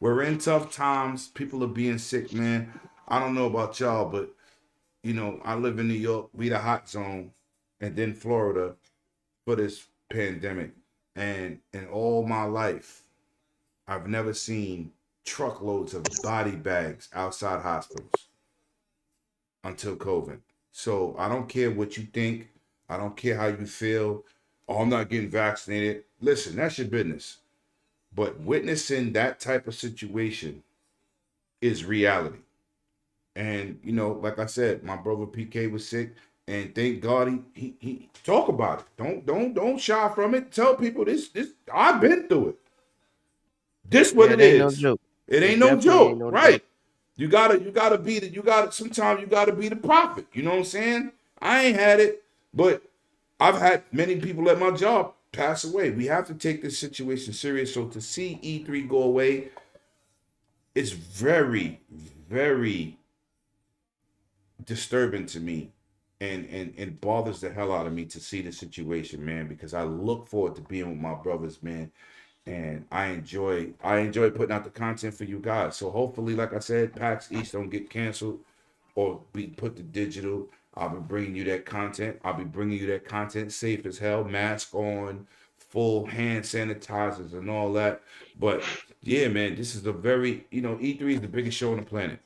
We're in tough times. People are being sick, man. I don't know about y'all, but I live in New York. We the hot zone, and then Florida for this pandemic. And in all my life, I've never seen truckloads of body bags outside hospitals until COVID. So I don't care what you think. I don't care how you feel. Oh, I'm not getting vaccinated. Listen, that's your business. But witnessing that type of situation is reality. And like I said, my brother PK was sick, and thank God he talk about it. Don't shy from it. Tell people this I've been through it. This what Yeah, it it ain't no is. joke. It It ain't no definitely ain't joke, no right? joke. You gotta be the you gotta sometimes you gotta be the prophet. You know what I'm saying? I ain't had it, but I've had many people at my job pass away. We have to take this situation serious. So to see E3 go away, it's very, very disturbing to me, and bothers the hell out of me to see the situation, man, because I look forward to being with my brothers, man, and I enjoy putting out the content for you guys. So hopefully, like I said, PAX East don't get canceled or be put to digital. I'll be bringing you that content. I'll be bringing you that content safe as hell, mask on, full hand sanitizers and all that. But yeah, man, this is a very, E3 is the biggest show on the planet,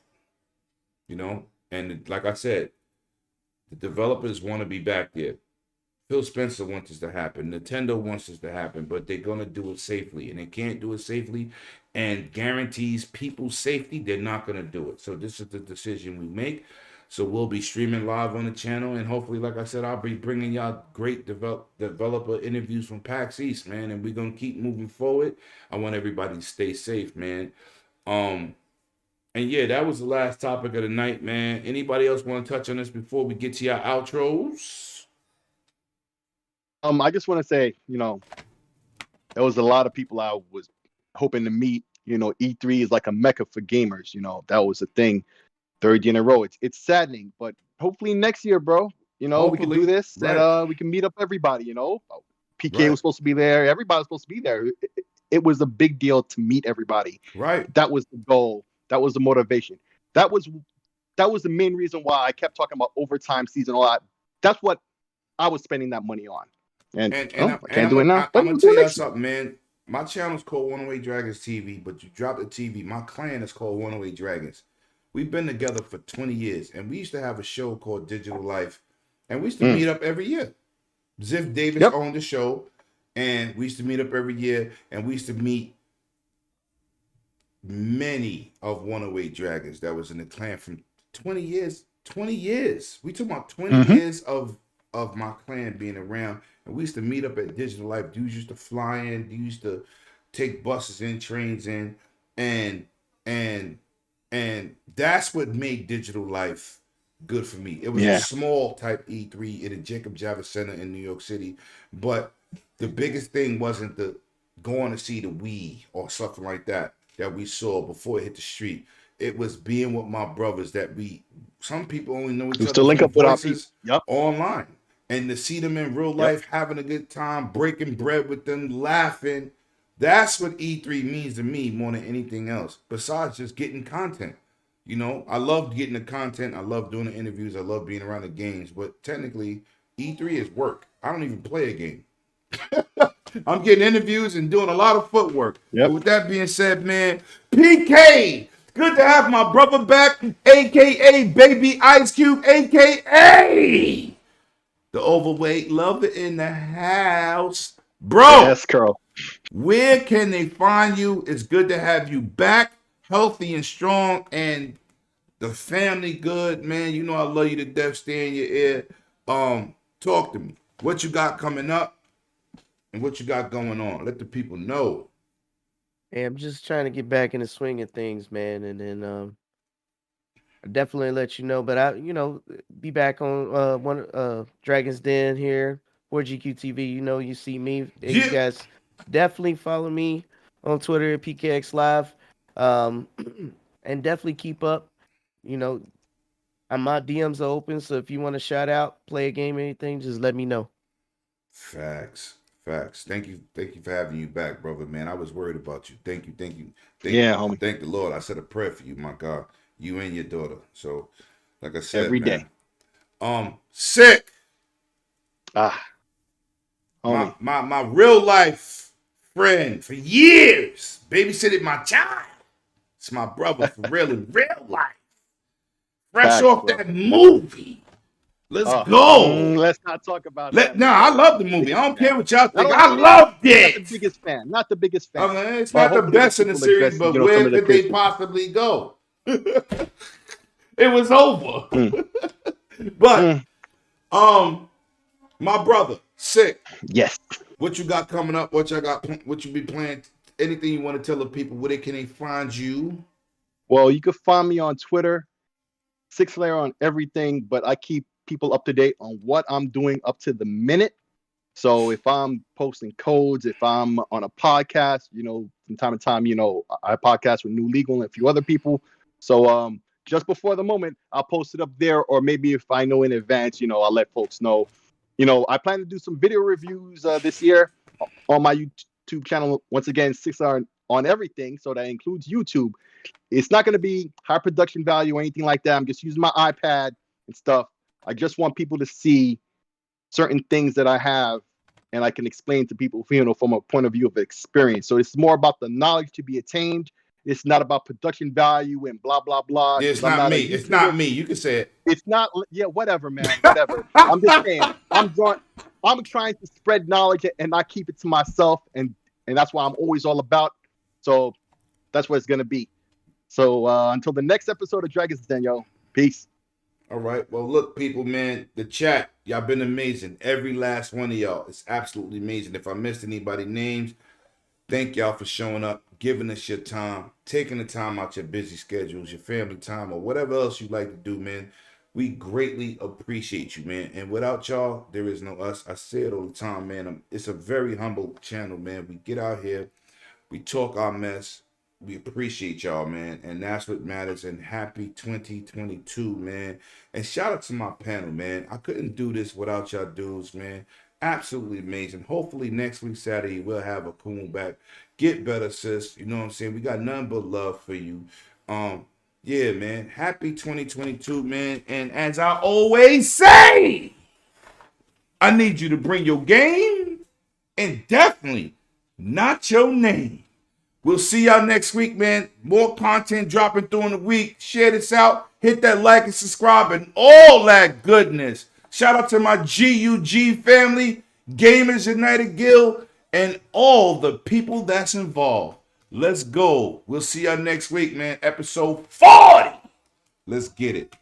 and like I said, the developers want to be back there. Phil Spencer wants this to happen. Nintendo wants this to happen, but they're gonna do it safely, and they can't do it safely, and guarantees people's safety. They're not gonna do it. So this is the decision we make. So we'll be streaming live on the channel, and hopefully, like I said, I'll be bringing y'all great developer interviews from PAX East, man. And we're gonna keep moving forward. I want everybody to stay safe, man. Um, and yeah, that was the last topic of the night, man. Anybody else want to touch on this before we get to your outros? I just want to say, there was a lot of people I was hoping to meet. E3 is like a mecca for gamers. That was a thing. Third year in a row. It's saddening, but hopefully next year, bro. We can do Hopefully, this, and right, we can meet up everybody. PK right, was supposed to be there. Everybody was supposed to be there. It was a big deal to meet everybody. right. That was the goal. That was the motivation. That was that was the main reason why I kept talking about overtime season, all that. That's what I was spending that money on. And And and well, I'm I and can't I'm do it gonna now, I, but I'm gonna we'll tell do it y'all next year. something, man. My channel's called 108 Dragons TV, but you drop the TV. My clan is called 108 Dragons. We've been together for 20 years, and we used to have a show called Digital Life, and we used to Mm. meet up every year. Ziff Davis Yep. owned the show, and we used to meet up every year, and we used to meet many of 108 Dragons that was in the clan from 20 years. 20 years. We talking about 20 Mm-hmm. years of my clan being around. And we used to meet up at Digital Life. Dudes used to fly in, dudes used to take buses in, trains in, and and and that's what made Digital Life good for me. It was a Yeah. small type E3 in the Jacob Javits Center in New York City, but the biggest thing wasn't the going to see the Wii or something like that we saw before it hit the street. It was being with my brothers that some people only know each We other still link from up with our people. voices Yep. online. And to see them in real Yep. life, having a good time, breaking bread with them, laughing, That's what E3 means to me more than anything else, besides just getting content. You know, I love getting the content. I love doing the interviews. I love being around the games. But technically, E3 is work. I don't even play a game. I'm getting interviews and doing a lot of footwork. Yep. But with that being said, man, PK, good to have my brother back, aka Baby Ice Cube, aka the overweight lover in the house. Bro, Yes, Carl. where can they find you? It's good to have you back, healthy and strong, and the family good, man. You know I love you to death. Stay in your ear. Talk to me. What you got coming up, and what you got going on? Let the people know. Hey, I'm just trying to get back in the swing of things, man, and then I definitely let you know. But I, be back on one Dragon's Den here for GQ TV. You know, you see me. And you Yeah. guys definitely follow me on Twitter at PKX Live, um, and definitely keep up. You know, my DMs are open, so if you want to shout out, play a game, anything, just let me know. Facts. Facts. Thank you for having you back, brother, man. I was worried about you. Thank you. Yeah, homie. Thank the Lord. I said a prayer for you, my God. You and your daughter. So, like I said, Every man. day. Sick. Ah, homie. My real life friend for years. Babysitted my child. It's my brother for real in real life. Fresh Facts, off bro. that movie. Let's go. Let's not talk about that. I Man. love the movie. I don't care what y'all I think. don't I hate it. loved Not the it. biggest fan. Not the biggest fan. I mean, it's But not the hopefully best in the people series, address, but some where of the could they criticism. possibly go? It was over. Mm. But my brother, sick. Yes. What you got coming up? What you be playing? Anything you want to tell the people? Where can they find you? Well, you can find me on Twitter, 6layer on everything, but I keep people up to date on what I'm doing up to the minute. So if I'm posting codes, if I'm on a podcast, from time to time, I podcast with New Legal and a few other people. So just before the moment, I'll post it up there, or maybe if I know in advance, I'll let folks know. I plan to do some video reviews this year on my YouTube channel. Once again, 6layer on everything, so that includes YouTube. It's not going to be high production value or anything like that. I'm just using my iPad and stuff. I just want people to see certain things that I have, and I can explain to people, from a point of view of experience. So it's more about the knowledge to be attained. It's not about production value and blah blah blah. Yeah, it's Because I'm not not a me. YouTuber. It's not me. You can say it. It's not. Yeah, whatever, man. Whatever. I'm just saying. I'm trying to spread knowledge and not keep it to myself, and that's what I'm always all about. So that's what it's gonna be. So until the next episode of Dragon's Den, yo, peace. All right. Well, look, people, man, the chat, y'all been amazing. Every last one of y'all. It's absolutely amazing. If I missed anybody's names, thank y'all for showing up, giving us your time, taking the time out your busy schedules, your family time, or whatever else you like to do, man. We greatly appreciate you, man. And without y'all, there is no us. I say it all the time, man. It's a very humble channel, man. We get out here, we talk our mess. We appreciate y'all, man. And that's what matters. And happy 2022, man. And shout out to my panel, man. I couldn't do this without y'all dudes, man. Absolutely amazing. Hopefully next week, Saturday, we'll have a cool back. Get better, sis. You know what I'm saying? We got nothing but love for you. Yeah, man. Happy 2022, man. And as I always say, I need you to bring your game and definitely not your name. We'll see y'all next week, man. More content dropping through in the week. Share this out. Hit that like and subscribe and all that goodness. Shout out to my GUG family, Gamers United Guild, and all the people that's involved. Let's go. We'll see y'all next week, man. Episode 40. Let's get it.